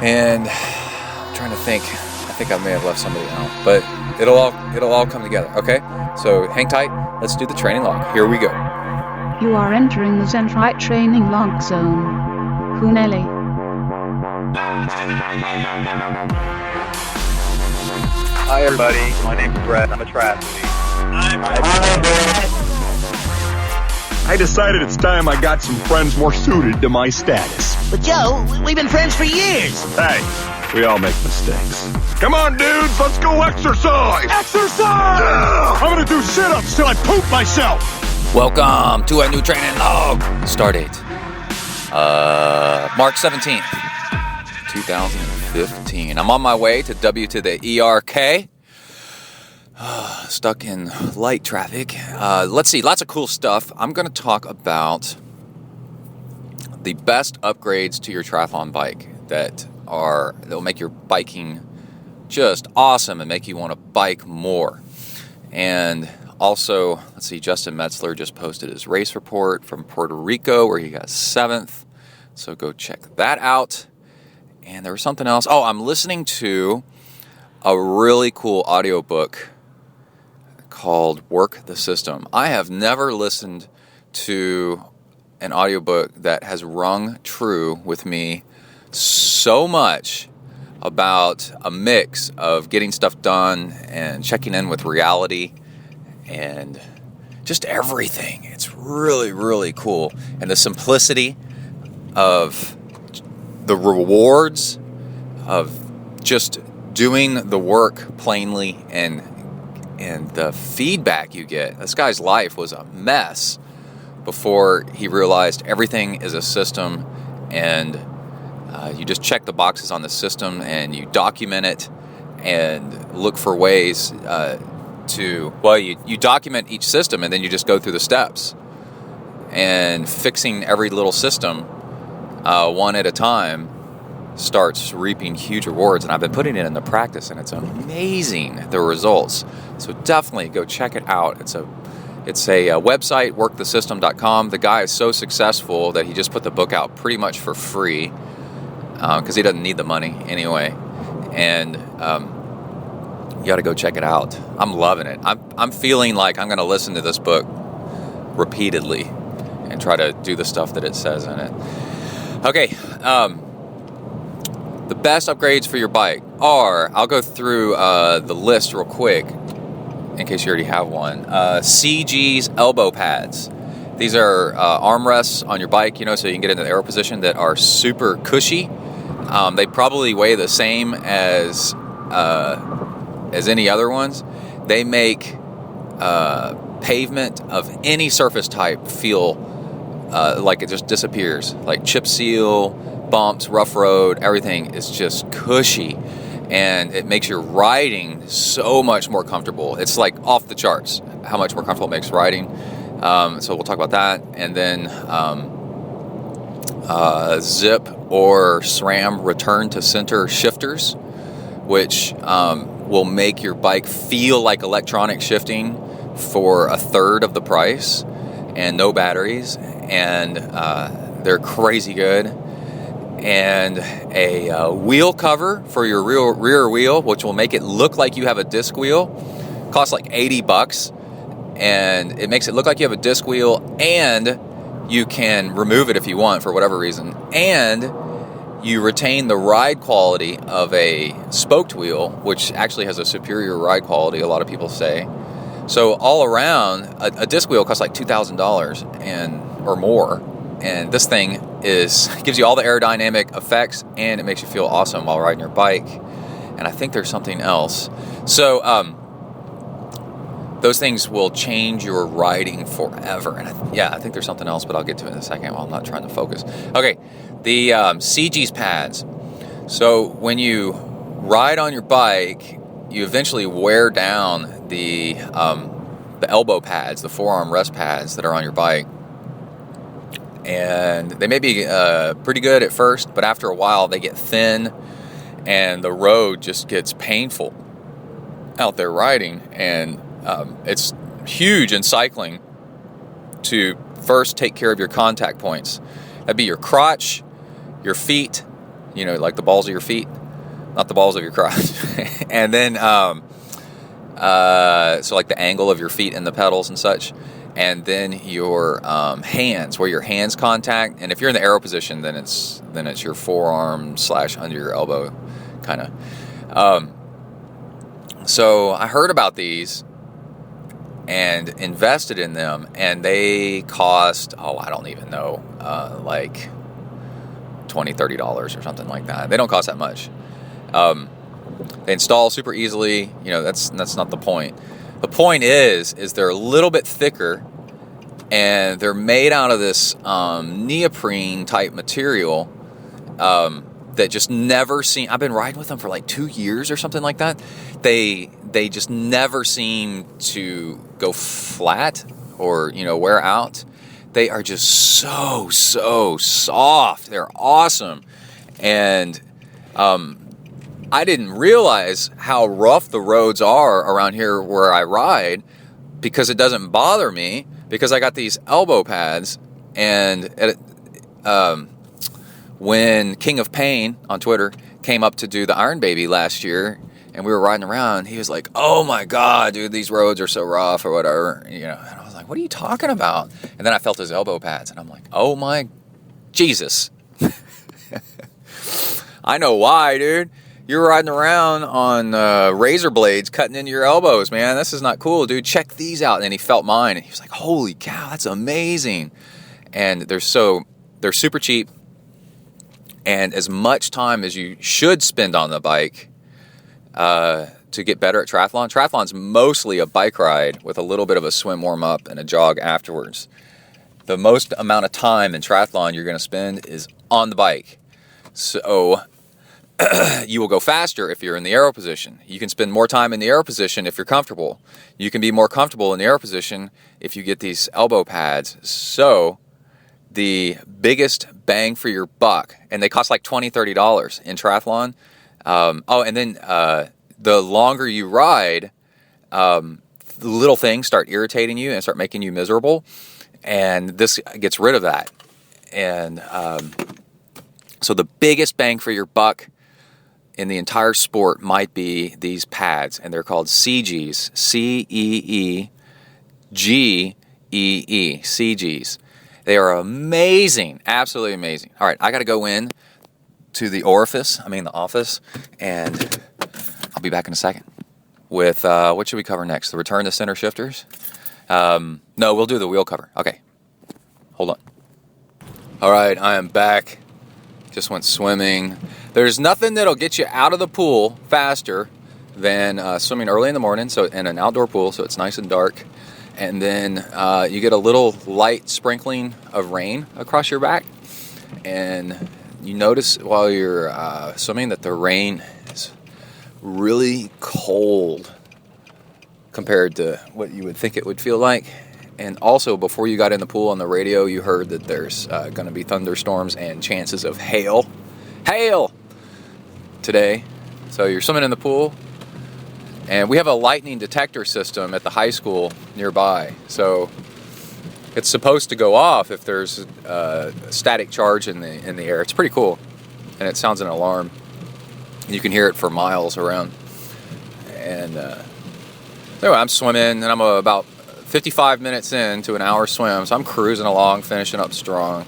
And I'm trying to think. I think I may have left somebody out, but it'll all come together. Okay, so hang tight. Let's do the training log. Here we go. You are entering the ZenTri training log zone. Huneli. Hi everybody, my name's Brett. I'm a triathlete. Hi Brett. I decided it's time I got some friends more suited to my status. But Joe, we've been friends for years. Hey, we all make mistakes. Come on, dudes, let's go exercise! Exercise! Yeah! I'm gonna do sit-ups till I poop myself! Welcome to a new training log. Start date. March 17th, 2015. I'm on my way to W to the ERK. Stuck in light traffic. Let's see, lots of cool stuff. I'm going to talk about the best upgrades to your triathlon bike that'll make your biking just awesome and make you want to bike more. And also, let's see, Justin Metzler just posted his race report from Puerto Rico where he got 7th. So go check that out. And there was something else. Oh, I'm listening to a really cool audiobook called Work the System. I have never listened to an audiobook that has rung true with me so much about a mix of getting stuff done and checking in with reality and just everything. It's really, really cool. And the simplicity of the rewards of just doing the work plainly and the feedback you get. This guy's life was a mess before he realized everything is a system, and you just check the boxes on the system and you document it and look for ways you document each system and then you just go through the steps and fixing every little system one at a time starts reaping huge rewards. And I've been putting it into practice and it's amazing, the results. So definitely go check it out. It's a website, workthesystem.com. The guy is so successful that he just put the book out pretty much for free because he doesn't need the money anyway. And you got to go check it out. I'm loving it. I'm feeling like I'm going to listen to this book repeatedly and try to do the stuff that it says in it. Okay, the best upgrades for your bike are, I'll go through the list real quick in case you already have one. CG's elbow pads. These are armrests on your bike, so you can get into the aero position that are super cushy. They probably weigh the same as any other ones. They make pavement of any surface type feel like it just disappears. Like chip seal, bumps, rough road, everything is just cushy. And it makes your riding so much more comfortable. It's like off the charts how much more comfortable it makes riding. So we'll talk about that. And then Zip or SRAM return to center shifters, which will make your bike feel like electronic shifting for a third of the price and no batteries. And they're crazy good. And a wheel cover for your rear wheel, which will make it look like you have a disc wheel. Costs like $80, and it makes it look like you have a disc wheel, and you can remove it if you want for whatever reason, and you retain the ride quality of a spoked wheel, which actually has a superior ride quality, a lot of people say. So all around, a disc wheel costs like $2,000 or more. And this thing gives you all the aerodynamic effects, and it makes you feel awesome while riding your bike. And I think there's something else. So those things will change your riding forever. And I think there's something else, but I'll get to it in a second while I'm not trying to focus. Okay, the CG's pads. So when you ride on your bike, you eventually wear down the elbow pads, the forearm rest pads that are on your bike. And they may be pretty good at first, but after a while they get thin and the road just gets painful out there riding. And it's huge in cycling to first take care of your contact points. That'd be your crotch, your feet, like the balls of your feet, not the balls of your crotch. And then, so like the angle of your feet and the pedals and such. And then your hands, where your hands contact. And if you're in the arrow position, then it's your forearm / under your elbow, kind of. So I heard about these and invested in them, and they cost, I don't even know, like $20, $30 or something like that. They don't cost that much. They install super easily. That's not the point. The point is they're a little bit thicker, and they're made out of this neoprene type material that just never seem. I've been riding with them for like 2 years or something like that. They just never seem to go flat or wear out. They are just so soft. They're awesome, and I didn't realize how rough the roads are around here where I ride, because it doesn't bother me, because I got these elbow pads. And when King of Pain on Twitter came up to do the Iron Baby last year, and we were riding around, he was like, "Oh my God, dude, these roads are so rough," or whatever. And I was like, "What are you talking about?" And then I felt his elbow pads, and I'm like, "Oh my Jesus." I know why, dude. You're riding around on razor blades cutting into your elbows, man. This is not cool, dude. Check these out. And then he felt mine, and he was like, "Holy cow, that's amazing." And they're super cheap. And as much time as you should spend on the bike to get better at triathlon. Triathlon's mostly a bike ride with a little bit of a swim warm-up and a jog afterwards. The most amount of time in triathlon you're going to spend is on the bike. So you will go faster if you're in the aero position. You can spend more time in the aero position if you're comfortable. You can be more comfortable in the aero position if you get these elbow pads. So the biggest bang for your buck, and they cost like $20, $30 in triathlon. And then the longer you ride, little things start irritating you and start making you miserable. And this gets rid of that. And so the biggest bang for your buck in the entire sport might be these pads, and they're called CGs, CEEGEE, CGs. They are amazing, absolutely amazing. All right, I got to go in to the office, and I'll be back in a second with, what should we cover next? The return to center shifters? No, we'll do the wheel cover. Okay, hold on. All right, I am back. Just went swimming. There's nothing that'll get you out of the pool faster than swimming early in the morning, so in an outdoor pool, so it's nice and dark. And then you get a little light sprinkling of rain across your back. And you notice while you're swimming that the rain is really cold compared to what you would think it would feel like. And also, before you got in the pool on the radio, you heard that there's going to be thunderstorms and chances of hail today. So you're swimming in the pool, and we have a lightning detector system at the high school nearby. So it's supposed to go off if there's a static charge in the air. It's pretty cool, and it sounds an alarm. You can hear it for miles around. And anyway, I'm swimming, and I'm about 55 minutes into an hour swim, so I'm cruising along, finishing up strong.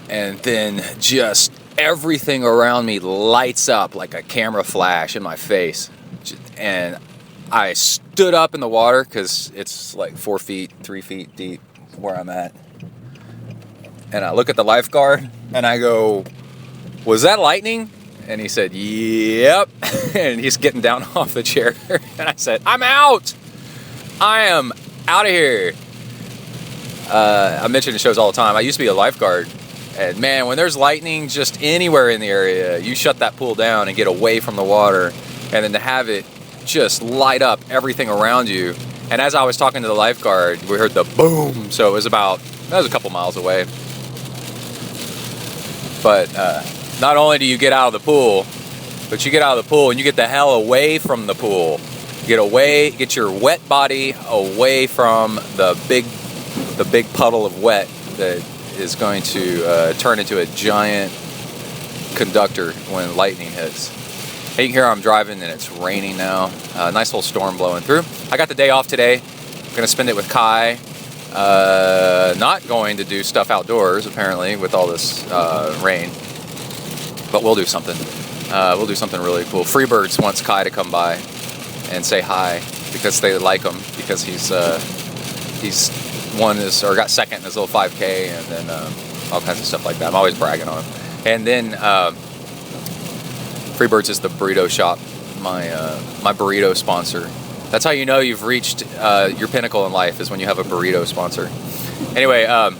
And then just everything around me lights up like a camera flash in my face. And I stood up in the water because it's like 3 feet deep where I'm at. And I look at the lifeguard and I go, "Was that lightning?" And he said, "Yep." And he's getting down off the chair. And I said, "I'm out. I am out of here." I mention in shows all the time. I used to be a lifeguard. And man, when there's lightning just anywhere in the area, you shut that pool down and get away from the water. And then to have it just light up everything around you. And as I was talking to the lifeguard, we heard the boom. So that was a couple miles away. But not only do you get out of the pool, but you get out of the pool and you get the hell away from the pool. Get your wet body away from the big puddle of wet that is going to turn into a giant conductor when lightning hits. Hey, you can hear I'm driving and it's raining now. Nice little storm blowing through. I got the day off today. I'm going to spend it with Kai. Not going to do stuff outdoors, apparently, with all this rain. But we'll do something. We'll do something really cool. Freebirds wants Kai to come by and say hi because they like him, because he's got second in his little 5K, and then all kinds of stuff like that. I'm always bragging on him. And then Freebirds is the burrito shop, my burrito sponsor. That's how you know you've reached your pinnacle in life, is when you have a burrito sponsor. Anyway, we're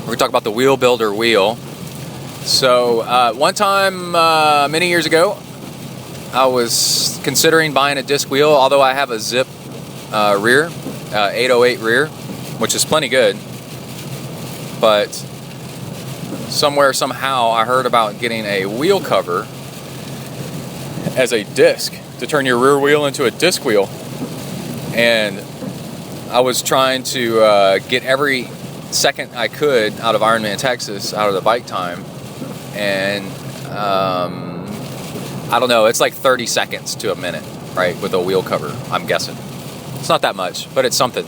going to talk about the Wheel Builder wheel. So one time, many years ago, I was considering buying a disc wheel, although I have a Zip rear, 808 rear, which is plenty good. But somehow, I heard about getting a wheel cover as a disc to turn your rear wheel into a disc wheel. And I was trying to get every second I could out of Ironman Texas, out of the bike time. And I don't know, it's like 30 seconds to a minute, right, with a wheel cover, I'm guessing. It's not that much, but it's something.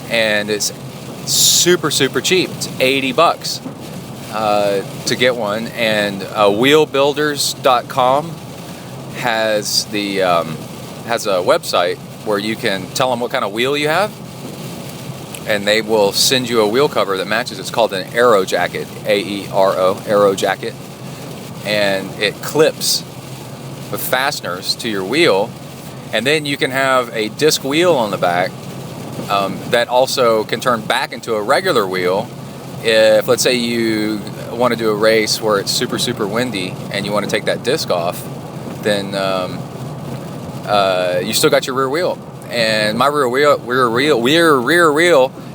And it's super, super cheap. It's $80 to get one. And wheelbuilders.com has a website where you can tell them what kind of wheel you have, and they will send you a wheel cover that matches. It's called an Aero Jacket, AERO, Aero Jacket, and it clips with fasteners to your wheel, and then you can have a disc wheel on the back that also can turn back into a regular wheel. If, let's say, you want to do a race where it's super, super windy and you want to take that disc off, then you still got your rear wheel. And my rear wheel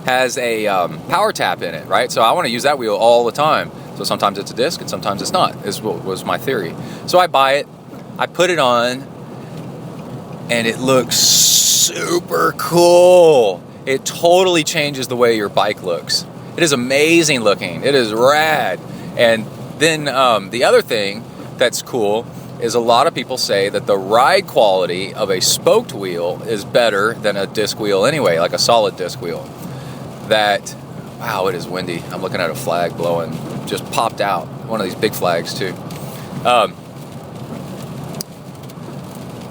has a power tap in it, right? So I want to use that wheel all the time. So sometimes it's a disc and sometimes it's not, is what was my theory. So I buy it, I put it on, and it looks super cool. It totally changes the way your bike looks. It is amazing looking. It is rad. And then the other thing that's cool is a lot of people say that the ride quality of a spoked wheel is better than a disc wheel anyway, like a solid disc wheel. Wow, it is windy. I'm looking at a flag blowing, just popped out. One of these big flags too.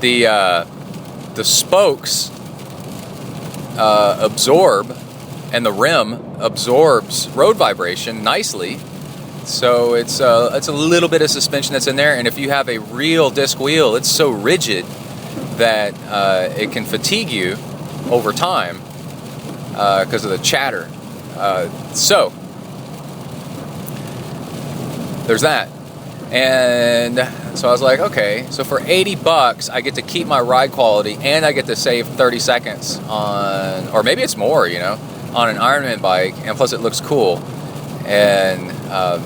The spokes absorb, and the rim absorbs road vibration nicely. So it's a little bit of suspension that's in there, and if you have a real disc wheel, it's so rigid that it can fatigue you over time because of the chatter. So there's that. And so I was like, okay, so for $80, I get to keep my ride quality, and I get to save 30 seconds on, or maybe it's more, on an Ironman bike, and plus it looks cool. And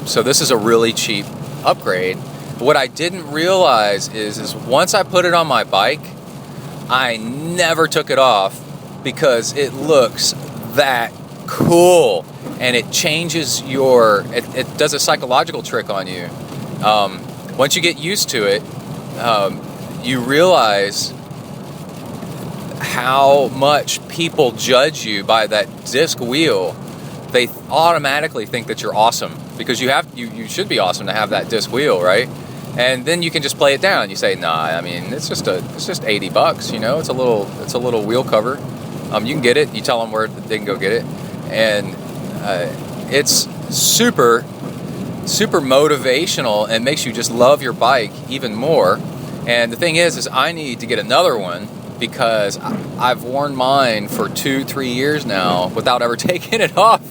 so this is a really cheap upgrade. But what I didn't realize is once I put it on my bike, I never took it off because it looks that cool. And it changes it does a psychological trick on you. Once you get used to it, you realize how much people judge you by that disc wheel. They automatically think that you're awesome because you should be awesome to have that disc wheel, right? And then you can just play it down. You say, nah, I mean, it's just $80, It's a little wheel cover. You can get it. You tell them where they can go get it, and it's super, super motivational and makes you just love your bike even more. And the thing is I need to get another one because I've worn mine for 2-3 years now without ever taking it off.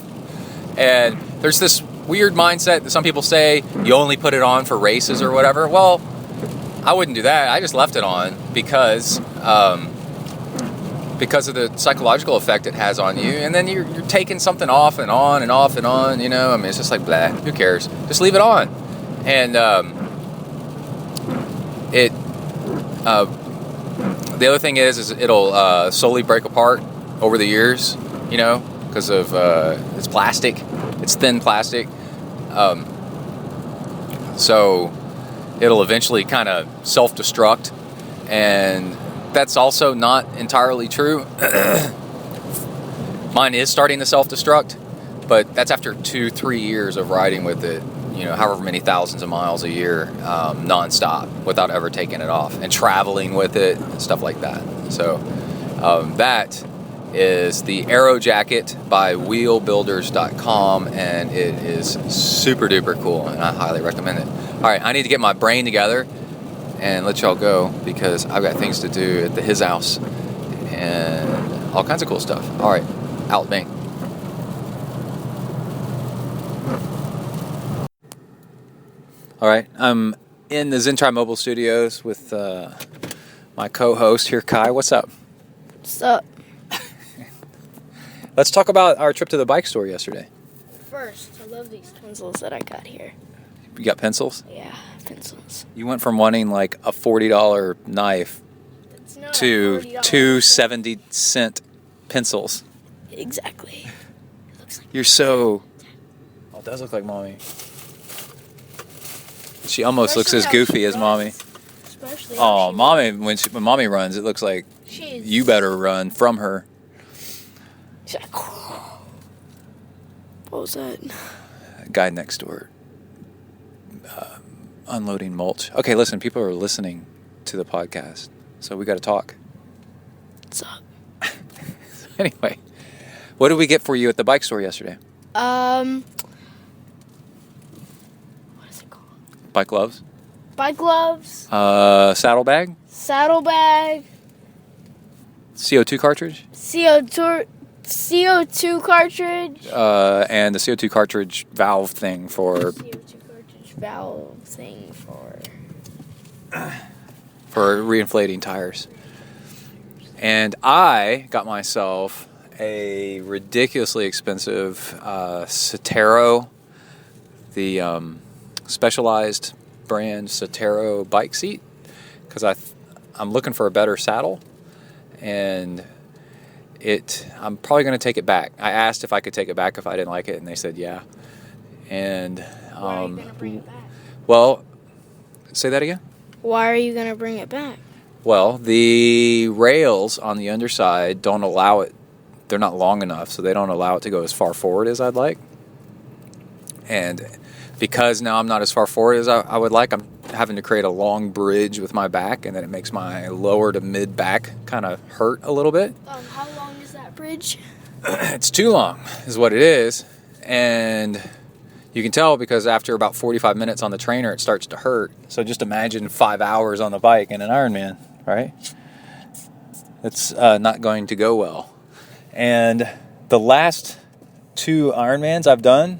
And there's this weird mindset that some people say you only put it on for races or whatever. Well, I wouldn't do that. I just left it on because of the psychological effect it has on you. And then you're taking something off and on and off and on, I mean, it's just like, blah, who cares? Just leave it on. And the other thing is it'll slowly break apart over the years, you know, because of it's plastic. It's thin plastic. So it'll eventually kind of self-destruct. And that's also not entirely true. Mine is starting to self-destruct, but that's after 2-3 years of riding with it, you know, however many thousands of miles a year, nonstop, without ever taking it off, and traveling with it, and stuff like that. So that is the Aero Jacket by wheelbuilders.com, and it is super duper cool, and I highly recommend it. All right, I need to get my brain together and let y'all go, because I've got things to do at his house and all kinds of cool stuff. All right, out, bang. All right, I'm in the ZenTri mobile studios with my co-host here, Kai. What's up? What's up? Let's talk about our trip to the bike store yesterday. First, I love these pencils that I got here. You got pencils? Yeah, pencils. You went from wanting like a $40 knife to two 70-cent pencils. Exactly. It looks like You're so... Oh, it does look like Mommy. She almost looks as goofy as Mommy. Especially Oh, Mommy, when Mommy runs, it looks like she's... you better run from her. She's like, what was that? Guy next door. Unloading mulch. Okay, listen, people are listening to the podcast, so we got to talk. What's up? Anyway, what did we get for you at the bike store yesterday? What is it called? Bike gloves. Bike gloves. Saddlebag. Saddlebag. CO2 cartridge. CO2 cartridge. And the CO2 cartridge valve thing for... CO2 cartridge valve thing for reinflating tires. And I got myself a ridiculously expensive Cetero, the specialized brand Cetero bike seat, because I'm looking for a better saddle, and I'm probably going to take it back. I asked if I could take it back if I didn't like it, and they said yeah. And why are you going to bring it back? Well, say that again? Why are you going to bring it back? Well, the rails on the underside don't allow it. They're not long enough, so they don't allow it to go as far forward as I'd like. And because now I'm not as far forward as I would like, I'm having to create a long bridge with my back, and then it makes my lower to mid back kind of hurt a little bit. How long is that bridge? It's too long, is what it is. And you can tell because after about 45 minutes on the trainer, it starts to hurt. So just imagine 5 hours on the bike in an Ironman, right? It's not going to go well. And the last 2 Ironmans I've done,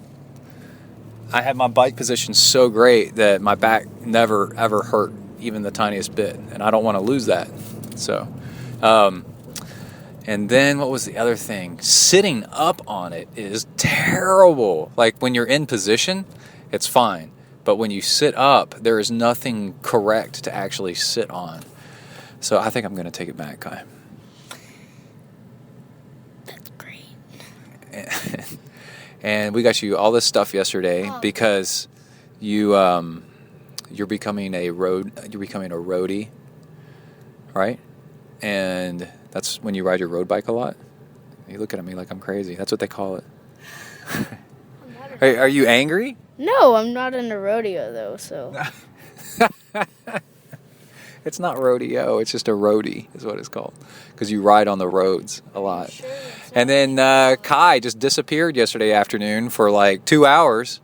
I had my bike position so great that my back never, ever hurt even the tiniest bit. And I don't want to lose that. So, and then what was the other thing? Sitting up on it is terrible. Like when you're in position, it's fine. But when you sit up, there is nothing correct to actually sit on. So I think I'm going to take it back, Kai. That's great. And we got you all this stuff yesterday because you're becoming a roadie, right? And that's when you ride your road bike a lot. You're looking at me like I'm crazy. That's what they call it. Are you angry? No, I'm not in a rodeo though, so. It's not rodeo. It's just a roadie is what it's called. Because you ride on the roads a lot. Sure, and then Kai just disappeared yesterday afternoon for like 2 hours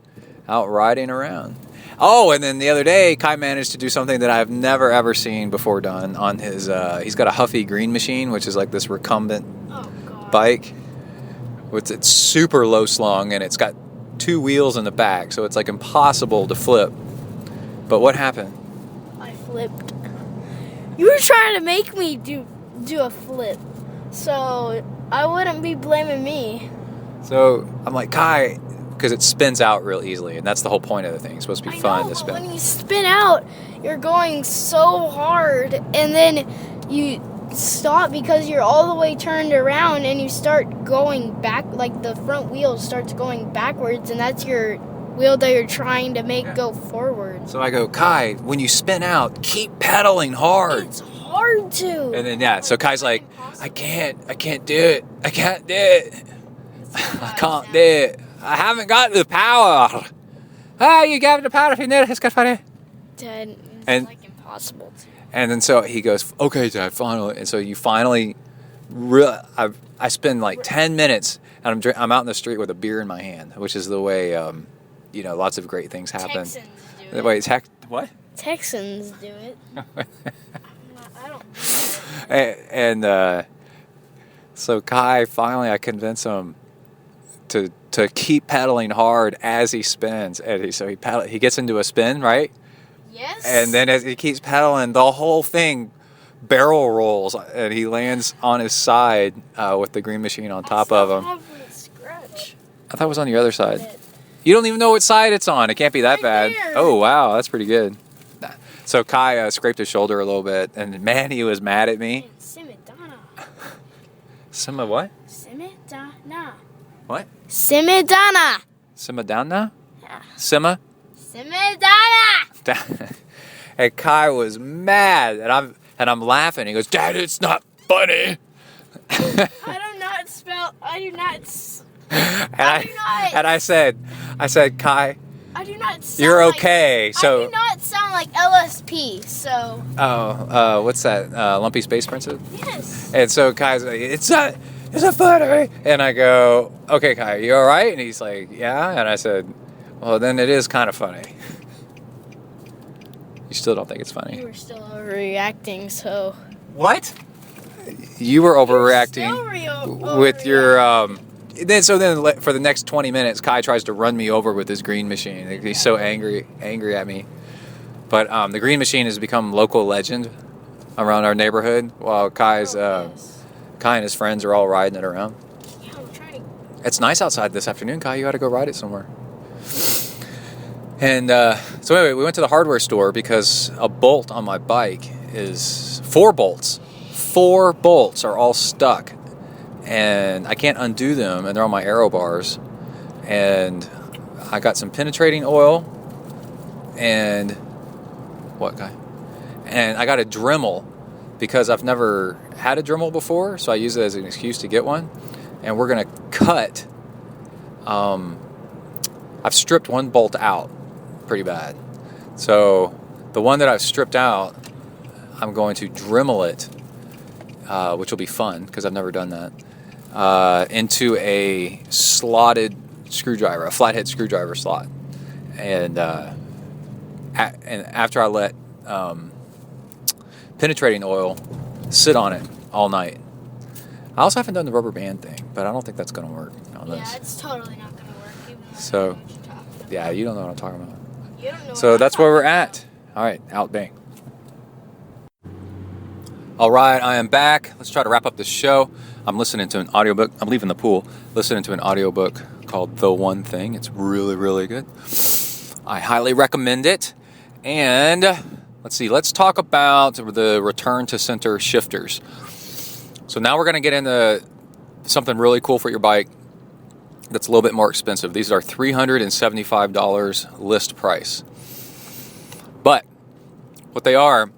out riding around. Oh, and then the other day, Kai managed to do something that I've never, ever seen before done on his... he's got a Huffy Green machine, which is like this recumbent bike. It's super low slung, and it's got 2 wheels in the back, so it's like impossible to flip. But what happened? I flipped. You were trying to make me do a flip, so I wouldn't be blaming me. So I'm like, Kai, because it spins out real easily, and that's the whole point of the thing. It's supposed to be fun to spin. When you spin out, you're going so hard, and then you stop because you're all the way turned around, and you start going back, like the front wheel starts going backwards, and that's your wheel that you're trying to make go forward. So I go, Kai, when you spin out, keep pedaling hard. It's hard to. And then so Kai's like, I can't do it. I can't do it. I can't do it. I haven't got the power. Ah, you got the power if you need it. It's good for you. Dad, it's And- like impossible to. And then so he goes, okay, Dad, finally. And so you finally, I spend like 10 minutes, and I'm out in the street with a beer in my hand, which is the way, lots of great things happen. Texans do it. Wait, what? Texans do it. I don't do it. And so Kai, finally, I convince him to keep pedaling hard as he spins. And he gets into a spin, right? Yes. And then as he keeps pedaling, the whole thing barrel rolls, and he lands on his side with the green machine on top of him. Scratch. I thought it was on the other side. You don't even know what side it's on. It can't be that Right bad. there. Oh, wow, that's pretty good. So Kai scraped his shoulder a little bit, and man, he was mad at me. Simidana. Sima what? Simidana. What? Simidana. Simadana? Yeah. Sima? Simidana. And Kai was mad, and I'm laughing. He goes, Dad, it's not funny. I do not spell. I do not. And I said, Kai, I do not. Sound you're like, okay. So I do not sound like LSP. So. what's that? Lumpy Space Princess? Yes. And so Kai's like, it's not funny. And I go, okay, Kai, you all right? And he's like, yeah. And I said, well, then it is kind of funny. You still don't think it's funny? You were still overreacting. So. What? You were overreacting with your Then for the next 20 minutes, Kai tries to run me over with his green machine. He's so angry at me. But the green machine has become local legend around our neighborhood, while Kai and his friends are all riding it around. Yeah, I'm trying to. It's nice outside this afternoon, Kai. You got to go ride it somewhere. And so anyway, we went to the hardware store because a bolt on my bike is 4 bolts. 4 bolts are all stuck, and I can't undo them, and they're on my aero bars. And I got some penetrating oil, and what, Guy? And I got a Dremel because I've never had a Dremel before, so I use it as an excuse to get one. And we're gonna cut. I've stripped one bolt out pretty bad, so the one that I've stripped out, I'm going to Dremel it. Which will be fun because I've never done that, into a slotted screwdriver, a flathead screwdriver slot. And after I let penetrating oil sit on it all night. I also haven't done the rubber band thing, but I don't think that's going to work on this. Yeah, it's totally not going to work. Even though So, I know what you're talking about. Yeah, you don't know what I'm talking about. You don't know So what that's I'm where we're talking at. All right, out bang. All right, I am back. Let's try to wrap up the show. I'm listening to an audiobook. I'm leaving the pool, listening to an audiobook called The One Thing. It's really, really good. I highly recommend it. And let's see, let's talk about the return to center shifters. So now we're going to get into something really cool for your bike that's a little bit more expensive. These are $375 list price. But what they are,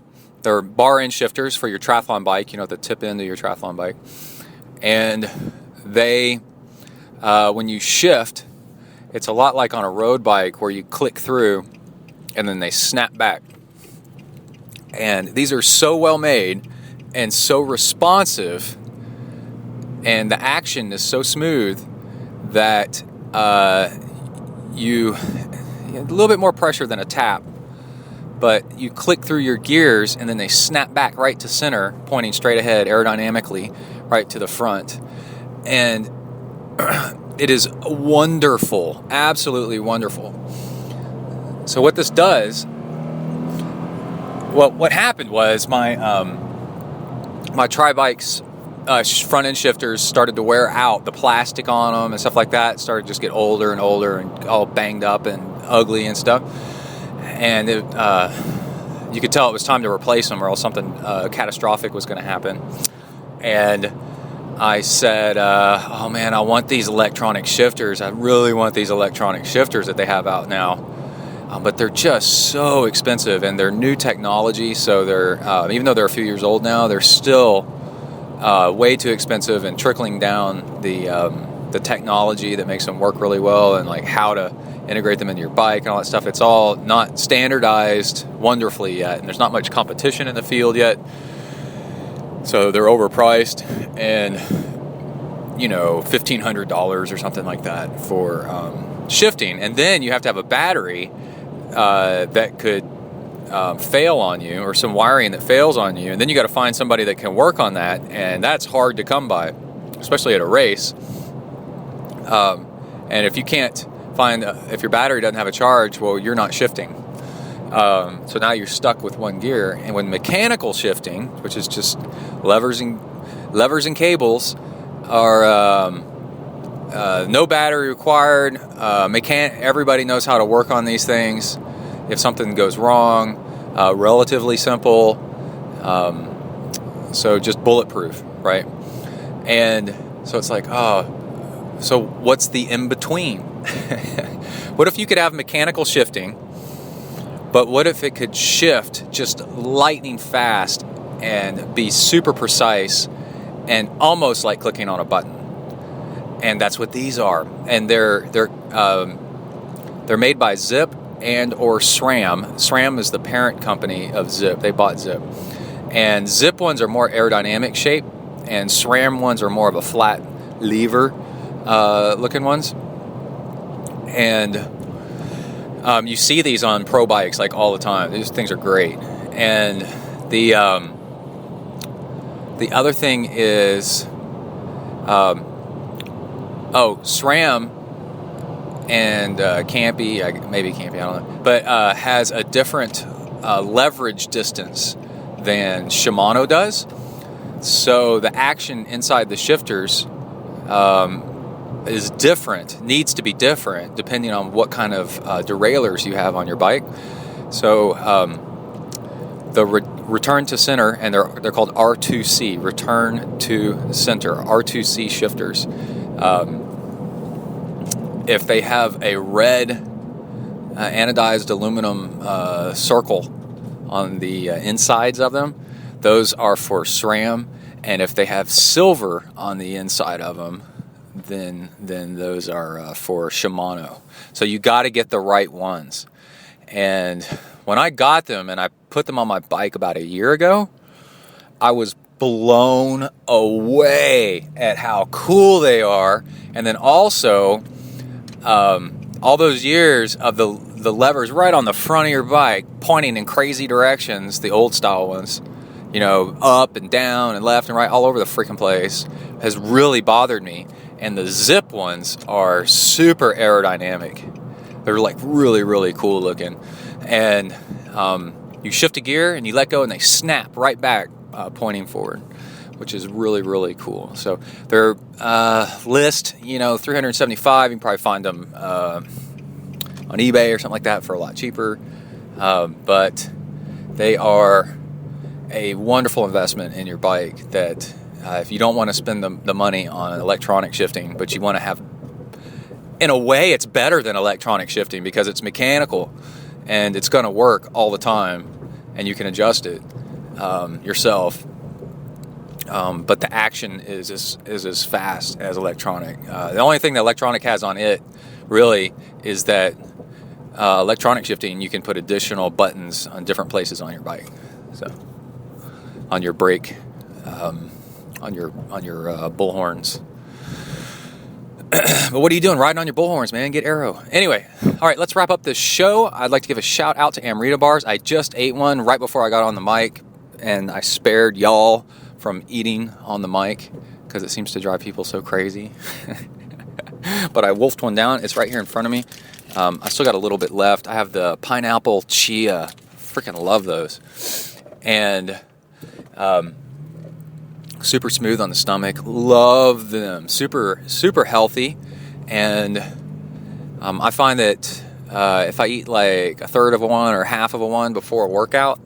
they're bar end shifters for your triathlon bike, the tip end of your triathlon bike. And they, when you shift, it's a lot like on a road bike where you click through and then they snap back. And these are so well made and so responsive, and the action is so smooth that you a little bit more pressure than a tap, but you click through your gears and then they snap back right to center, pointing straight ahead aerodynamically right to the front. And it is wonderful, absolutely wonderful. So what this does, what happened was my tri-bikes front end shifters started to wear out. The plastic on them and stuff like that started to just get older and older and all banged up and ugly and stuff. And you could tell it was time to replace them, or else something catastrophic was going to happen. And I said, oh man, I want these electronic shifters. I really want these electronic shifters that they have out now. But they're just so expensive, and they're new technology, so they're even though they're a few years old now, they're still way too expensive, and trickling down the technology that makes them work really well, and like how to integrate them into your bike and all that stuff. It's all not standardized wonderfully yet, and there's not much competition in the field yet. So they're overpriced, and $1,500 or something like that for shifting, and then you have to have a battery that could fail on you, or some wiring that fails on you, and then you got to find somebody that can work on that, and that's hard to come by, especially at a race. And if you can't find, if your battery doesn't have a charge, well, you're not shifting. So now you're stuck with one gear. And with mechanical shifting, which is just levers and cables, are no battery required. Everybody knows how to work on these things. If something goes wrong, relatively simple. So just bulletproof, right? And so it's like, so what's the in-between? What if you could have mechanical shifting, but what if it could shift just lightning fast and be super precise and almost like clicking on a button? And that's what these are. And they're made by Zip and or SRAM. SRAM is the parent company of Zip. They bought Zip. And Zip ones are more aerodynamic shape, and SRAM ones are more of a flat lever looking ones. And you see these on pro bikes like all the time. These things are great. And the other thing is, SRAM and maybe Campy, I don't know, but has a different leverage distance than Shimano does. So the action inside the shifters is different, needs to be different depending on what kind of derailleurs you have on your bike. So the return to center, and they're called R2C, return to center, R2C shifters. If they have a red anodized aluminum circle on the insides of them, those are for SRAM. And if they have silver on the inside of them, then those are for Shimano. So you got to get the right ones. And when I got them and I put them on my bike about a year ago, I was blown away at how cool they are. And then also, all those years of the levers right on the front of your bike pointing in crazy directions, the old style ones, up and down and left and right all over the freaking place, has really bothered me. And the Zip ones are super aerodynamic. They're like really, really cool looking. And you shift a gear and you let go and they snap right back, pointing forward, which is really, really cool. So they're list, $375. You can probably find them on eBay or something like that for a lot cheaper. But they are a wonderful investment in your bike that if you don't want to spend the money on electronic shifting, but you want to have, in a way, it's better than electronic shifting because it's mechanical and it's going to work all the time and you can adjust it yourself. But the action is as fast as electronic. The only thing that electronic has on it really is that electronic shifting, you can put additional buttons on different places on your bike. So on your brake, on your bullhorns. But what are you doing riding on your bullhorns, man? Get aero. Anyway, all right, let's wrap up this show. I'd like to give a shout out to Amrita bars. I just ate one right before I got on the mic, and I spared y'all from eating on the mic because it seems to drive people so crazy. But I wolfed one down. It's right here in front of me. I still got a little bit left. I have the pineapple chia. Freaking love those. And super smooth on the stomach. Love them. Super, super healthy. And I find that if I eat like a third of a one or half of a one before a workout,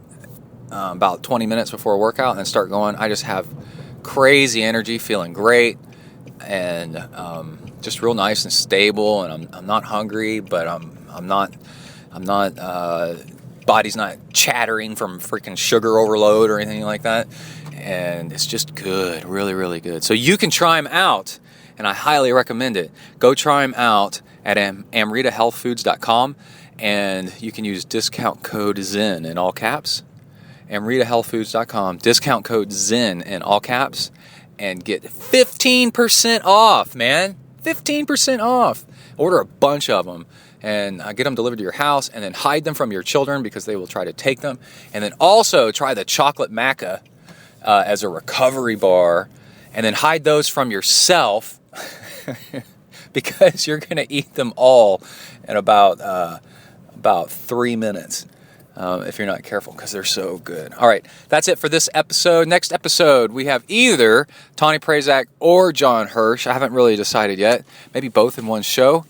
about 20 minutes before a workout, and then start going, I just have crazy energy, feeling great, and just real nice and stable. And I'm not hungry, but I'm not body's not chattering from freaking sugar overload or anything like that. And it's just good, really, really good. So you can try them out, and I highly recommend it. Go try them out at amritahealthfoods.com, and you can use discount code ZEN in all caps. amritahealthfoods.com, discount code ZEN in all caps, and get 15% off, man. 15% off. Order a bunch of them, and get them delivered to your house, and then hide them from your children because they will try to take them. And then also try the chocolate maca as a recovery bar, and then hide those from yourself because you're going to eat them all in about 3 minutes if you're not careful, because they're so good. All right, that's it for this episode. Next episode, we have either Tawny Prazak or John Hirsch. I haven't really decided yet. Maybe both in one show.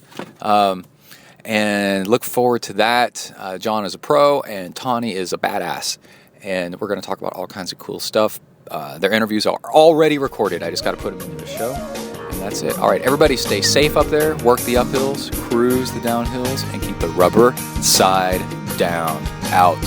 And look forward to that. John is a pro, and Tawny is a badass. And we're going to talk about all kinds of cool stuff. Their interviews are already recorded. I just got to put them into the show. And that's it. All right, everybody stay safe up there. Work the uphills, cruise the downhills, and keep the rubber side down. Out.